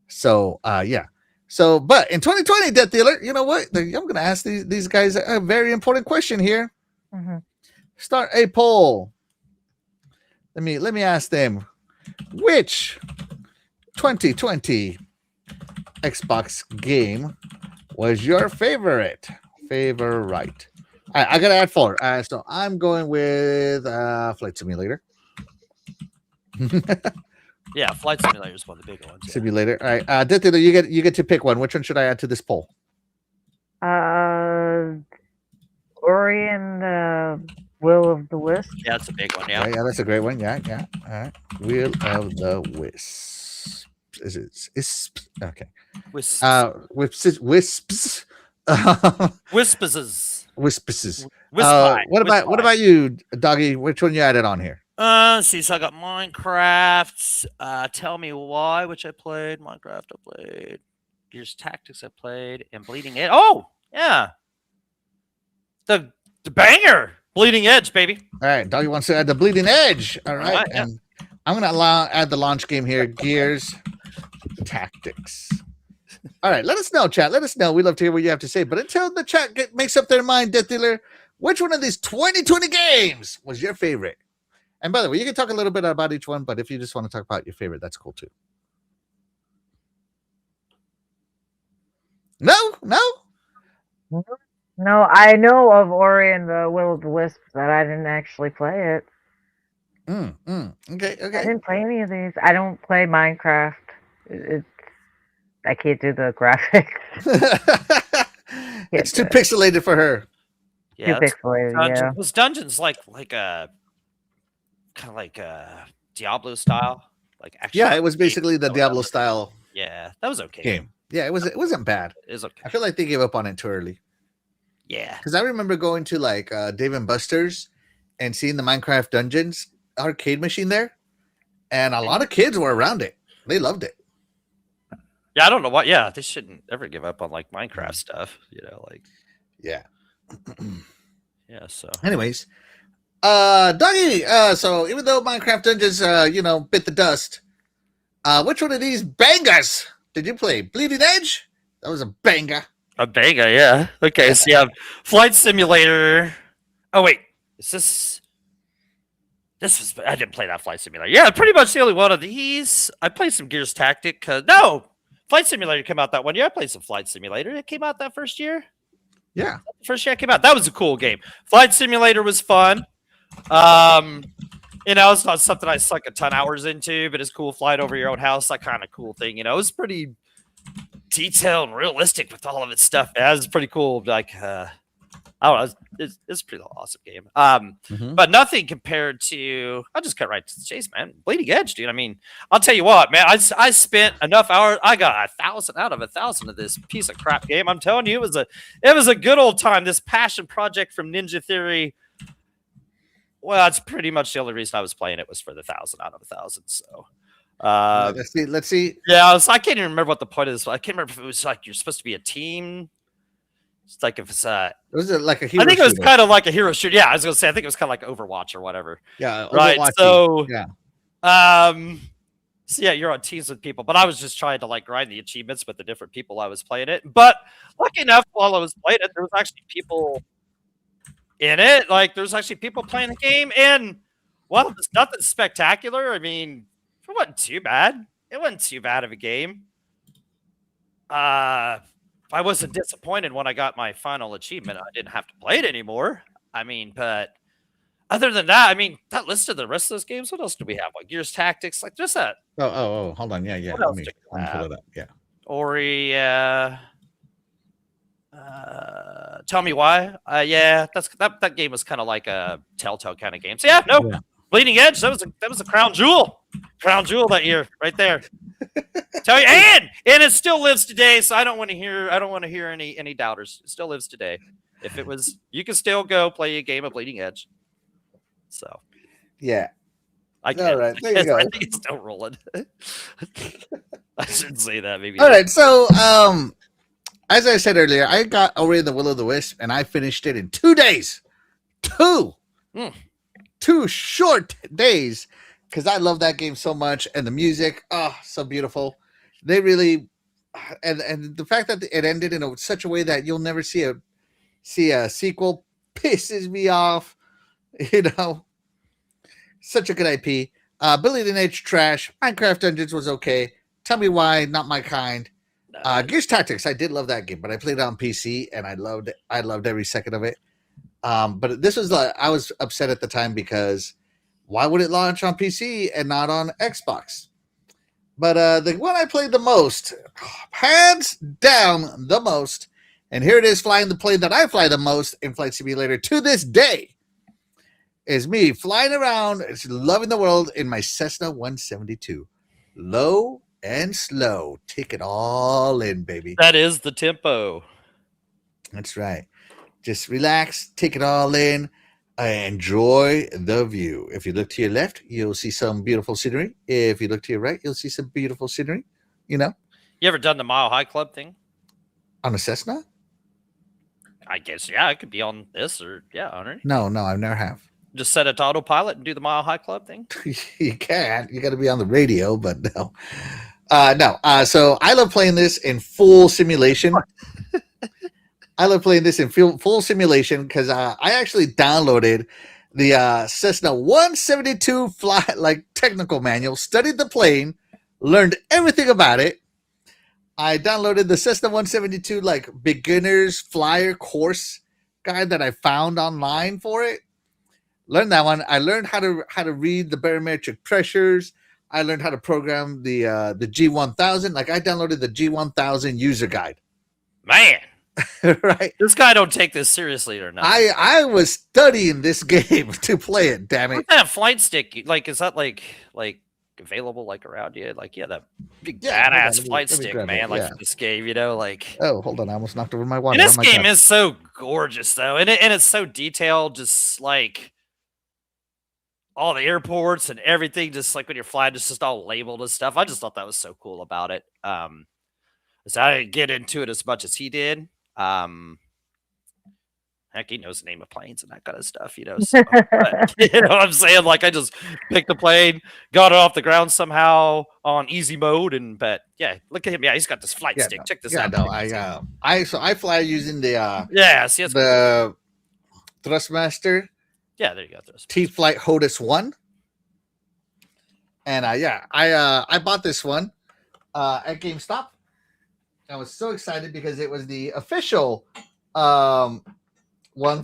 So yeah. So, but in 2020, Death Dealer, you know what? I'm going to ask these guys a very important question here. Mm-hmm. Start a poll. Let me ask them, which 2020 Xbox game was your favorite? Favorite. All right, I gotta add 4. So I'm going with Flight Simulator. Yeah, Flight Simulator is one of the big ones. Yeah. Simulator. All right, Death Dealer, you get to pick one. Which one should I add to this poll? Ori and the Will of the Wisp. Yeah, that's a big one. Yeah. Right, yeah, that's a great one. Yeah. All right. Will of the Wisp. Is it? Okay. Wisps. Wisps. Wispses. Wispses. Wispi. What about you, Doggy? Which one you added on here? See, so I got Minecraft. Tell Me Why, which I played. Minecraft, I played. Gears Tactics, I played, and Bleeding Edge. Oh, yeah, the banger, Bleeding Edge, baby. All right, Doggy wants to add the Bleeding Edge. All right, Right, yeah. and I'm gonna add the launch game here, Gears Tactics. All right, let us know, chat. Let us know. We love to hear what you have to say. But until the chat makes up their mind, Death Dealer, which one of these 2020 games was your favorite? And by the way, you can talk a little bit about each one, but if you just want to talk about your favorite, that's cool too. No. No, I know of Ori and the Will of the Wisp, but I didn't actually play it. Okay. I didn't play any of these. I don't play Minecraft. I can't do the graphics. It's too pixelated for her. Yeah, Too pixelated, yeah. Those dungeons like a kind of like a Diablo style, like actually. Yeah, it was basically the Diablo style. Yeah, that was okay. Game. Yeah, it wasn't bad. It was okay. I feel like they gave up on it too early. Yeah, because I remember going to like Dave and Buster's and seeing the Minecraft Dungeons arcade machine there, and a lot of kids were around it. They loved it. Yeah, I don't know what. Yeah, they shouldn't ever give up on like Minecraft stuff. Like. Yeah. Yeah. So. Anyways, Doggy. So even though Minecraft Dungeons, bit the dust, which one of these bangers did you play? Bleeding Edge. That was a banger. A banger, yeah. Okay, so yeah, Flight Simulator. Oh wait, is this? I didn't play that Flight Simulator. Yeah, pretty much the only one of these. I played some Gears Tactic. No, Flight Simulator came out that one year. I played some Flight Simulator. It came out that first year. Yeah, first year it came out. That was a cool game. Flight Simulator was fun. It's not something I sunk a ton of hours into, but it's cool. Flying over your own house, that kind of cool thing. It was pretty detailed and realistic with all of its stuff. Yeah, it was pretty cool. Like, I don't know, it's a pretty awesome game. But nothing compared to. I'll just cut right to the chase, man. Bleeding Edge, dude. I mean, I'll tell you what, man. I spent enough hours. I got 1,000 out of 1,000 of this piece of crap game. I'm telling you, it was a good old time. This passion project from Ninja Theory. Well, that's pretty much the only reason I was playing it was for the 1,000 out of 1,000. So. Let's see. Yeah, I can't even remember what the point of this was. I can't remember if it was like you're supposed to be a team. It's like if it's was it like a hero? I think it was kind of like a hero shooter. Yeah, I was gonna say I think it was kind of like Overwatch or whatever. Yeah, right. Overwatch, So yeah. So yeah, you're on teams with people, but I was just trying to like grind the achievements with the different people I was playing it. But lucky enough, while I was playing it, there was actually people in it. Like there's actually people playing the game, and well, it's nothing spectacular. I mean. It wasn't too bad. It wasn't too bad of a game. I wasn't disappointed when I got my final achievement. I didn't have to play it anymore. I mean, but other than that, I mean, that list of the rest of those games, what else do we have? Like Gears Tactics, like just that. Oh, hold on. Yeah. Let me pull it up. Yeah. Ori, Tell Me Why. Yeah, that game was kind of like a Telltale kind of game. So yeah, no. Yeah. Bleeding Edge, that was a crown jewel. Crown jewel that year, right there. Tell you, and it still lives today. So I don't want to hear any doubters. It still lives today. If it was, you can still go play a game of Bleeding Edge. So Yeah. I All can. right, there you go. I think it's still rolling. I shouldn't say that. Maybe. All right, so as I said earlier, I got Ori and the Will of the Wisp, and I finished it in 2 days. Two short days, because I love that game so much, and the music, so beautiful. They really, and the fact that it ended in such a way that you'll never see a sequel pisses me off. You know, such a good IP. Bleeding Edge trash. Minecraft Dungeons was okay. Tell me why, not my kind. Gears Tactics, I did love that game, but I played it on PC and I loved it. I loved every second of it. But this was I was upset at the time because why would it launch on PC and not on Xbox? But the one I played the most, hands down the most, and here it is flying the plane that I fly the most in Flight Simulator to this day, is me flying around, loving the world in my Cessna 172. Low and slow. Take it all in, baby. That is the tempo. That's right. Just relax, take it all in, enjoy the view. If you look to your left, you'll see some beautiful scenery. If you look to your right, you'll see some beautiful scenery. You know? You ever done the Mile High Club thing? On a Cessna? I guess, yeah, it could be on this or, on it. No, I never have. Just set it to autopilot and do the Mile High Club thing? You can't. You got to be on the radio, but no. So I love playing this in full simulation. I love playing this in full simulation because I actually downloaded the Cessna 172 technical manual, studied the plane, learned everything about it. I downloaded the Cessna 172 beginner's flyer course guide that I found online for it. Learned that one. I learned how to read the barometric pressures. I learned how to program the G1000. I downloaded the G1000 user guide. Man. Right. This guy don't take this seriously or not. I was studying this game to play it, damn it. What's that flight stick? Is that like available around you? That big badass flight stick, man, for this game, Oh, hold on, I almost knocked over my water. And this game is so gorgeous though, and it's so detailed, just all the airports and everything, just when you're flying, just all labeled and stuff. I just thought that was so cool about it. So I didn't get into it as much as he did. Heck, he knows the name of planes and that kind of stuff, So, but, you know what I'm saying? I just picked the plane, got it off the ground somehow on easy mode, but look at him. Yeah, he's got this flight stick. Check this out. No, I fly using the the Thrustmaster. Yeah, there you go. T-Flight HOTUS 1. And I bought this one at GameStop. I was so excited because it was the official one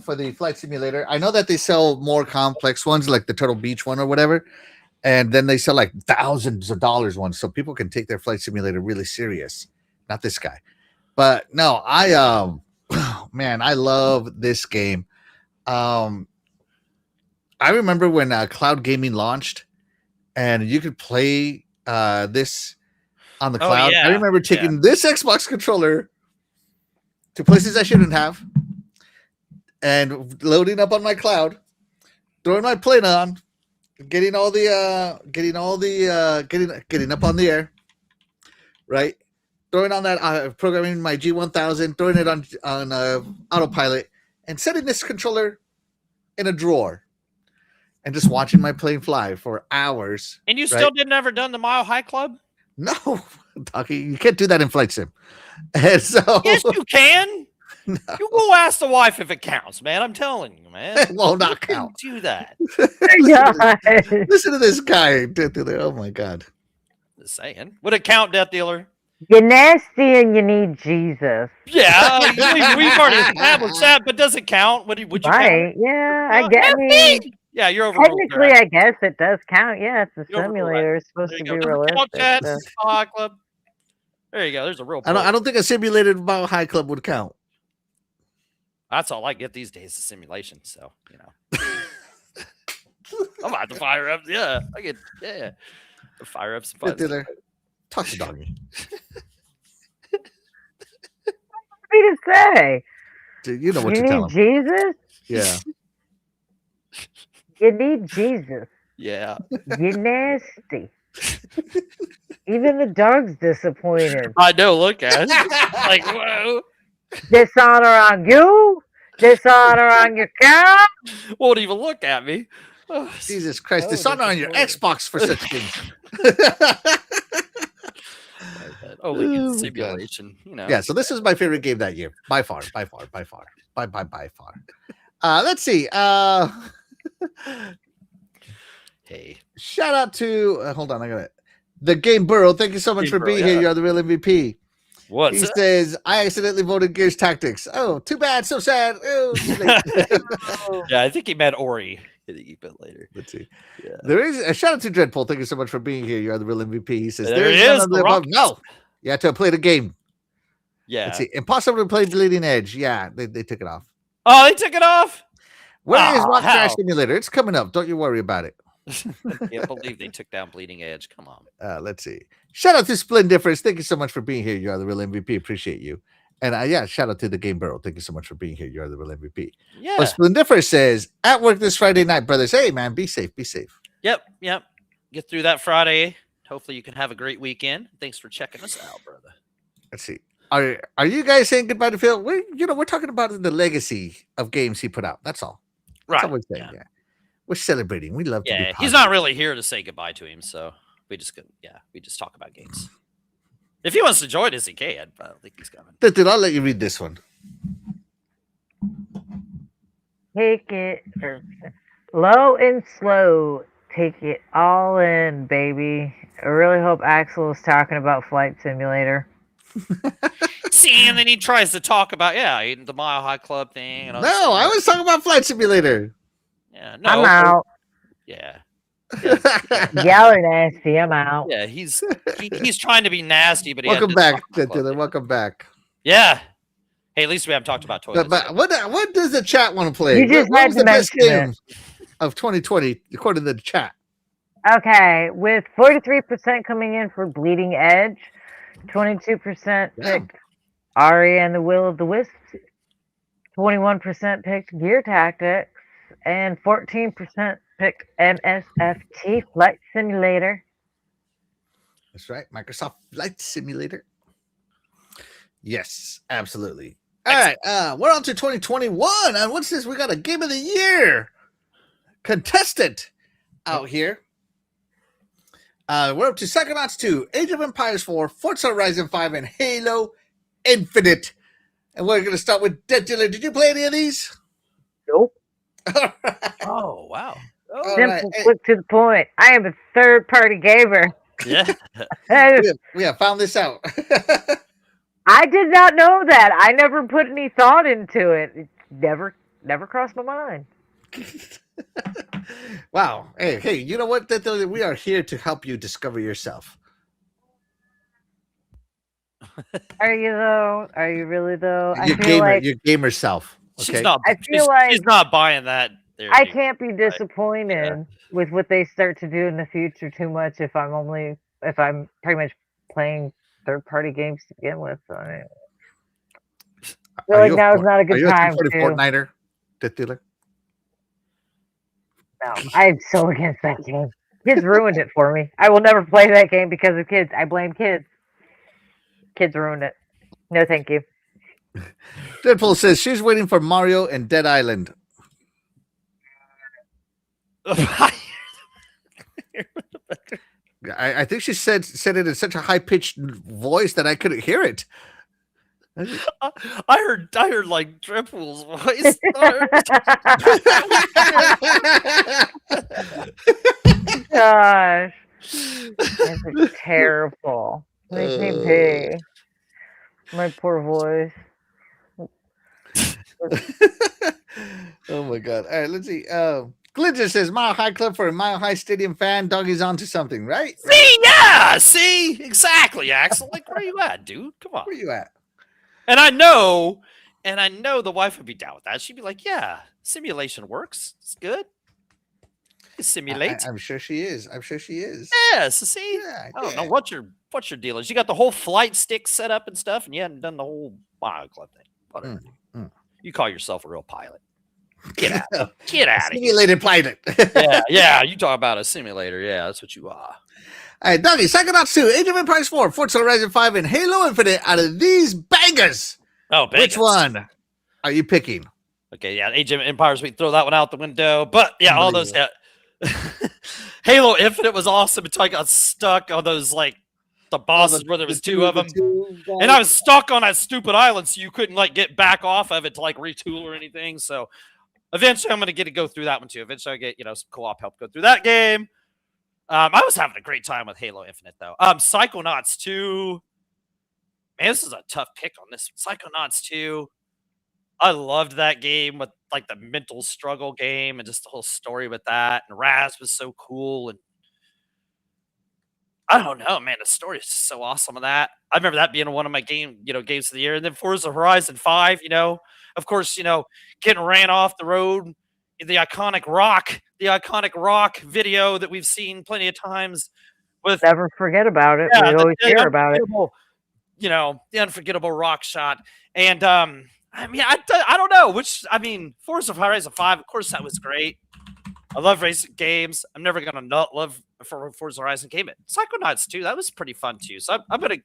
for the Flight Simulator. I know that they sell more complex ones like the Turtle Beach one or whatever, and then they sell thousands of dollars ones, so people can take their Flight Simulator really serious. Not this guy, but no, man, I love this game. I remember when cloud gaming launched, and you could play this on the cloud. I remember taking this Xbox controller to places I shouldn't have, and loading up on my cloud, throwing my plane on, getting up on the air, right? Throwing on that, programming my G1000, throwing it on autopilot, and setting this controller in a drawer, and just watching my plane fly for hours. And you still didn't ever done the Mile High Club? No, Docky, you can't do that in Flight Sim. And so, yes, you can. No. You go ask the wife if it counts, man. I'm telling you, man. It will not count. Do that. Listen to this guy. Oh my God. Just saying. Would it count, Death Dealer? You're nasty and you need Jesus. Yeah, we've already established that, but does it count? Would you count? Yeah, I guess. Yeah, you're over. Technically, I guess it does count. Yeah, it's a simulator. It's supposed to be realistic. Club. There you go. There's a real. I don't think a simulated Mile High Club would count. That's all I get these days is simulation. So I'm about to fire up. Yeah, I get the fire up some fun. Talk to doggy. What did he say? Dude, you know what You to tell need him. Jesus? Yeah. You need Jesus. Yeah. You nasty. Even the dog's disappointed. I know. Look at it. Like, whoa. Dishonor on you. Dishonor on your cow. Won't even look at me. Oh, Jesus Christ. so Dishonor on your disappointed. Xbox for such things. Only Oh good my God. simulation, you know. Yeah, so this is my favorite game that year. By far. By far. Let's see. Hey. Shout out to hold on, I got it. The Game Burrow. Thank you so much Game for Burrow, being yeah. here. You're the real MVP. What's He it? says, I accidentally voted Gears Tactics. Oh, too bad, so sad. Oh, too late. Yeah, I think he meant Ori. He bit later. Let's see. Yeah. There is a shout out to Dreadful. Thank you so much for being here. You are the real MVP. He says, There there he is none is, of the the above. Rockets. No, you have to play the game. Yeah. Let's see. Impossible to play Bleeding Edge. Yeah, they took it off. Oh, they took it off? Where is Oh, Rock Crash how? Simulator? It's coming up. Don't you worry about it. I can't believe they took down Bleeding Edge. Come on. Let's see. Shout out to Splendiferous. Thank you so much for being here. You are the real MVP. Appreciate you. And yeah, shout out to the Game Burrow. Thank you so much for being here. You are the real MVP. Yeah. But Splendiferous says, at work this Friday night, brothers. Hey, man, be safe. Be safe. Yep. Get through that Friday. Hopefully you can have a great weekend. Thanks for checking us out, brother. Let's see. Are you guys saying goodbye to Phil? We're talking about the legacy of games he put out. That's all. That's all we're saying. Yeah. We're celebrating. We love to be Yeah, positive. he's not really here to say goodbye to him, so we just talk about games. If he wants to join us, he can, but I don't think he's coming. Dude, I'll let you read this one. Take it low and slow. Take it all in, baby. I really hope Axel was talking about Flight Simulator. See, and then he tries to talk about the Mile High Club thing. And all this No, I stuff. was talking about Flight Simulator. Yeah, no, I'm out. Yeah, Y'all are nasty. I'm out. yeah, he's trying to be nasty, but he Welcome had to back, talk about Dylan. club. Welcome back. Yeah. Hey, at least we haven't talked about toilets. But what does the chat want to play? You just what had was to the best mention game of 2020 according to the chat? Okay, with 43% coming in for Bleeding Edge, 22% picked Ari and the Will of the Wisps, 21% picked Gear Tactics, and 14% picked MSFT Flight Simulator. That's right, Microsoft Flight Simulator. Yes, absolutely. All right, we're on to 2021, and what's this? We got a Game of the Year contestant out here. We're up to Psychonauts 2, Age of Empires 4, Forza Horizon 5, and Halo Infinite. And we're going to start with Dead Dealer. Did you play any of these? Nope. All right. Oh, wow. All Simple, right. Hey, quick to the point. I am a third-party gamer. Yeah. we have found this out. I did not know that. I never put any thought into it. It never crossed my mind. Wow. Hey, you know what? We are here to help you discover yourself. Are you though? Are you really though? Your gamer self. Okay? She's not buying that. I can't be disappointed with what they start to do in the future too much if I'm pretty much playing third-party games to begin with. So I feel like now is not a good time for the to. Fortniter, Death Dealer? No, I'm so against that game. Kids ruined it for me. I will never play that game because of kids. I blame kids. Kids ruined it. No, thank you. Deadpool says she's waiting for Mario and Dead Island. I think she said it in such a high pitched voice that I couldn't hear it. I heard like Drippool's voice. Gosh, that's terrible. Makes me pee. My poor voice. Oh my god! All right, let's see. Glidger says Mile High Club for a Mile High Stadium fan. Doggy's onto something, right? See, exactly, Axel. Like, where you at, dude? Come on. Where you at? And I know the wife would be down with that. She'd be like, "Yeah, simulation works. It's good." Simulate. I'm sure she is. I'm sure she is. Yes. See, Yeah, I don't know yeah. what's your deal is. You got the whole flight stick set up and stuff, and you hadn't done the whole bioclub thing. Whatever. You call yourself a real pilot. Get out. Get out of here. Simulated pilot. Yeah. You talk about a simulator. Yeah, that's what you are. All right, Dougie, Psychonauts 2, Age of Empires 4, Forza Horizon 5, and Halo Infinite. Out of these bangers, which one are you picking? Okay, yeah, Age of Empires, we throw that one out the window. But yeah, all those. Yeah. Halo Infinite was awesome until I got stuck on those like the bosses where there was two of them, and I was stuck on that stupid island, so you couldn't like get back off of it to like retool or anything. So eventually, I'm gonna get to go through that one too. Eventually, I get some co-op help go through that game. I was having a great time with Halo Infinite though. Psychonauts 2. Man, this is a tough pick on this one. Psychonauts 2. I loved that game with like the mental struggle game and just the whole story with that. And Raz was so cool. And I don't know, man, the story is just so awesome of that. I remember that being one of my games of the year. And then Forza Horizon 5, of course, getting ran off the road, the iconic rock video that we've seen plenty of times. With never forget about it. We always hear about it. The unforgettable rock shot. And I don't know Forza Horizon 5, of course, that was great. I love racing games. I'm never gonna not love Forza Horizon game. Psychonauts 2, that was pretty fun too. So I'm gonna.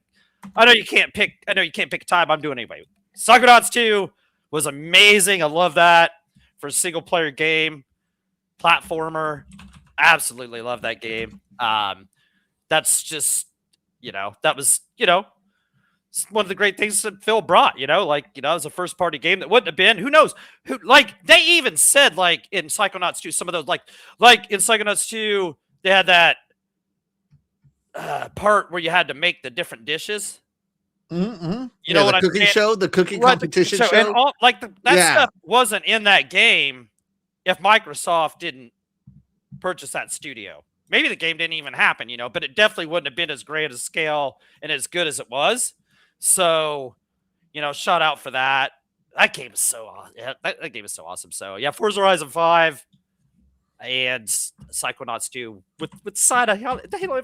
I know you can't pick a time. I'm doing it anyway. Psychonauts 2 was amazing. I love that for a single player game, platformer. Absolutely love that game. That's just that was one of the great things that Phil brought, it was a first party game that wouldn't have been, who knows they even said in Psychonauts 2, some of those like in Psychonauts 2, they had that part where you had to make the different dishes. Mm-hmm. You know what the cooking show, the cooking competition show. And all, that stuff wasn't in that game if Microsoft didn't purchase that studio. Maybe the game didn't even happen, but it definitely wouldn't have been as great a scale and as good as it was. So, shout out for that. That game is so awesome. Yeah, that game is so awesome. So, yeah, Forza Horizon 5 and Psychonauts 2 with side of Halo.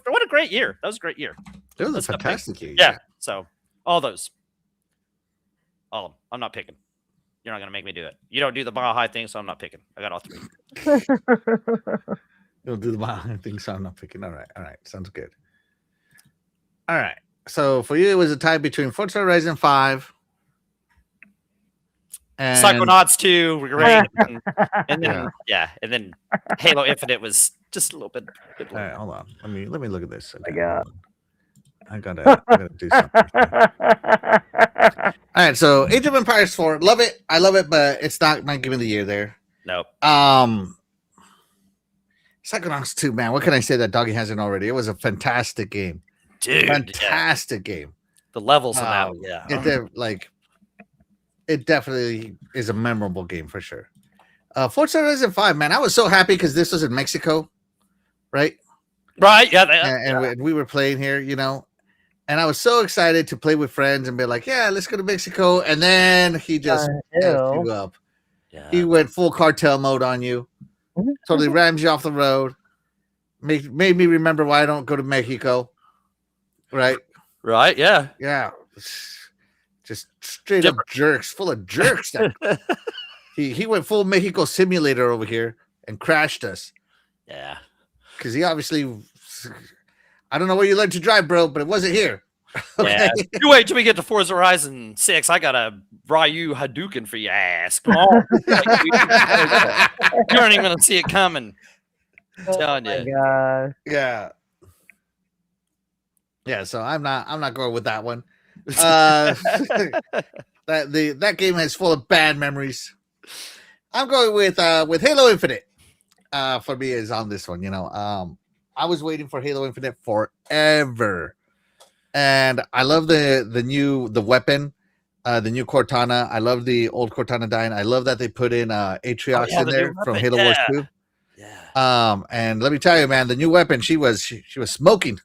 What a great year. That was a great year. It was a fantastic year. Yeah. So, all those. All of them. I'm not picking. You're not going to make me do it. You don't do the Mile High thing, so I'm not picking. I got all three. You'll do the Mile High thing, so I'm not picking. All right. Sounds good. All right. So for you, it was a tie between Forza Horizon 5 and Psychonauts 2, great, and then Halo Infinite was just a little bit. All right, hold on. Let me look at this. Okay, I gotta do something. All right, so Age of Empires 4, love it. I love it, but it's not giving the year there. Nope. Psychonauts 2, man. What can I say that Doggy hasn't already? It was a fantastic game. Dude, fantastic game. The levels in that, it definitely is a memorable game for sure. Forza Horizon 5, man, I was so happy because this was in Mexico, right? Right, yeah. And we were playing here, and I was so excited to play with friends and be like, yeah, let's go to Mexico. And then he just effed you up. Yeah. He went full cartel mode on you, totally rammed you off the road, made me remember why I don't go to Mexico. Right, yeah, just straight up jerks, full of jerks. he went full Mexico Simulator over here and crashed us. Yeah, because he obviously, I don't know where you learned to drive, bro, but it wasn't here. Okay? Yeah, you wait till we get to Forza Horizon 6. I got a Ryu Hadouken for your ass. Come on, you aren't even gonna see it coming. I'm telling you. God. Yeah. Yeah, so I'm not going with that one. That game is full of bad memories. I'm going with Halo Infinite. For me is on this one. I was waiting for Halo Infinite forever, and I love the weapon, the new Cortana. I love the old Cortana dying. I love that they put in Atriox in there from Halo Wars 2. Yeah. And let me tell you, man, the new weapon, she was smoking.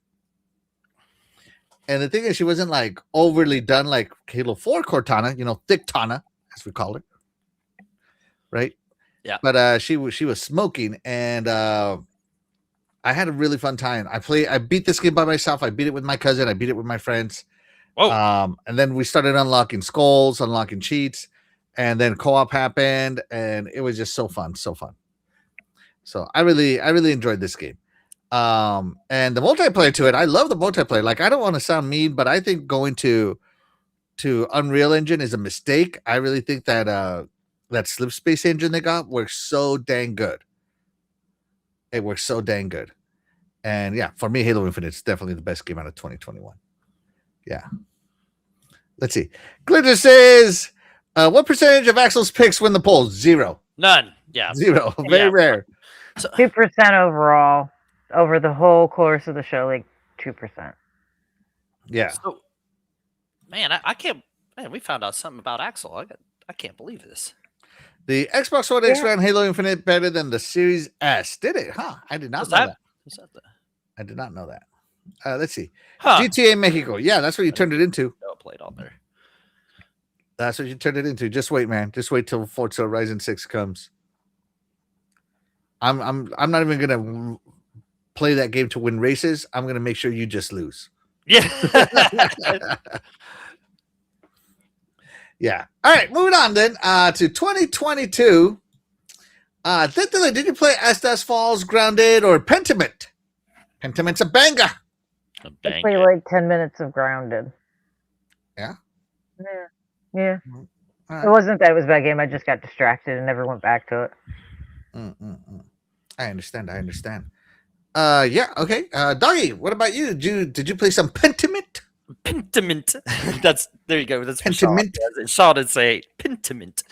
And the thing is, she wasn't overly done like Halo 4 Cortana, thick Tana, as we call it. Right? Yeah. But she was smoking, and I had a really fun time. I beat this game by myself. I beat it with my cousin. I beat it with my friends. Whoa. And then we started unlocking skulls, unlocking cheats, and then co-op happened, and it was just so fun, so fun. So I really enjoyed this game. And the multiplayer to it, I love the multiplayer. Like, I don't want to sound mean, but I think going to Unreal Engine is a mistake. I really think that that Slip Space engine they got works so dang good. It works so dang good. And yeah, for me, Halo Infinite is definitely the best game out of 2021. Yeah. Let's see. Glitter says, what percentage of Axel's picks win the polls? 0. None. Yeah. 0. Very rare. 2% overall over the whole course of the show, like 2%. Yeah. So, man, I can't. Man, we found out something about Axel. I can't believe this. The Xbox One X ran Halo Infinite better than the Series S. Did it? Huh? I did not know that. I did not know that. Let's see. GTA Mexico. Yeah, that's what you turned it into. No, played on there. That's what you turned it into. Just wait, man. Just wait till Forza Horizon 6 comes. I'm not even gonna play that game to win races. I'm gonna make sure you just lose. Yeah. Yeah. All right, moving on then to 2022. Did you play Estes Falls, Grounded, or Pentiment? Pentiment's a banger. I played like 10 minutes of Grounded. Yeah? Yeah. Right. It wasn't that it was a bad game. I just got distracted and never went back to it. I understand. Yeah, okay. Doggy, what about you? Did you play some Pentiment? Pentiment. There you go. That's Pentiment. Shaw did say Pentiment.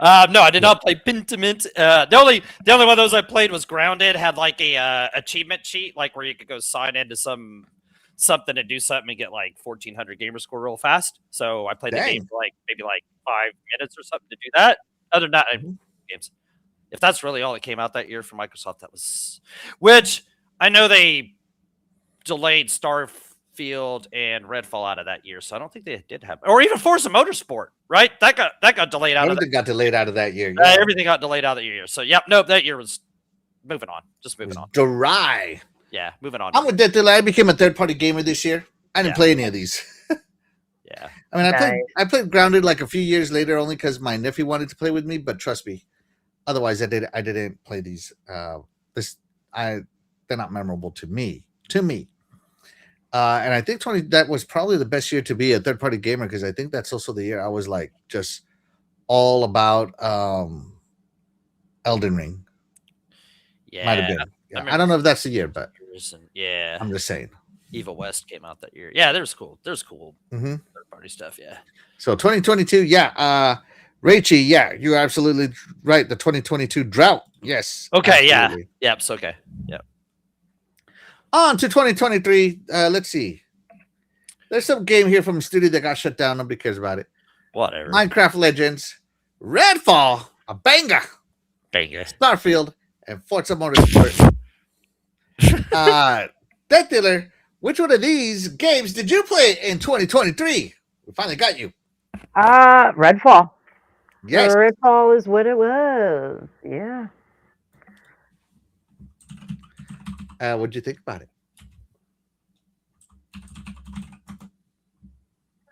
No, I did not play Pentiment. The only one of those I played was Grounded. Had like a achievement sheet, like where you could go sign into something to do something and get like 1,400 gamer score real fast. So I played the game for like maybe like 5 minutes or something to do that. Other than that, games. If that's really all that came out that year for Microsoft, that was, which I know they delayed Starfield and Redfall out of that year, so I don't think they did have, or even Forza Motorsport, right? That got delayed out. Everything got delayed out of that year. Yeah. Everything got delayed out of that year. So yep, nope, that year was moving on. Just moving on. Dry. Yeah, moving on. I'm with that. I became a third-party gamer this year. I didn't play any of these. Yeah. I mean, I played Grounded like a few years later, only because my nephew wanted to play with me. But trust me, otherwise I didn't play these. They're not memorable to me. And I think that was probably the best year to be a third-party gamer, because I think that's also the year I was like just all about Elden Ring. Yeah, might have been. Yeah, I don't know if that's the year, but yeah, I'm just saying. Evil West came out that year. Yeah, there's cool third-party stuff. Yeah. So 2022, yeah. Rachie, yeah, you're absolutely right. The 2022 drought, yes. Okay, absolutely. yeah, yep, okay, yep. On to 2023. Let's see. There's some game here from a studio that got shut down. Nobody cares about it. Whatever. Minecraft Legends, Redfall, a banger. Starfield, and Forza Motorsport. Death Dealer, which one of these games did you play in 2023? We finally got you. Redfall. Yes. Redfall is what it was. Yeah. What'd you think about it?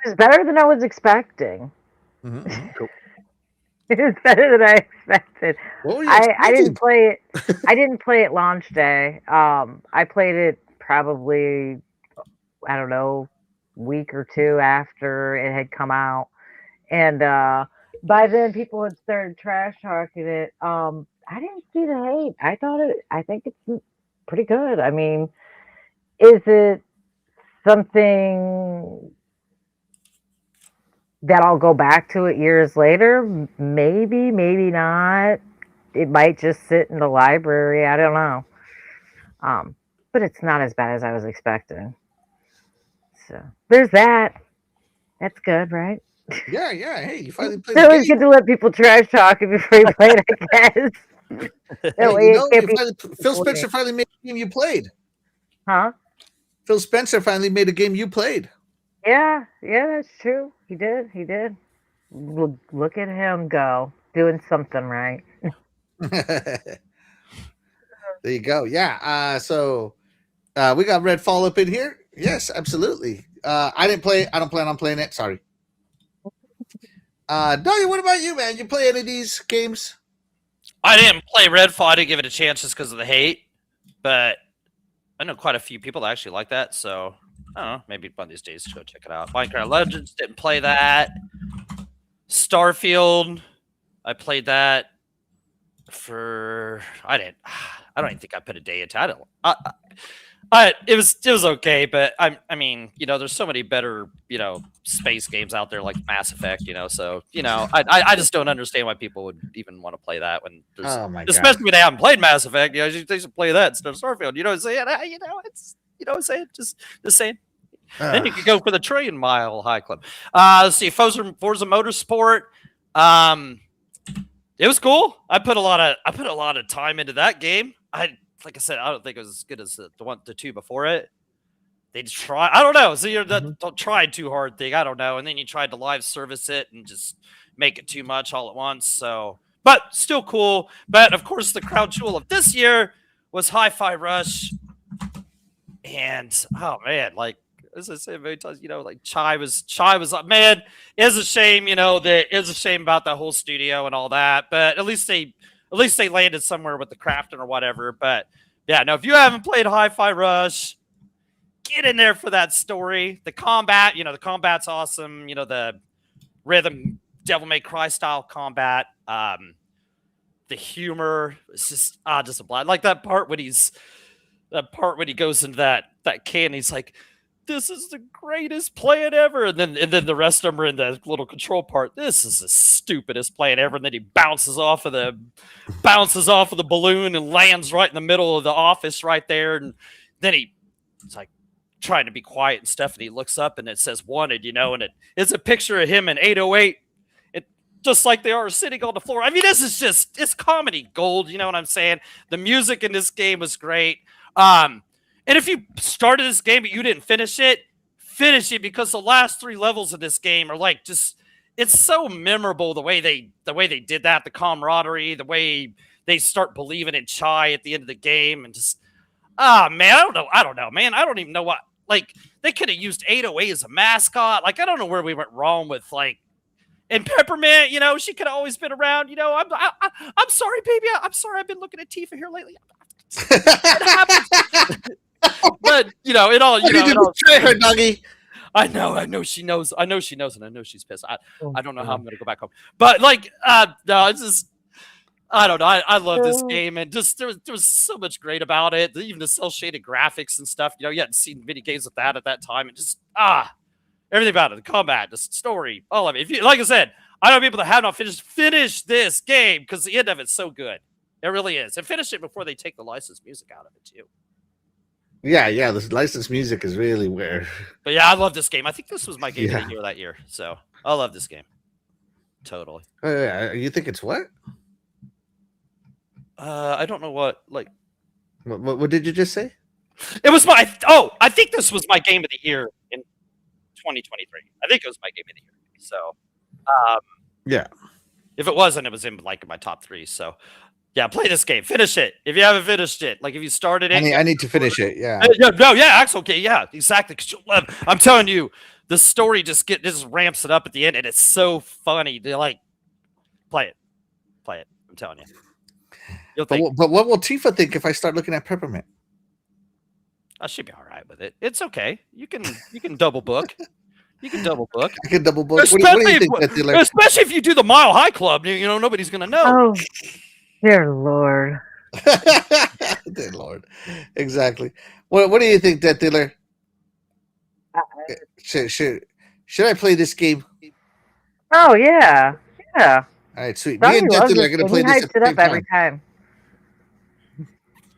It was better than I was expecting. Cool. It was better than I expected. What were you I didn't play it. I didn't play it launch day. I played it probably, I don't know, week or two after it had come out, and by then people had started trash talking it. I didn't see the hate. I think it's pretty good. I mean, is it something that I'll go back to it years later? Maybe, maybe not. It might just sit in the library. I don't know. But it's not as bad as I was expecting. So there's that. That's good, right? Yeah. Hey, you finally played. It's always good to let people trash talk it before you play it, I guess. Phil Spencer finally made a game you played. Huh? Phil Spencer finally made a game you played. Yeah, that's true. He did. Look at him go, doing something right. There you go. Yeah. So we got Redfall up in here. Yes, absolutely. I didn't play. I don't plan on playing it. Sorry. Dahlia, what about you, man? You play any of these games? I didn't play Redfall. I didn't give it a chance just because of the hate, but I know quite a few people that actually like that. So I don't know. Maybe one of these days go check it out. Minecraft Legends, didn't play that. Starfield, I played that for. I don't even think I put a day into. It was okay, but I mean, there's so many better, space games out there like Mass Effect, so I just don't understand why people would even want to play that when there's, Oh my god. especially when they haven't played Mass Effect. They should play that instead of Starfield. You know what I'm saying? It's what I'm saying, just the same. Then you could go for the Trillion Mile High Club. Let's see, Forza Motorsport. It was cool. I put a lot of time into that game. Like I said, I don't think it was as good as the two before it. They just try. I don't know. So you're don't try too hard thing. I don't know. And then you tried to live service it and just make it too much all at once. So, but still cool. But of course, the crown jewel of this year was Hi-Fi Rush. And oh man, like as I said many times, like Chai was man. It's a shame, that it's a shame about the whole studio and all that. But at least they landed somewhere with the crafting or whatever. But yeah, no, if you haven't played Hi-Fi Rush, get in there for that story. The combat, the combat's awesome. The rhythm, Devil May Cry style combat. The humor is just a blast. Like that part when he goes into that can, he's like, "This is the greatest plan ever," and then the rest of them are in the little control part. This is the stupidest plan ever. And then he bounces off of the balloon and lands right in the middle of the office right there. And then it's like trying to be quiet and stuff. And he looks up and it says "wanted," and it's a picture of him in 808. It just like they are sitting on the floor. I mean, it's comedy gold. You know what I'm saying? The music in this game was great. And if you started this game but you didn't finish it because the last 3 levels of this game are like it's so memorable the way they did that, the camaraderie, the way they start believing in Chai at the end of the game, and just man, I don't know, man. I don't even know what, like, they could have used 808 as a mascot. Like, I don't know where we went wrong with, like, and Peppermint, she could have always been around. I'm sorry, baby. I'm sorry I've been looking at Tifa here lately. It happens. But it all betray her, doggy. I know she knows, and I know she's pissed. I don't know how I'm gonna go back home, but like no, it's just, I don't know. I love this game, and just there was so much great about it. Even the cel shaded graphics and stuff. You hadn't seen many games with that at that time, and just everything about it, the combat, the story, all of it. If you, like I said, I know people that have not finish this game because the end of it's so good. It really is, and finish it before they take the licensed music out of it too. Yeah, the licensed music is really weird. But yeah, I love this game. I think this was my game of the year that year. So I love this game. Totally. You think it's what? I don't know what, like. What did you just say? It was I think this was my game of the year in 2023. I think it was my game of the year. So, yeah. If it wasn't, it was in like my top 3. So. Yeah, play this game. Finish it. If you haven't finished it, like if you started it, I need to finish it. Yeah. Axel. Okay, yeah, exactly. I'm telling you, the story just ramps it up at the end, and it's so funny. They like play it. I'm telling you. You'll think. But what will Tifa think if I start looking at Peppermint? I should be all right with it. It's okay. You can double book. You can double book. I can double book. What do you think, especially if you do the Mile High Club. Nobody's gonna know. Oh. Dear Lord. Dear Lord. Exactly. What do you think, Death Dealer? Should I play this game? Oh, yeah. Yeah. All right, sweet. Me and Death Dealer are going to play this at the same every time.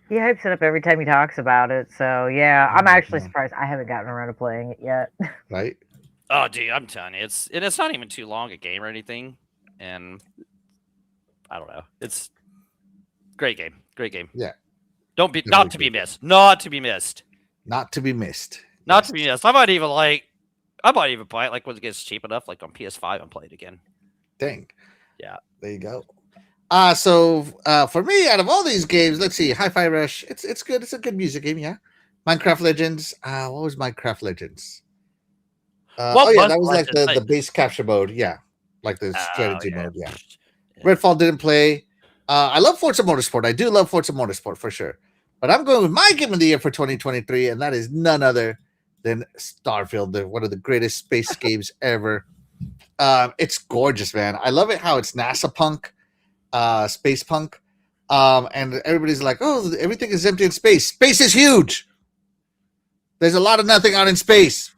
He hypes it up every time he talks about it. So, yeah, I'm actually surprised I haven't gotten around to playing it yet. Right? Oh, dude, I'm telling you. It's not even too long a game or anything. And I don't know. It's great game. Yeah. Not to be missed. Not to be missed. Not to be missed. Not to be missed. I might even buy it like when it gets cheap enough, like on PS5 and play it again. Dang. Yeah. There you go. So for me, out of all these games, let's see, Hi-Fi Rush. It's good. It's a good music game. Yeah. Minecraft Legends. What was Minecraft Legends? What Yeah, was that was like Legends? the base capture mode. Yeah, like the Oh, strategy yeah. mode. Yeah. Yeah. Redfall didn't play. I love Forza Motorsport. I do love Forza Motorsport for sure. But I'm going with my game of the year for 2023, and that is none other than Starfield, one of the greatest space games ever. It's gorgeous, man. I love it how it's NASA punk, space punk. And everybody's like, oh, everything is empty in space. Space is huge. There's a lot of nothing out in space.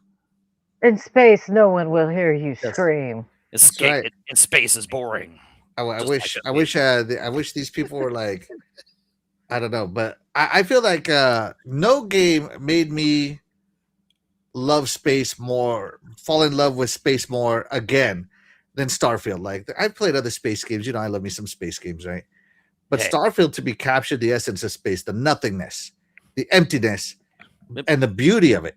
In space, no one will hear you Yes. scream. That's right. In space is boring. I Just wish, like I wish, I wish these people were like, I don't know, but I feel like no game made me love space more, fall in love with space more again than Starfield. Like I've played other space games, I love me some space games, right? But Hey. Starfield to be captured the essence of space, the nothingness, the emptiness, Yep. and the beauty of it.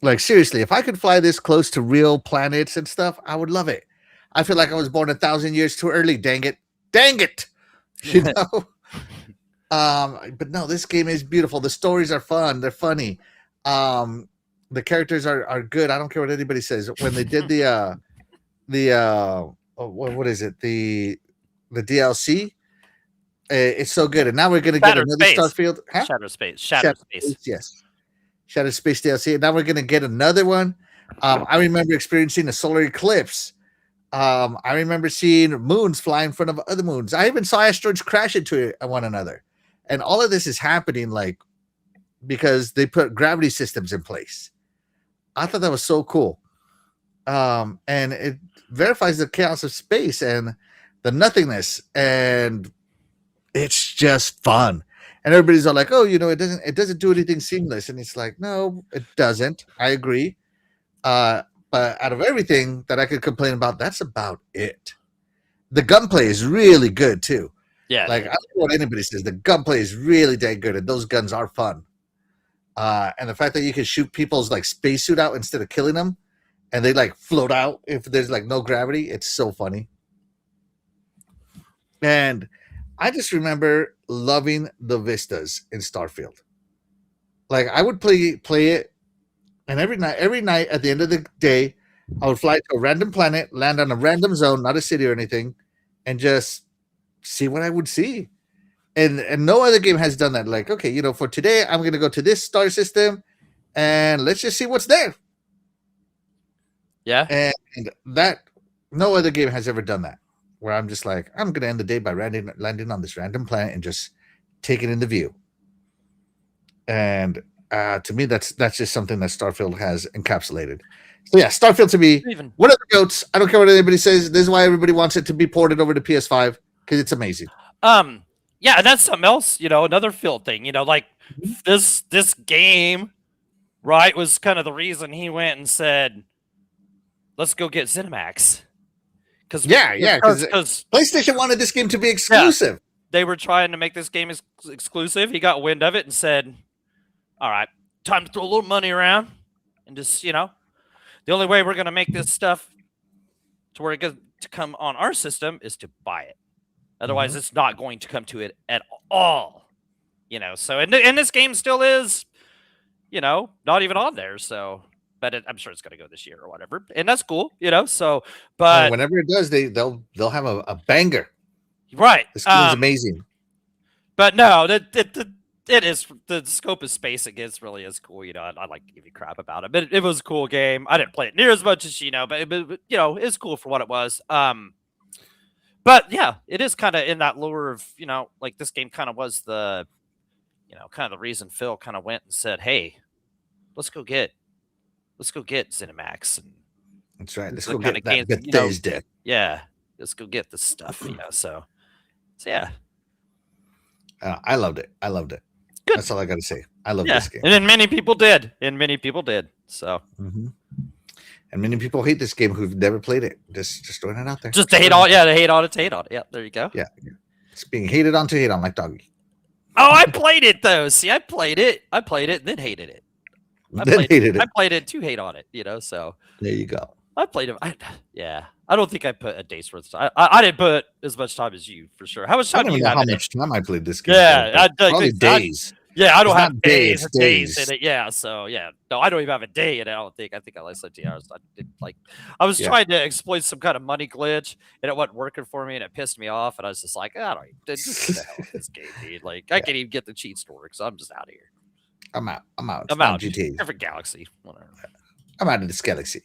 Like seriously, if I could fly this close to real planets and stuff, I would love it. I feel like I was born 1,000 years too early. Dang it. You know? But no, this game is beautiful. The stories are fun. They're funny. The characters are good. I don't care what anybody says. When they did what is it? The DLC, it's so good. And now we're gonna get Shadow another Space. Starfield. Huh? Shadow Space. Yes. Shadow Space DLC. And now we're gonna get another one. I remember experiencing a solar eclipse. I remember seeing moons fly in front of other moons. I even saw asteroids crash into one another. And all of this is happening like because they put gravity systems in place. I thought that was so cool. And it verifies the chaos of space and the nothingness, and it's just fun. And everybody's all like, "Oh, it doesn't do anything seamless," and it's like, no, it doesn't. I agree. But out of everything that I could complain about, that's about it. The gunplay is really good too. Yeah. Like I don't know what anybody says. The gunplay is really dang good, and those guns are fun. And the fact that you can shoot people's like spacesuit out instead of killing them, and they like float out if there's like no gravity, it's so funny. And I just remember loving the vistas in Starfield. Like I would play it, and every night at the end of the day, I would fly to a random planet, land on a random zone, not a city or anything, and just see what I would see. And no other game has done that. Like, okay, for today, I'm gonna go to this star system, and let's just see what's there. Yeah. And that no other game has ever done that. Where I'm just like, I'm gonna end the day by landing on this random planet and just taking in the view. And to me, that's just something that Starfield has encapsulated. So yeah, Starfield to me, one of the goats. I don't care what anybody says. This is why everybody wants it to be ported over to PS5 because it's amazing. Yeah, and that's something else, another Field thing, like this game, right, was kind of the reason he went and said, let's go get ZeniMax. Because PlayStation wanted this game to be exclusive. Yeah, they were trying to make this game exclusive. He got wind of it and said, all right, time to throw a little money around and just, the only way we're going to make this stuff to where it gets to come on our system is to buy it. Otherwise, it's not going to come to it at all, So, and this game still is, not even on there. So, but I'm sure it's going to go this year or whatever, and that's cool, So, but whenever it does, they'll have a banger, right? This game is amazing. But no, it is the scope of space it gets really is cool. I like to give you crap about it, but it was a cool game. I didn't play it near as much as but it's cool for what it was. But yeah, it is kind of in that lure of, like this game kind of was the, kind of the reason Phil kind of went and said, hey, let's go get ZeniMax. And that's right. Let's go get that Bethesda. Yeah. Let's go get this stuff, So yeah. I loved it. Good. That's all I got to say. I love this game. And then many people did. So. Mm-hmm. And many people hate this game who've never played it. Just throwing it out there. Just to hate on it. Yeah, they hate on it to hate on it. Yeah, there you go. Yeah. It's being hated on to hate on like doggy. Oh, I played it though. See, I played it and then hated it. I played it to hate on it, So there you go. I played it. I don't think I put a day's worth of time. I didn't put as much time as you for sure. How much I time don't do even you know have how in it? much time I played this game. Yeah, Probably days. Yeah, I don't It's have not day, days it's and days days. in it. Yeah, so yeah, no, I don't even have a day in it. I don't think. I think I like 17 hours. I did like, I was Yeah. trying to exploit some kind of money glitch, and it wasn't working for me, and it pissed me off. And I was just like, I don't even, just get the hell with this game, dude. Like, I can't even get the cheats to work, so I'm just out of here. I'm out. It's I'm not out. GTA. Different galaxy, whatever. I'm out of this galaxy.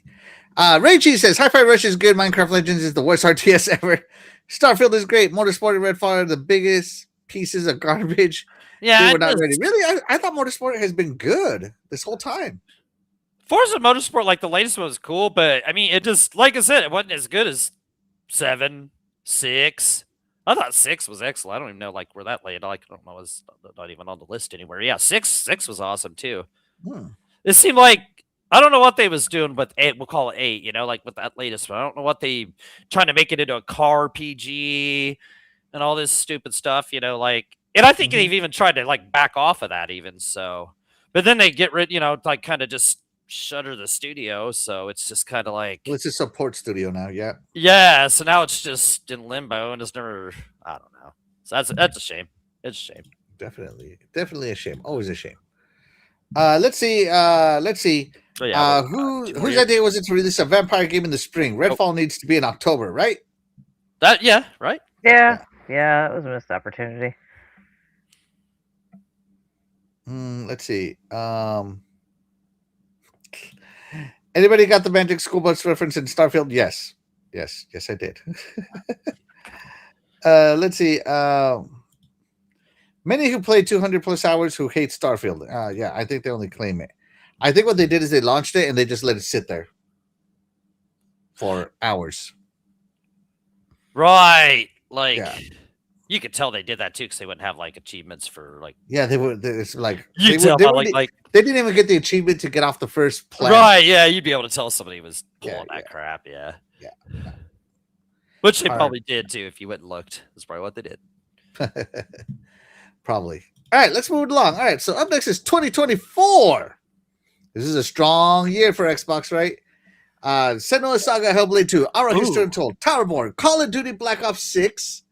Ray G says, Hi-Fi Rush is good. Minecraft Legends is the worst RTS ever. Starfield is great. Motorsport and Redfire are the biggest pieces of garbage. Yeah, We were not ready. Really? I thought Motorsport has been good this whole time. Forza Motorsport, like the latest one was cool, but I mean, it just, like I said, it wasn't as good as 7, 6. I thought 6 was excellent. I don't even know like where that laid. Like, I don't know, it's not even on the list anywhere. Yeah, 6 was awesome too. It seemed like, I don't know what they was doing with 8. We'll call it 8. You know, like with that latest one. I don't know what they trying to make it into a car PG and all this stupid stuff. You know, like, and I think they've even tried to like back off of that even. So, but then they get rid. You know, like kind of just shutter the studio. So it's just kind of like, Well, it's a support studio now. Yeah. yeah. So now it's just in limbo and it's never. I don't know. So that's a shame. It's a shame. Definitely a shame. Always a shame. Let's see. So yeah, Whose idea was it to release a vampire game in the spring? Redfall needs to be in October, right? Yeah, right. Yeah, that was a missed opportunity. Let's see. Anybody got the Magic School Bus reference in Starfield? Yes, I did. Let's see. Many who play 200 plus hours who hate Starfield. Yeah, I think they only claim it. I think what they did is they launched it and they just let it sit there for hours. Right. Like, you could tell they did that too because they wouldn't have like achievements for like. Yeah, they would. It's like you they tell would, like they didn't even get the achievement to get off the first planet. Right. Yeah, you'd be able to tell somebody was pulling that crap. Yeah. Which they probably did too if you went and looked. That's probably what they did. Probably. All right, let's move it along. All right, so up next is 2024. This is a strong year for Xbox, right? Senua Saga Hellblade 2, Our History Untold, Towerborn, Call of Duty Black Ops 6,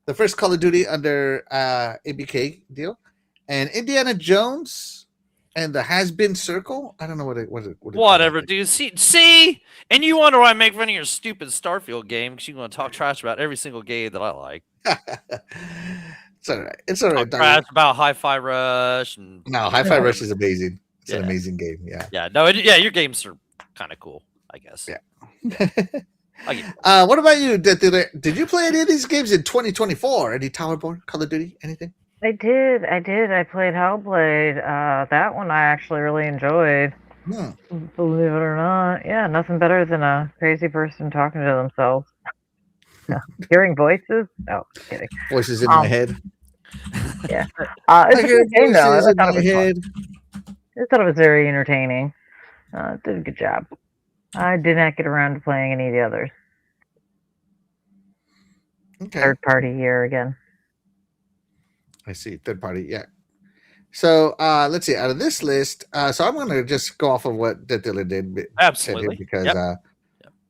the first Call of Duty under ABK deal, and Indiana Jones and the Has Been Circle. I don't know whatever, dude. See, and you wonder why I make fun of your stupid Starfield game because you want to talk trash about every single game that I like. It's all right. It's all right. Trash about Hi-Fi Rush. And no, Hi-Fi Rush is amazing. It's an amazing game. Yeah. Yeah. No. Your games are kind of cool, I guess. Yeah. What about you? Did you play any of these games in 2024? Any Towerborn, Call of Duty, anything? I did. I played Hellblade. That one I actually really enjoyed. Believe it or not. Yeah, nothing better than a crazy person talking to themselves. Hearing voices? No, just kidding. Voices in my head. Yeah. It's a good game, though. I thought it was very entertaining. Did a good job. I did not get around to playing any of the others. Okay. Third party here again. I see. Third party, yeah. So let's see. Out of this list, so I'm going to just go off of what Death Dealer did. Absolutely. Because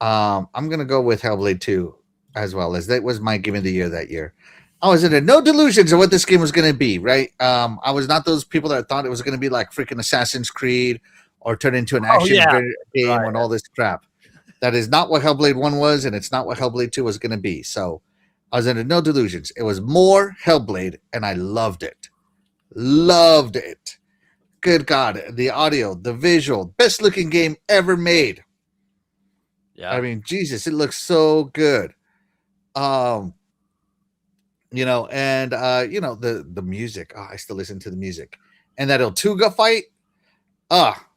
I'm going to go with Hellblade 2 as well, as that was my game of the year that year. I was under no delusions of what this game was going to be, right? I was not those people that thought it was going to be like freaking Assassin's Creed or turn into an action game and all this crap. That is not what Hellblade 1 was, and it's not what Hellblade 2 was going to be. So I was under no delusions. It was more Hellblade, and I loved it. Loved it. Good God. The audio, the visual, best looking game ever made. Yeah. I mean, Jesus, it looks so good. The music. Oh, I still listen to the music. And that Iltuga fight.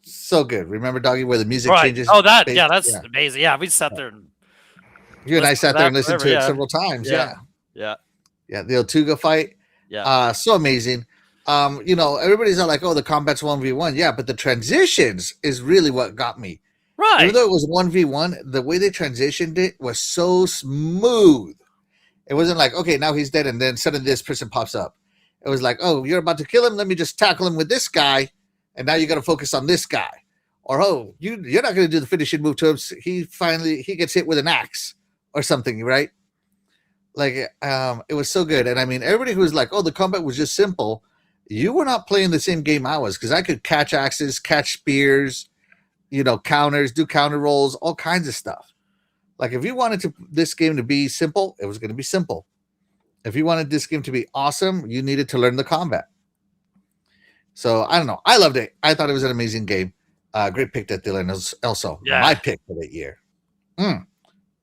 So good. Remember, Doggy, where the music changes? Oh, that's amazing. Yeah, we sat there. You and I sat there and listened to it several times. Yeah. The Iltuga fight. Yeah. So amazing. Everybody's all like, oh, the combat's 1v1. Yeah, but the transitions is really what got me. Right. Even though it was 1v1, the way they transitioned it was so smooth. It wasn't like, okay, now he's dead, and then suddenly this person pops up. It was like, oh, you're about to kill him. Let me just tackle him with this guy, and now you got to focus on this guy. Or, oh, you're not going to do the finishing move to him. He gets hit with an axe. or something, right? Like it was so good. And I mean, everybody who was like, "Oh, the combat was just simple," you were not playing the same game I was, because I could catch axes, catch spears, counters, do counter rolls, all kinds of stuff. Like if you wanted this game to be simple, it was going to be simple. If you wanted this game to be awesome, you needed to learn the combat. So I don't know. I loved it. I thought it was an amazing game. Great pick that Dylan is also my pick for the year.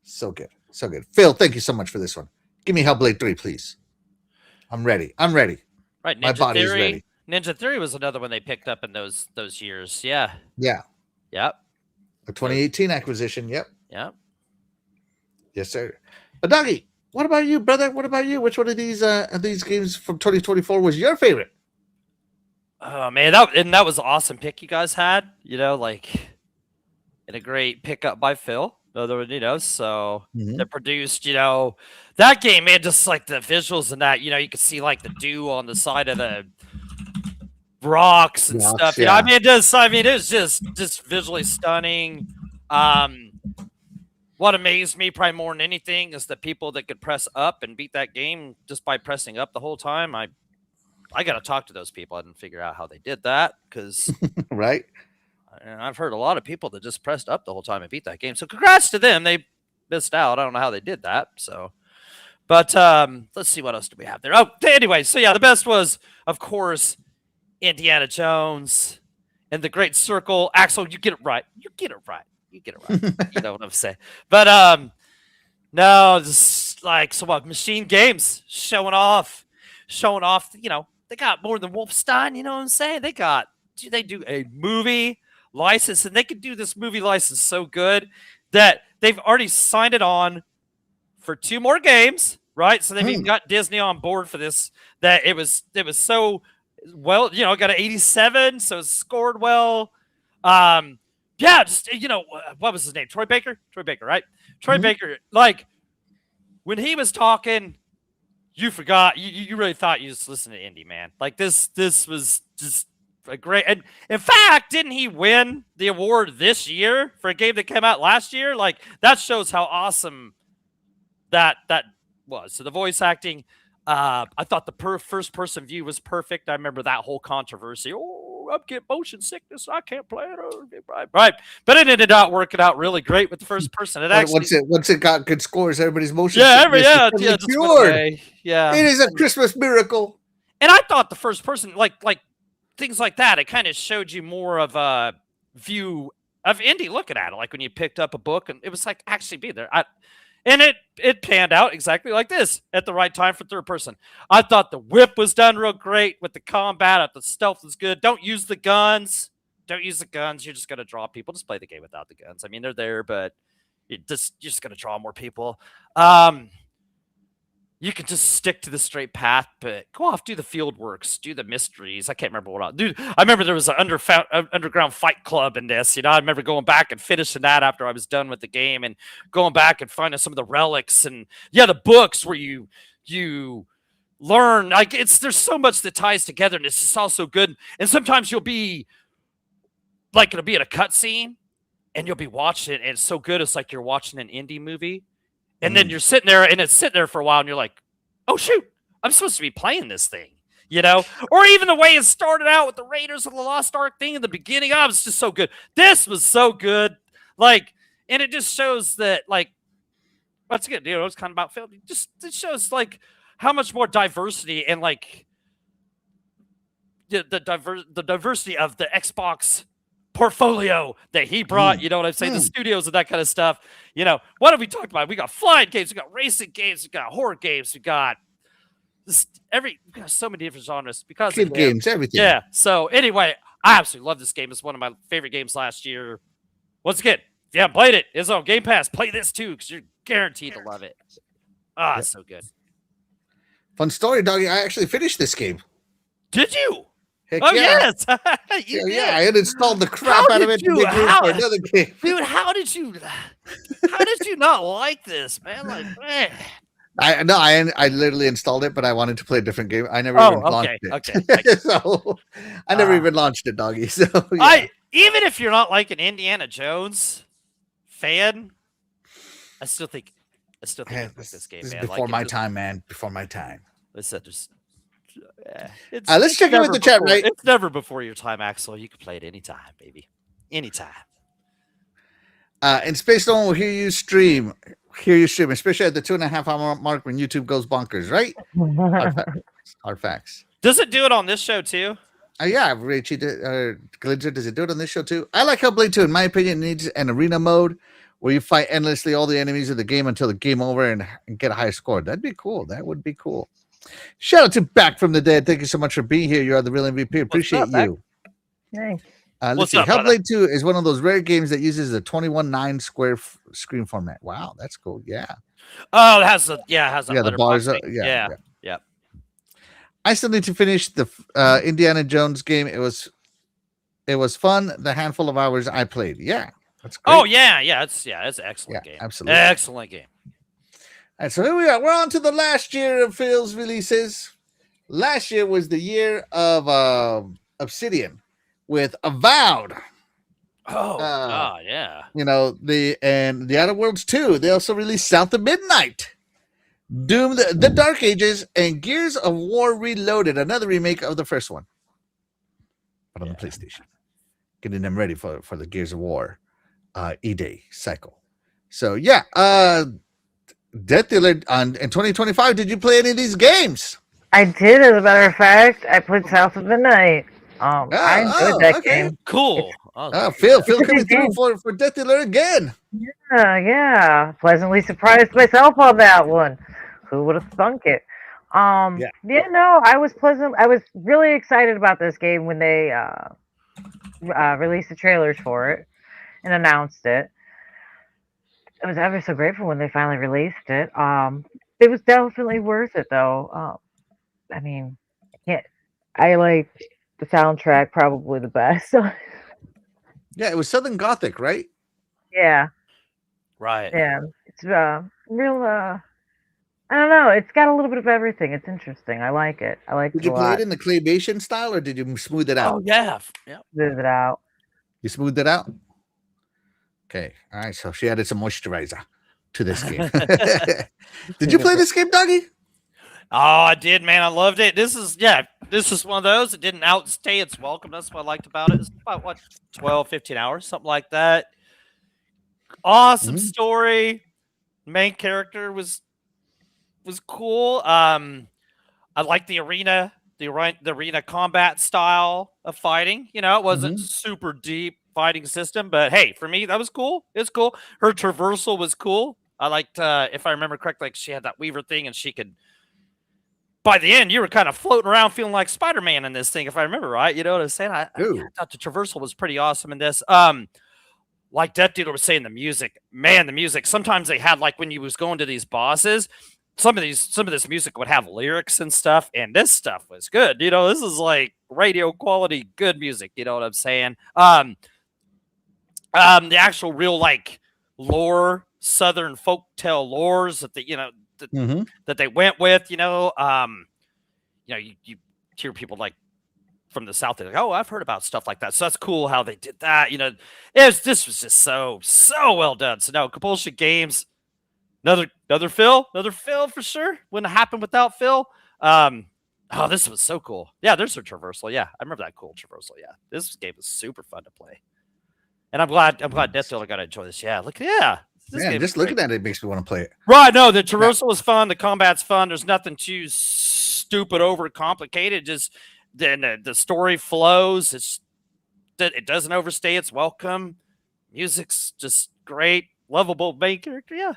So good. So good. Phil, thank you so much for this one. Give me Hellblade 3, please. I'm ready. Right, my body is ready. Ninja Theory was another one they picked up in those years. Yeah. Yeah. Yep. A 2018 acquisition. Yep. Yep. Yes, sir. But Doggy, what about you, brother? What about you? Which one of these games from 2024 was your favorite? Oh man, that was an awesome pick you guys had. And a great pickup by Phil. So that produced, that game, man, just like the visuals and that, you could see like the dew on the side of the rocks and stuff. Yeah. I mean, it was just visually stunning. What amazed me probably more than anything is the people that could press up and beat that game just by pressing up the whole time. I got to talk to those people and figure out how they did that, because right. I've heard a lot of people that just pressed up the whole time and beat that game. So congrats to them. They missed out. I don't know how they did that. So, but let's see, what else do we have there? Oh, anyway, so yeah, the best was, of course, Indiana Jones and the Great Circle. Axel, you get it right. You get it right. You know what I'm saying? But no, just like, so what? Machine Games showing off. They got more than Wolfenstein. You know what I'm saying? They do a movie license, and they could do this movie license so good that they've already signed it on for 2 more games, right? So they've even got Disney on board for this. That it was so well, got an 87, so it scored well. Yeah, just what was his name? Troy Baker, right? Troy Baker, like when he was talking, you forgot. You really thought you just listened to Indy, man. Like this was just a great. And in fact, didn't he win the award this year for a game that came out last year? Like that shows how awesome that was. So the voice acting, I thought the first person view was perfect. I remember that whole controversy. Oh, I'm getting motion sickness. I can't play it. Right. But it ended up working out really great with the first person. It actually, once it got good scores, everybody's motion sickness just cured. Yeah. It is a Christmas miracle. And I thought the first person, like things like that, it kind of showed you more of a view of Indy looking at it. Like when you picked up a book and it was like actually be there. And it panned out exactly like this at the right time for third person. I thought the whip was done real great with the combat. I thought the stealth was good. Don't use the guns. You're just going to draw people. Just play the game without the guns. I mean, they're there, but you're just going to draw more people. You can just stick to the straight path, but go off, do the field works, do the mysteries. I can't remember what dude. I remember there was an underground fight club in this. I remember going back and finishing that after I was done with the game, and going back and finding some of the relics and the books where you learn. Like there's so much that ties together, and it's just all so good. And sometimes you'll be like it'll be at a cutscene, and you'll be watching it, and it's so good. It's like you're watching an indie movie. And then you're sitting there, and it's sitting there for a while, and you're like, oh, shoot, I'm supposed to be playing this thing, Or even the way it started out with the Raiders of the Lost Ark thing in the beginning. Oh, it was just so good. This was so good. Like, and it just shows that, like, once again, it's kind of about film. It shows, like, how much more diversity and, like, the diversity of the Xbox portfolio that he brought, you know what I'm saying? The studios and that kind of stuff. What have we talked about? We got flying games, we got racing games, we got horror games, we got so many different genres because kid games, everything. Yeah. So anyway, I absolutely love this game. It's one of my favorite games last year. Once again, if you haven't played it, it's on Game Pass. Play this too, because you're guaranteed to love it. It's so good. Fun story, Doggy. I actually finished this game. Did you? Heck yes. Yeah, I had installed the crap out of it to make room for another game. Dude, how did you not like this, man? Like, man. I literally installed it, but I wanted to play a different game. I never even launched it. Okay. So I never even launched it, Doggy. So even if you're not like an Indiana Jones fan, I still think I still think it's like this game, This is man. before Like, my time, man. Before my time. I said, just Let's check in with the chat, right? It's never before your time, Axel. You can play it anytime, baby. Anytime. And Space Stone will hear you stream, especially at the 2.5 hour mark when YouTube goes bonkers, right? Hard facts. Does it do it on this show too? Yeah, Richie, Glitzer, does it do it on this show too? I like Hellblade 2. In my opinion, it needs an arena mode where you fight endlessly all the enemies of the game until the game over and get a high score. That'd be cool. That would be cool. Shout out to Back from the Dead. Thank you so much for being here. You are the real MVP. Appreciate you. Thanks. Let's see. Hellblade 2 is one of those rare games that uses the 21:9 square screen format. Wow, that's cool. Yeah. Oh, it has the the bars. Yeah. I still need to finish the Indiana Jones game. It was fun. The handful of hours I played. Yeah, that's great. Oh yeah, it's an excellent game. Absolutely, excellent game. All right, so here we are. We're on to the last year of Phil's releases. Last year was the year of Obsidian with Avowed. Oh, yeah. You know, the Outer Worlds 2. They also released South of Midnight, Doom, the Dark Ages, and Gears of War Reloaded, another remake of the first one, but on the PlayStation. Getting them ready for the Gears of War E-Day cycle. So yeah, Death Dealer in 2025. Did you play any of these games? I did, as a matter of fact. I played South of Midnight. I enjoyed that game. Cool. Phil coming through for Death Dealer again. Yeah. Pleasantly surprised myself on that one. Who would have thunk it? I was pleasant. I was really excited about this game when they released the trailers for it and announced it. I was ever so grateful when they finally released it. It was definitely worth it, though. I mean, I like the soundtrack probably the best. Yeah, it was Southern Gothic, right? Yeah. Right. Yeah. It's real. I don't know. It's got a little bit of everything. It's interesting. I like it. Did you play it in the claymation style, or did you smooth it out? Oh yeah. Smooth it out. You smoothed it out. Okay. All right. So she added some moisturizer to this game. Did you play this game, Doggy? Oh, I did, man. I loved it. This is one of those that didn't outstay its welcome. That's what I liked about it. It's about 12, 15 hours, something like that. Awesome story. Main character was cool. I like the arena combat style of fighting. You know, it wasn't super deep fighting system, but hey, for me, that was cool. It's cool. Her traversal was cool. I liked, if I remember correctly, like she had that Weaver thing, and she could. By the end, you were kind of floating around feeling like Spider-Man in this thing, if I remember right. You know what I'm saying? I thought the traversal was pretty awesome in this. Like Death Dealer was saying, the music. Sometimes they had, like, when you was going to these bosses, some of this music would have lyrics and stuff, and this stuff was good. You know, this is like radio quality, good music. You know what I'm saying? The actual real, like, lore, Southern folktale lores that that they went with. You hear people like from the South, they're like, oh, I've heard about stuff like that. So that's cool how they did that. You know, this was just so well done. So no, Compulsion Games, another Phil for sure. Wouldn't have happened without Phil. This was so cool. Yeah, there's a traversal. Yeah, I remember that cool traversal. Yeah, this game was super fun to play, and I'm glad Death Dealer got to enjoy this. Yeah, Just looking at it makes me want to play it. Right, no, the traversal was fun. The combat's fun. There's nothing too stupid, over complicated. Just then the story flows. It doesn't overstay its welcome. Music's just great. Lovable main character. Yeah,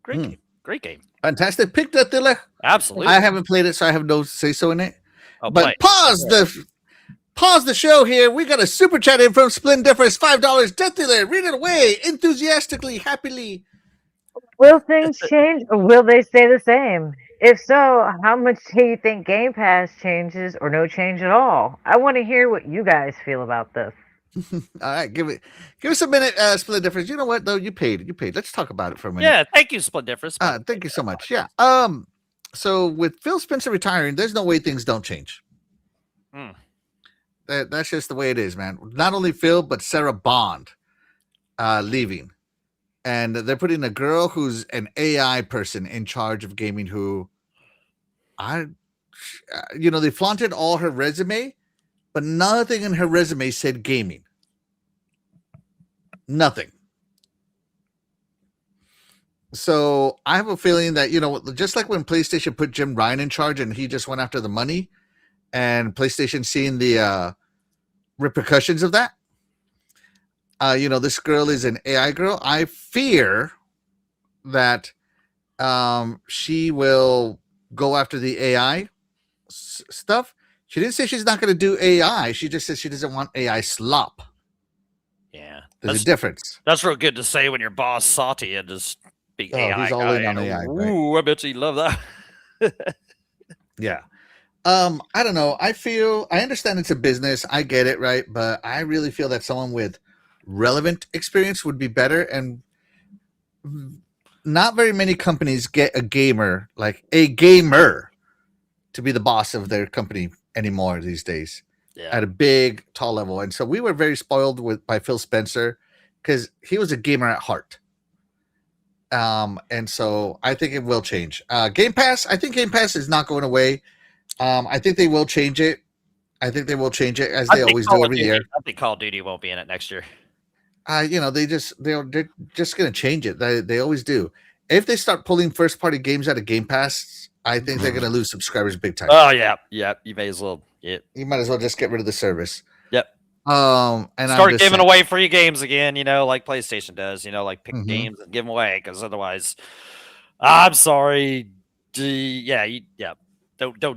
great game. Fantastic pick, Death Dealer. Absolutely. I haven't played it, so I have no say so in it. Oh, but pause the show here. We got a super chat in from Splendiferous, $5. Death Dealer, read it away enthusiastically, happily. Will things change, or will they stay the same? If so, how much do you think Game Pass changes, or no change at all? I want to hear what you guys feel about this. All right, give us a minute, Splendiferous. You know what though? You paid. Let's talk about it for a minute. Yeah, thank you, Splendiferous. Thank you so much. Yeah. So with Phil Spencer retiring, there's no way things don't change. That's just the way it is, man. Not only Phil, but Sarah Bond leaving. and they're putting a girl who's an AI person in charge of gaming. Who they flaunted all her resume, but nothing in her resume said gaming. Nothing. So I have a feeling that, just like when PlayStation put Jim Ryan in charge and he just went after the money, and PlayStation seeing the repercussions of that, this girl is an AI girl. I fear that she will go after the AI stuff. She didn't say she's not going to do AI. She just said she doesn't want AI slop. Yeah. There's a difference. That's real good to say when your boss Satya just big AI he's all guy. in on AI. Ooh, right? I bet you love that. Yeah. I don't know. I understand it's a business. I get it, right? But I really feel that someone with relevant experience would be better. And not very many companies get a gamer to be the boss of their company anymore these days. Yeah. At a big, tall level. And so we were very spoiled by Phil Spencer because he was a gamer at heart. And so I think it will change. Game Pass, I think Game Pass is not going away. I think they will change it. As they always do every year. I think Call of Duty won't be in it next year. They're just going to change it. They always do. If they start pulling first party games out of Game Pass, I think they're going to lose subscribers big time. Oh yeah. You may as well. Yeah. You might as well just get rid of the service. Yep. And start giving away free games again. Like PlayStation does. Like pick games and give them away because otherwise, I'm sorry. Don't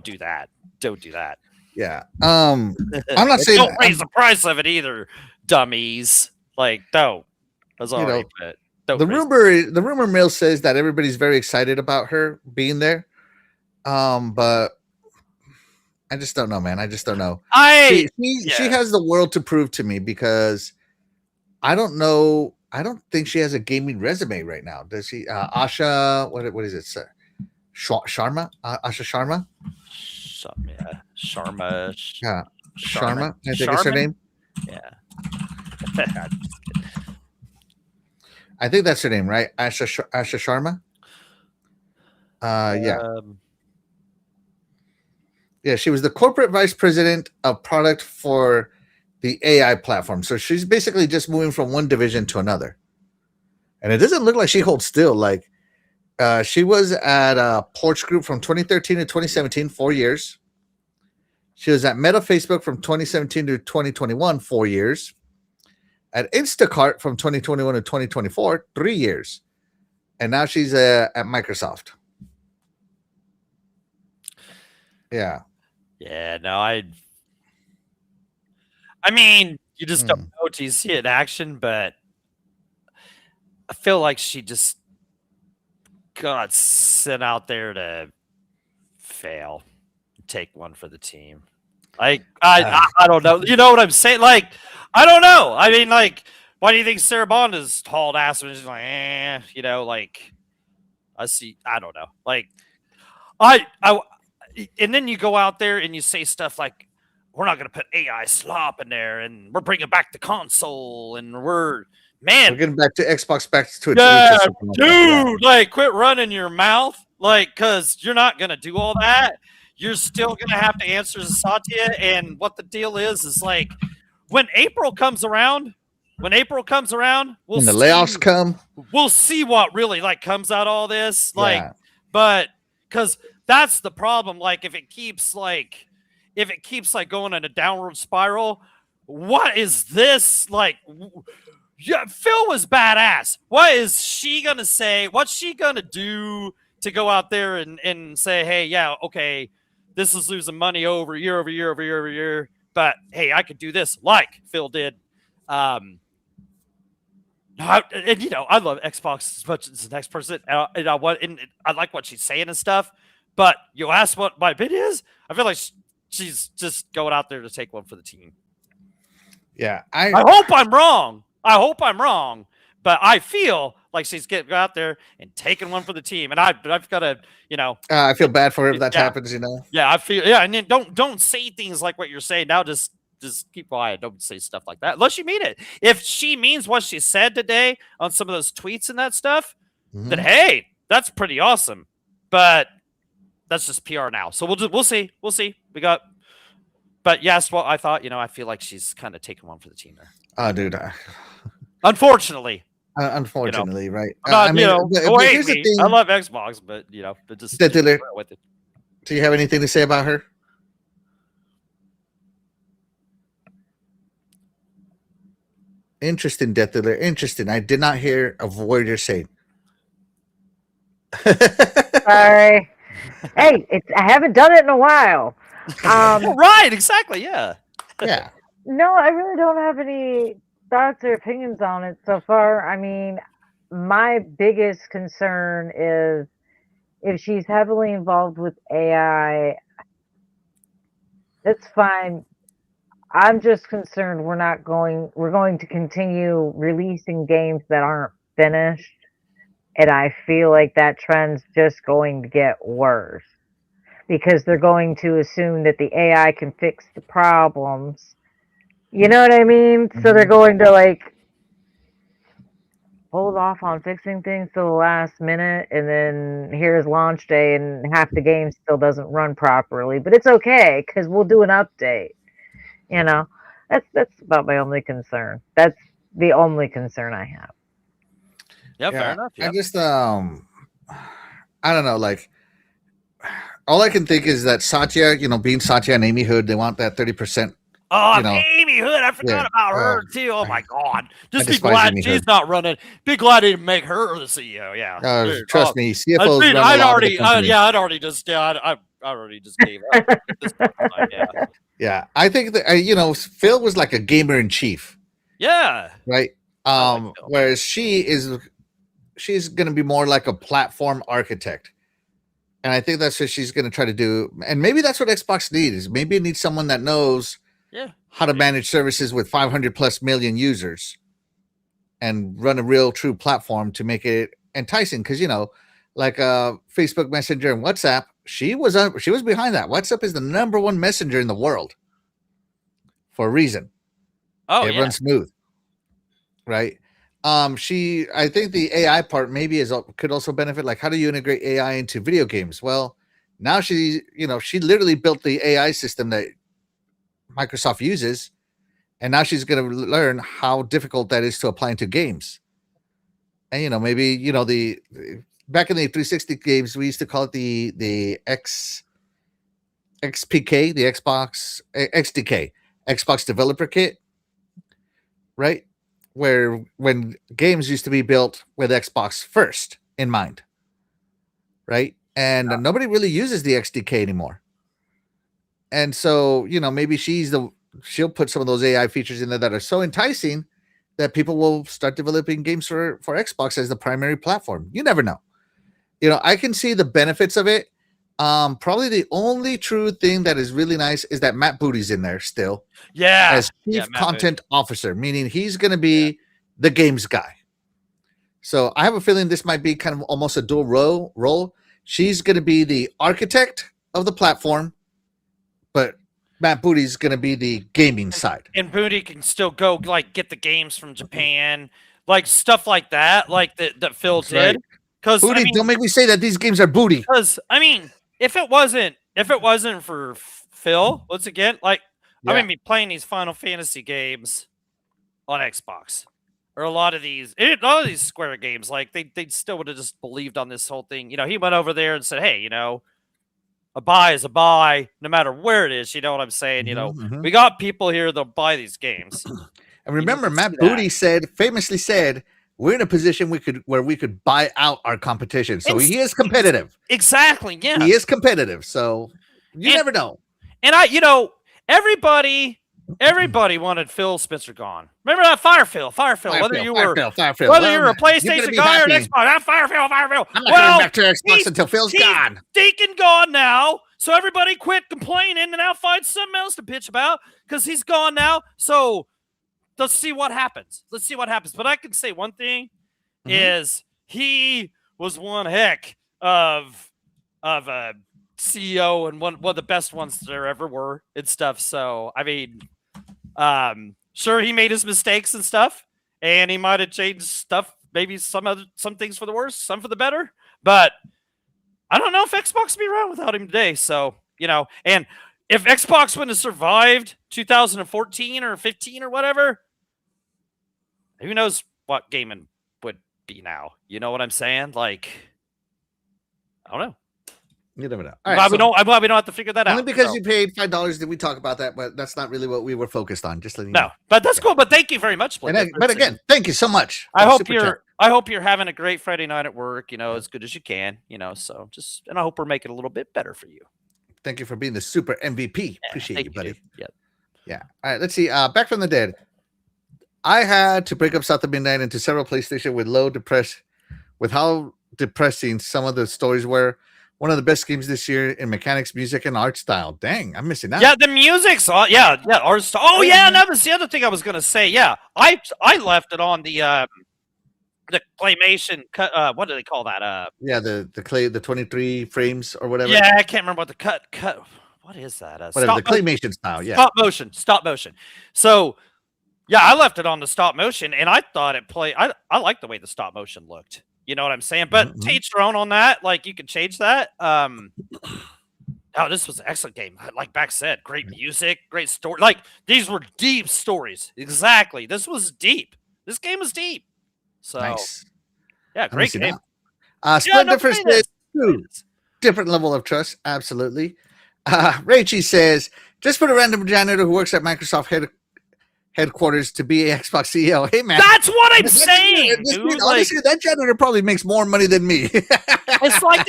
do that. Don't do that. Yeah. I'm not saying don't raise the price of it either, dummies. Don't. That's all right. But the rumor mill says that everybody's very excited about her being there. But I just don't know, man. I just don't know. She has the world to prove to me because I don't know. I don't think she has a gaming resume right now. Does she? Asha, what is it? Sir? Sharma? Asha Sharma? Sharma. Yeah. Sharma, I think it's her name. Yeah. I think that's her name, right? Asha Sharma? Yeah. Yeah, she was the corporate vice president of product for the AI platform. So she's basically just moving from one division to another. And it doesn't look like she holds still. She was at Porch Group from 2013 to 2017, 4 years. She was at Meta Facebook from 2017 to 2021, 4 years. At Instacart from 2021 to 2024, 3 years. And now she's at Microsoft. Yeah. Yeah, no, I mean, you just don't know till you see it in action, but I feel like she just got sent out there to fail, take one for the team. I don't know. You know what I'm saying? I don't know. I mean, why do you think Sarah Bond is hauled ass and she's like, I see. I don't know. And then you go out there and you say stuff like, we're not going to put AI slop in there, and we're bringing back the console, and we're getting back to Xbox, back to dude, quit running your mouth, because you're not going to do all that. You're still going to have to answer to Satya, and what the deal is when April comes around, when the layoffs come, we'll see what really comes out of all this, but because that's the problem. If it keeps going in a downward spiral, what is this Yeah, Phil was badass. What is she gonna say? What's she gonna do to go out there and say, hey, yeah, okay, this is losing money over year, but hey, I could do this like Phil did. I love Xbox as much as the next person, and I like what she's saying and stuff. But you ask what my bid is, I feel like she's just going out there to take one for the team. Yeah, I hope I'm wrong. But I feel like she's getting out there and taking one for the team, and I've got to, I feel bad for her if that happens, Yeah, I feel, and then don't say things like what you're saying now. Just just keep quiet. Don't say stuff like that unless you mean it. If she means what she said today on some of those tweets and that stuff, then hey, that's pretty awesome. But that's just PR now. So we'll see. We'll see. But yes, well, I thought, I feel like she's kind of taking one for the team there. Oh, dude. Unfortunately. Unfortunately, right? Not, but here's the thing. I love Xbox, but just with it. Do you have anything to say about her? Interesting, Death Dealer. Interesting. I did not hear a word you're saying. Sorry. Hey, I haven't done it in a while. Right, exactly, yeah. Yeah. No, I really don't have any thoughts or opinions on it so far. I mean, my biggest concern is if she's heavily involved with AI, that's fine. I'm just concerned we're going to continue releasing games that aren't finished. And I feel like that trend's just going to get worse because they're going to assume that the AI can fix the problems. You know what I mean? So they're going to hold off on fixing things till the last minute, and then here's launch day and half the game still doesn't run properly. But it's okay because we'll do an update. That's about my only concern. That's the only concern I have. Yeah, fair enough. I just I don't know, all I can think is that Satya, being Satya and Amy Hood, they want that 30%. Oh, Amy Hood, I forgot about her too. Oh my God. Just be glad Amy she's Hood. Not running. Be glad he didn't make her the CEO. Yeah. Trust me, CFOs I'd already just gave up. At this point in time, yeah. Yeah, I think that Phil was like a gamer in chief. Yeah. Right. Whereas she's going to be more like a platform architect, and I think that's what she's going to try to do. And maybe that's what Xbox needs. Maybe it needs someone that knows how to manage services with 500 plus million users, and run a real true platform to make it enticing. Because Facebook Messenger and WhatsApp, she was behind that. WhatsApp is the #1 messenger in the world for a reason. Oh, it runs smooth, right? I think the AI part maybe could also benefit. Like, how do you integrate AI into video games? Well, now she literally built the AI system that Microsoft uses, and now she's going to learn how difficult that is to apply into games. And maybe the back in the 360 games, we used to call it the XPK, the Xbox XDK, Xbox Developer Kit, right? Where when games used to be built with Xbox first in mind, right? And nobody really uses the XDK anymore. And so, maybe she'll put some of those AI features in there that are so enticing that people will start developing games for Xbox as the primary platform. You never know. I can see the benefits of it. Probably the only true thing that is really nice is that Matt Booty's in there still. Yeah. As chief content officer, meaning he's going to be the games guy. So I have a feeling this might be kind of almost a dual role. She's going to be the architect of the platform, but Matt Booty's going to be the gaming side. And Booty can still go get the games from Japan, stuff like that, that Phil did. Right. Because Booty, don't make me say that these games are booty. Because if it wasn't for Phil, once again, I be playing these Final Fantasy games on Xbox, or a lot of these Square games, they still would have just believed on this whole thing. He went over there and said, hey, a buy is a buy, no matter where it is. You know what I'm saying? We got people here that'll buy these games. And remember, Matt Booty famously said, we're in a position where we could buy out our competition. So he is competitive. Exactly. Yeah. He is competitive. So you never know. And everybody wanted Phil Spencer gone. Remember that Fire Phil. Whether you were a PlayStation guy or an Xbox, that Fire Phil. I'm not going back to Xbox until Phil's gone. Stinking gone now. So everybody quit complaining and now find something else to bitch about because he's gone now. So let's see what happens. But I can say one thing is he was one heck of a CEO and one of the best ones there ever were and stuff. So, Sure, he made his mistakes and stuff, and he might have changed stuff, maybe some things for the worse, some for the better. But I don't know if Xbox would be around without him today. So, and if Xbox wouldn't have survived 2014 or 15 or whatever, who knows what gaming would be now? You know what I'm saying? Like, I don't know. You never know. I'm glad we don't have to figure that only out. because you paid $5 did we talk about that, but that's not really what we were focused on. Just letting you know. But that's cool. But thank you very much, Blake. But again, thank you so much. I hope you're having a great Friday night at work, as good as you can, so and I hope we're making it a little bit better for you. Thank you for being the super MVP. Appreciate you, buddy. Yeah. All right, let's see. Back from the dead. I had to break up South of Midnight into several PlayStation with how depressing some of the stories were. One of the best games this year in mechanics, music, and art style. Dang, I'm missing out. Yeah, the music's art style. Oh yeah, that was the other thing I was gonna say. Yeah, I left it on the claymation cut. What do they call that? The 23 frames or whatever. Yeah, I can't remember what the cut. What is that? Whatever the claymation style. Yeah, stop motion. So yeah, I left it on the stop motion, and I thought it played. I like the way the stop motion looked. You know what I'm saying? But to each their own on that. Like, you can change that. This was an excellent game. Like Beck said, great music, great story. Like, these were deep stories. Exactly. This was deep. This game was deep. So, nice. Yeah, great game. Split difference is different level of trust. Absolutely. Rachie says, just put a random janitor who works at Microsoft headquarters to be a Xbox CEO. Hey man, that's what I'm saying, dude. Honestly, that janitor probably makes more money than me. It's like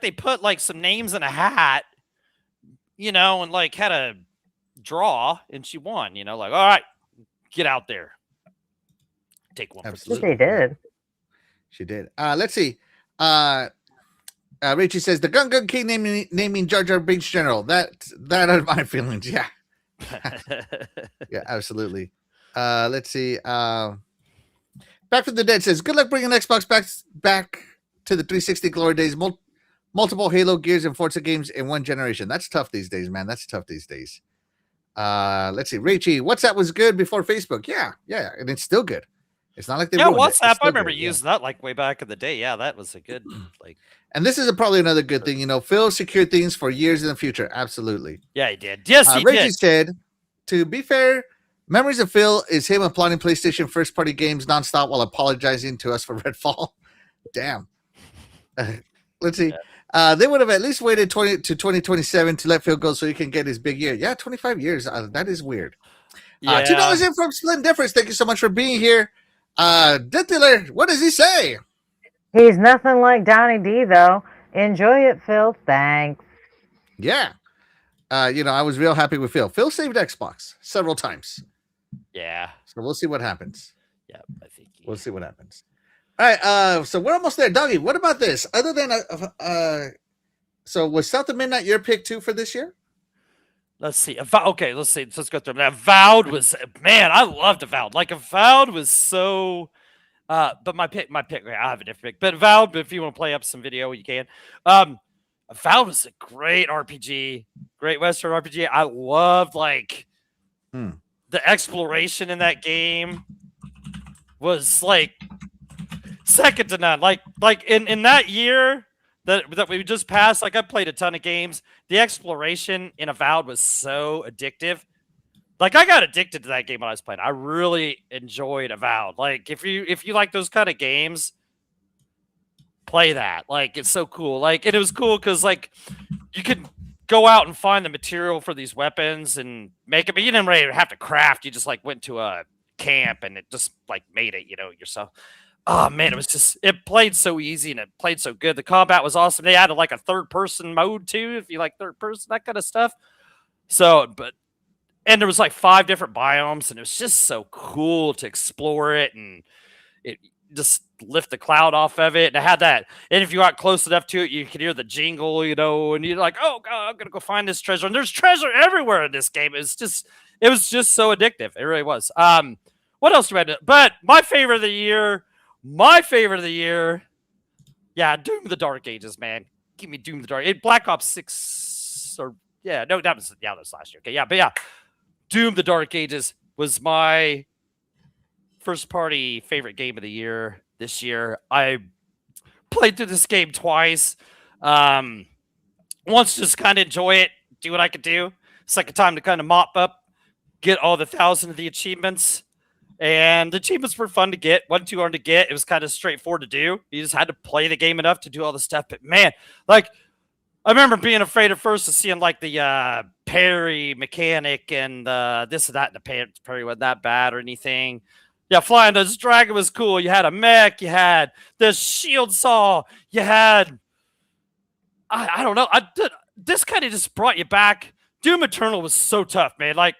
they put some names in a hat, and like had a draw, and she won. Like, all right, get out there, take one. Absolutely, they did. She did. Let's see. Richie says the Gun King naming Jar Jar Binks General. That are my feelings. Yeah. Yeah, absolutely. Let's see. Back from the Dead says, good luck bringing Xbox back to the 360 glory days. Multiple Halo, Gears, and Forza games in one generation. That's tough these days, man. That's tough these days. Let's see. Rachie, WhatsApp was good before Facebook. Yeah, and it's still good. It's not like they WhatsApp. I remember using that like way back in the day. Yeah, that was a good like. And this is probably another good thing. Phil secured things for years in the future. Absolutely. Yeah, he did. Yes, he Reggie did. said, to be fair, memories of Phil is him applauding PlayStation first-party games nonstop while apologizing to us for Redfall. Damn. Let's see. Yeah. They would have at least waited to 2027 to let Phil go so he can get his big year. Yeah, 25 years. That is weird. Yeah. $2 in from Split Difference. Thank you so much for being here. Death Dealer, what does he say? He's nothing like Donnie D, though. Enjoy it, Phil. Thanks. Yeah. I was real happy with Phil. Phil saved Xbox several times. Yeah. So we'll see what happens. Yeah, I think we'll see what happens. All right. So we're almost there. Doggy, what about this? Other than so was South of Midnight your pick too for this year? Let's see. Okay, let's see. Let's go through that. Avowed was, man, I loved Avowed. Like, Avowed was so but my pick, I have a different pick. But Avowed, if you want to play up some video, you can. Avowed was a great RPG, great Western RPG. I loved the exploration in that game was like second to none. Like in that year that we just passed, like I played a ton of games. The exploration in Avowed was so addictive. Like I got addicted to that game when I was playing. I really enjoyed Avowed. Like if you like those kind of games, play that. Like it's so cool. Like, and it was cool because like you could go out and find the material for these weapons and make it, but you didn't really have to craft. You just like went to a camp and it just like made it, yourself. Oh man, it played so easy and it played so good. The combat was awesome. They added like a third person mode too, if you like third person, that kind of stuff. So, and there was like 5 different biomes, and it was just so cool to explore it and it just lift the cloud off of it. And it had that. And if you got close enough to it, you could hear the jingle, and you're like, oh God, I'm gonna go find this treasure. And there's treasure everywhere in this game. It was just so addictive. It really was. What else do I do? But my favorite of the year, yeah, Doom the Dark Ages, man. Give me Doom the Dark Ages. Black Ops 6 that was last year. Okay, yeah, but yeah. Doom: The Dark Ages was my first party favorite game of the year this year. I played through this game twice. Once just kind of enjoy it, do what I could do. Second time to kind of mop up, get all the 1,000 of the achievements. And the achievements were fun to get, wasn't too hard to get. It was kind of straightforward to do. You just had to play the game enough to do all the stuff. But man, like, I remember being afraid at first of seeing like the parry mechanic and this and that. And the parry wasn't that bad or anything. Yeah, flying this dragon was cool. You had a mech. You had the shield saw. You had, I don't know. This kind of just brought you back. Doom Eternal was so tough, man. Like,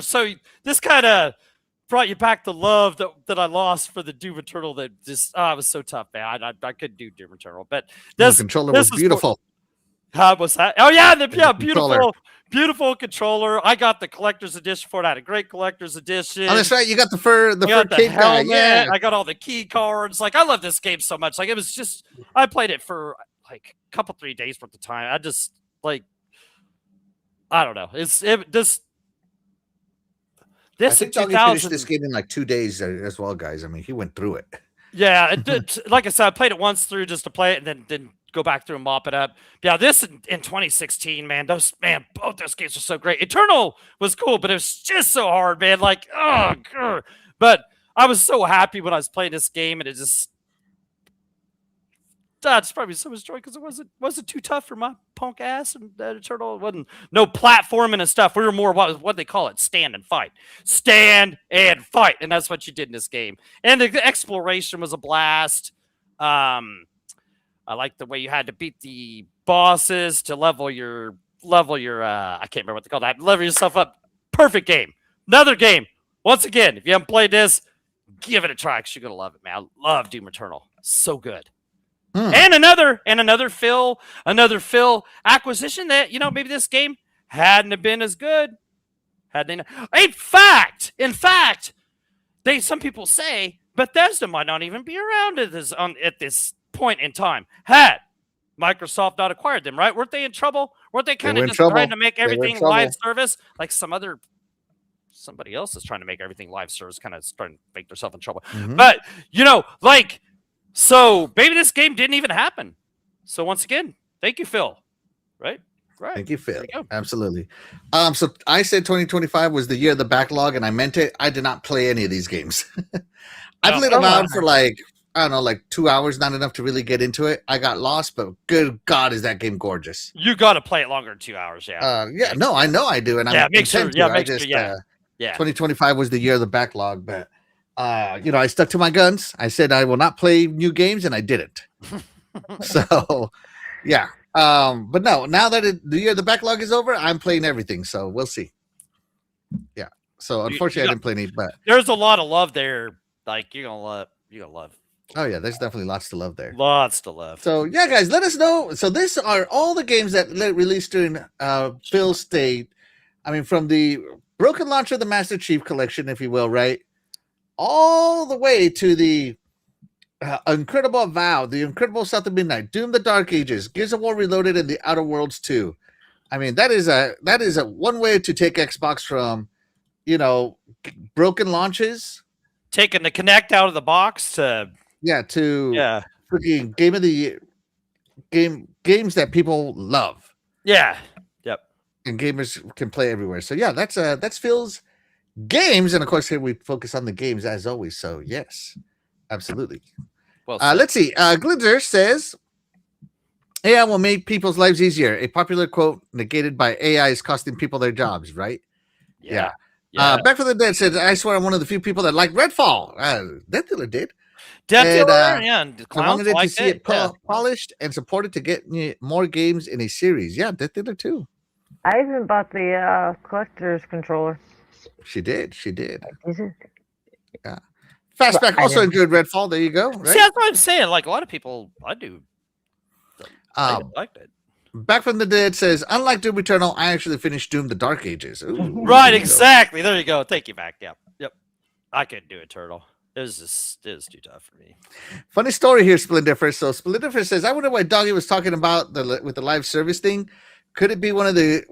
so this kind of brought you back the love that I lost for the Doom Eternal. That just it was so tough, man. I couldn't do Doom Eternal, but this the controller was beautiful. How was that? Oh yeah, beautiful, controller. beautiful controller. I got the collector's edition for it. I had a great collector's edition. Oh, that's right. You got the fur cape guy. helmet. Yeah. I got all the key cards. Like, I love this game so much. Like, it was just, I played it for like a couple 3 days worth of time. I just like, I don't know. This I in think Doggy 2000. finished this game in like 2 days as well, guys. I mean, he went through it. Yeah, it did. Like I said, I played it once through just to play it, and then go back through and mop it up. Yeah, this in 2016, man. Both those games were so great. Eternal was cool, but it was just so hard, man. Like, oh, grr. But I was so happy when I was playing this game, and it just that's probably so much joy because it wasn't too tough for my punk ass, and that Eternal wasn't no platforming and stuff. We were more what they call it, stand and fight, and that's what you did in this game. And the exploration was a blast. I like the way you had to beat the bosses to level your I can't remember what they call that. Level yourself up. Perfect game. Another game. Once again, if you haven't played this, give it a try because you're gonna love it, man. I love Doom Eternal. So good. And another Phil acquisition that, maybe this game hadn't have been as good. In fact, some people say Bethesda might not even be around at this point in time. Had Microsoft not acquired them, right? Weren't they in trouble? Weren't they kind of just trying to make everything live service? Like somebody else is trying to make everything live service, kind of starting to make themselves in trouble. Mm-hmm. But, so maybe this game didn't even happen. So once again, thank you, Phil. Right. Thank you, Phil. Absolutely. So I said 2025 was the year of the backlog, and I meant it. I did not play any of these games. I played them out for like 2 hours, not enough to really get into it. I got lost, but good God, is that game gorgeous. You got to play it longer than 2 hours, yeah. No, I know I do. And make sure. 2025 was the year of the backlog, but I stuck to my guns. I said I will not play new games, and I didn't. So, yeah. But no, now that the year of the backlog is over, I'm playing everything. So we'll see. Yeah. So unfortunately, I didn't play any. But there's a lot of love there. Like you're gonna love. Oh yeah, there's definitely lots to love there. Lots to love. So yeah, guys, let us know. So these are all the games that released during Phil's state. I mean, from the Broken Launcher, the Master Chief Collection, if you will, right? All the way to the Incredible Vow, the Incredible South of Midnight, Doom: The Dark Ages, Gears of War Reloaded, and the Outer Worlds 2. I mean, that is a one way to take Xbox from, broken launches, taking the Kinect out of the box to freaking game of the year, games that people love. Yeah. Yep. And gamers can play everywhere. So yeah, that's Phil's games, and of course here we focus on the games as always. So yes, absolutely. Well, let's see. Glitzer says AI will make people's lives easier. A popular quote negated by AI is costing people their jobs, right? Yeah. Back from the Dead said, I swear I'm one of the few people that like Redfall. Death Dealer did. And I wanted to see it polished and supported to get more games in a series. Yeah, Death Dealer too. I even bought the collector's controller. She did. Is it? Yeah. Fastback also enjoyed Redfall. There you go. Right? See, that's what I'm saying. Like a lot of people, I do. I liked it. Back from the Dead says, unlike Doom Eternal, I actually finished Doom: The Dark Ages. Ooh, right, exactly. There you go. Thank you, Mac. Yep. I couldn't do Eternal. It was too tough for me. Funny story here, Splendifer. So Splendifer says, I wonder why Doggy was talking about with the live service thing. Could it be one of the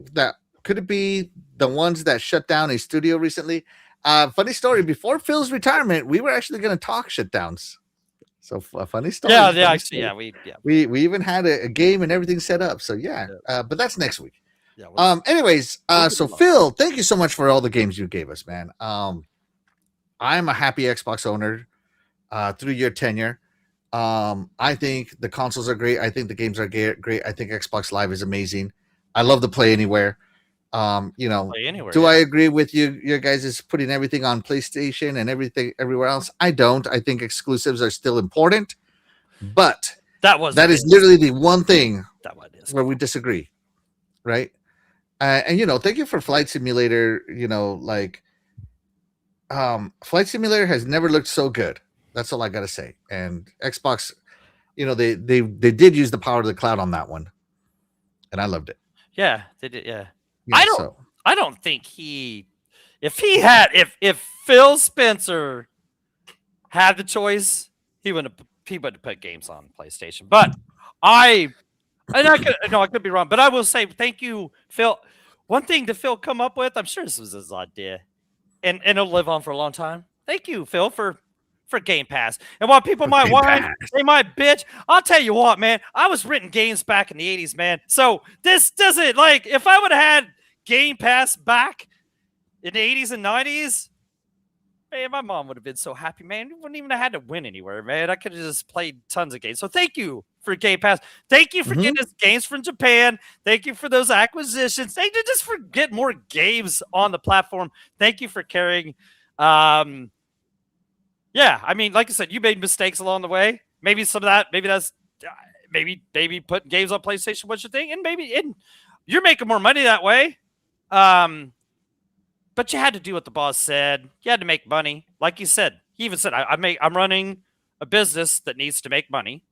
Could it be the ones that shut down a studio recently? Funny story. Before Phil's retirement, we were actually going to talk shutdowns. So a funny story. Yeah, funny actually, story. we even had a game and everything set up. So yeah, but that's next week. Yeah. Anyways, so Phil, thank you so much for all the games you gave us, man. I'm a happy Xbox owner through your tenure. I think the consoles are great. I think the games are great. I think Xbox Live is amazing. I love to play anywhere. Do I agree with you? Your guys is putting everything on PlayStation and everything everywhere else. I don't. I think exclusives are still important, but that is literally the one thing where we disagree, right? And thank you for Flight Simulator. Flight Simulator has never looked so good. That's all I gotta say. And Xbox, they did use the power of the cloud on that one, and I loved it. Yeah, they did. Yeah. I don't think if Phil Spencer had the choice, he would have put games on PlayStation. But I could be wrong, but I will say thank you, Phil. One thing that Phil come up with, I'm sure this was his idea, and it'll live on for a long time. Thank you, Phil, for Game Pass. And while people might whine, they might bitch, I'll tell you what, man, I was renting games back in the 80s, man. So this doesn't, if I would have had Game Pass back in the 80s and 90s, man, my mom would have been so happy, man. We wouldn't even have had to win anywhere, man. I could have just played tons of games. So thank you for Game Pass. Thank you for getting us games from Japan. Thank you for those acquisitions. Thank you just for getting more games on the platform. Thank you for carrying. Yeah, I mean, like I said, you made mistakes along the way. Maybe some of that, maybe putting games on PlayStation was your thing, and you're making more money that way. But you had to do what the boss said. You had to make money, like you said. He even said, "I'm running a business that needs to make money,"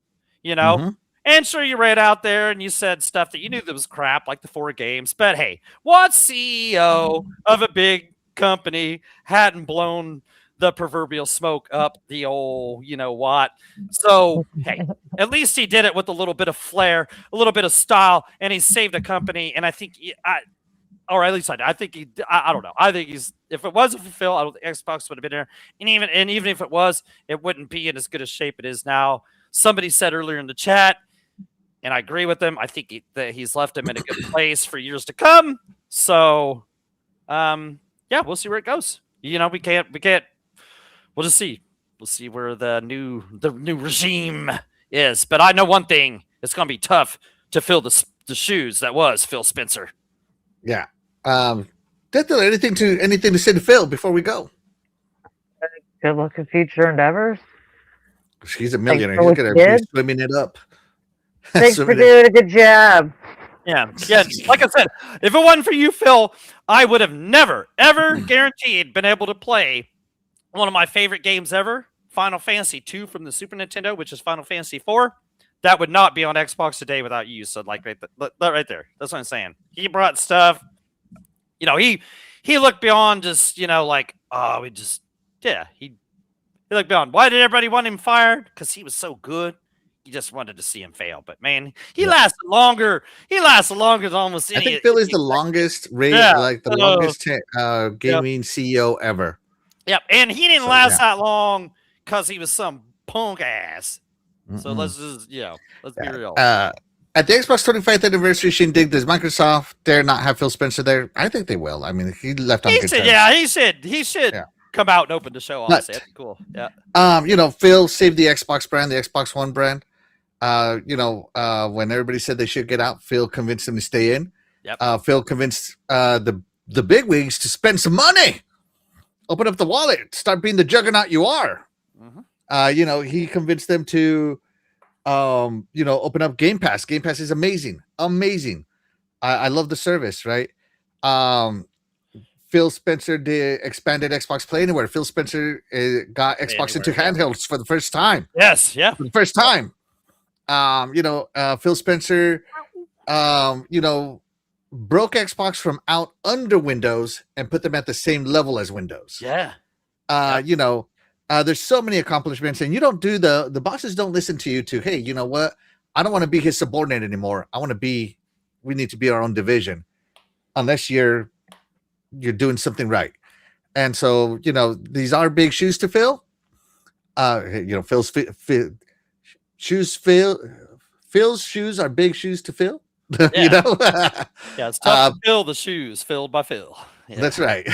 And sure, you ran out there and you said stuff that you knew that was crap, like the 4 games. But hey, what CEO of a big company hadn't blown the proverbial smoke up the old, what? So, hey, at least he did it with a little bit of flair, a little bit of style, and he saved a company. And I think, or at least I think I don't know. I think if it wasn't for Phil, I don't think Xbox would have been there. And even if it was, it wouldn't be in as good a shape it is now. Somebody said earlier in the chat, and I agree with them. I think that he's left him in a good place for years to come. So, yeah, we'll see where it goes. We can't. We'll just see. We'll see where the new regime is. But I know one thing: it's going to be tough to fill the shoes that was Phil Spencer. Yeah. Anything to say to Phil before we go? Good luck in future endeavors. He's a millionaire. He's going to be swimming it up. Thanks for doing a good job. Yeah. Like I said, if it wasn't for you, Phil, I would have never, ever guaranteed been able to play one of my favorite games ever, Final Fantasy II from the Super Nintendo, which is Final Fantasy IV. That would not be on Xbox today without you. So, right there. That's what I'm saying. He brought stuff. He looked beyond just, he looked beyond. Why did everybody want him fired? Because he was so good. You just wanted to see him fail. But, man, he lasted longer. He lasted longer than almost any. I think Phil is the longest longest gaming CEO ever. Yep, and he didn't last that long because he was some punk ass. So let's just, let's be real. At the Xbox 25th anniversary shindig, does Microsoft dare not have Phil Spencer there? I think they will. I mean, he left on good terms. Yeah, he should come out and open the show. Honestly, that's cool. Yeah. Phil saved the Xbox brand, the Xbox One brand. When everybody said they should get out, Phil convinced them to stay in. Yep. Phil convinced the bigwigs to spend some money. Open up the wallet. Start being the juggernaut you are. He convinced them to, open up Game Pass. Game Pass is amazing. Amazing. I love the service, right? Phil Spencer expanded Xbox Play Anywhere. Phil Spencer got Xbox into handhelds for the first time. Yes, yeah. For the first time. Phil Spencer, broke Xbox from out under Windows and put them at the same level as Windows. Yeah. There's so many accomplishments, and the bosses don't listen to you hey, you know what? I don't want to be his subordinate anymore. We need to be our own division. unless you're doing something right. And so, these are big shoes to fill. Phil's shoes are big shoes to fill. Yeah. Yeah, it's tough to fill the shoes filled by Phil. Yeah. That's right.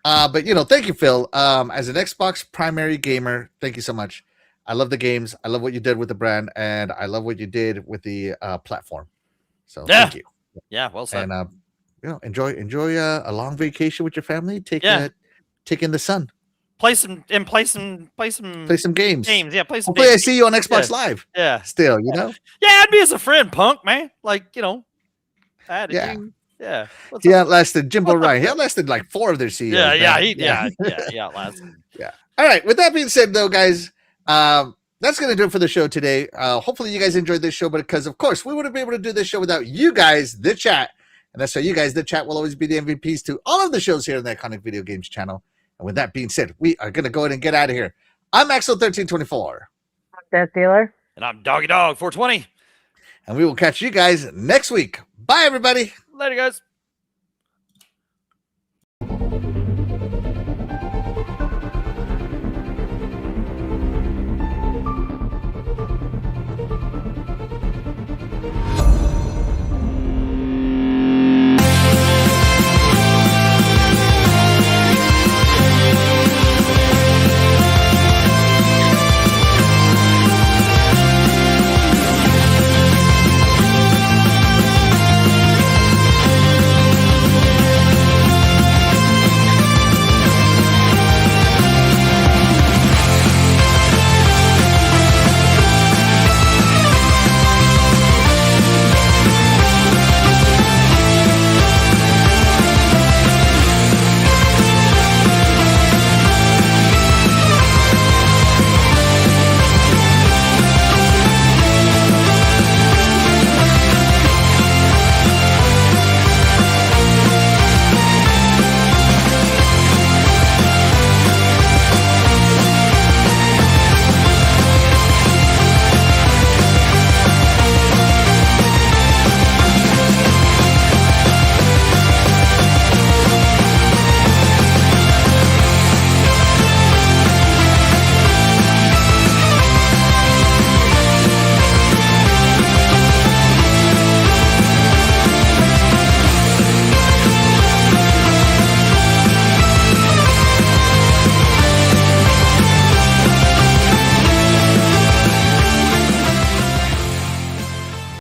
But thank you, Phil. As an Xbox primary gamer, thank you so much. I love the games. I love what you did with the brand, and I love what you did with the platform. So thank you. Yeah, well said. And enjoy a long vacation with your family. Take in the sun. Play some games. Games. Yeah, play some. Hopefully, I see you on Xbox Live. Yeah. Still, Yeah, I'd be as a friend, punk man. Like Yeah. He outlasted Jimbo Ryan. He outlasted like 4 of their CEOs. He outlasted. Yeah. All right. With that being said, though, guys, that's going to do it for the show today. Hopefully, you guys enjoyed this show, because of course, we wouldn't be able to do this show without you guys, the chat, and that's why you guys, the chat, will always be the MVPs to all of the shows here on the Iconic Video Games channel. And with that being said, we are going to go ahead and get out of here. I'm Axel1324. I'm Death Dealer. And I'm Doggy Dog 420. And we will catch you guys next week. Bye, everybody. Later, guys.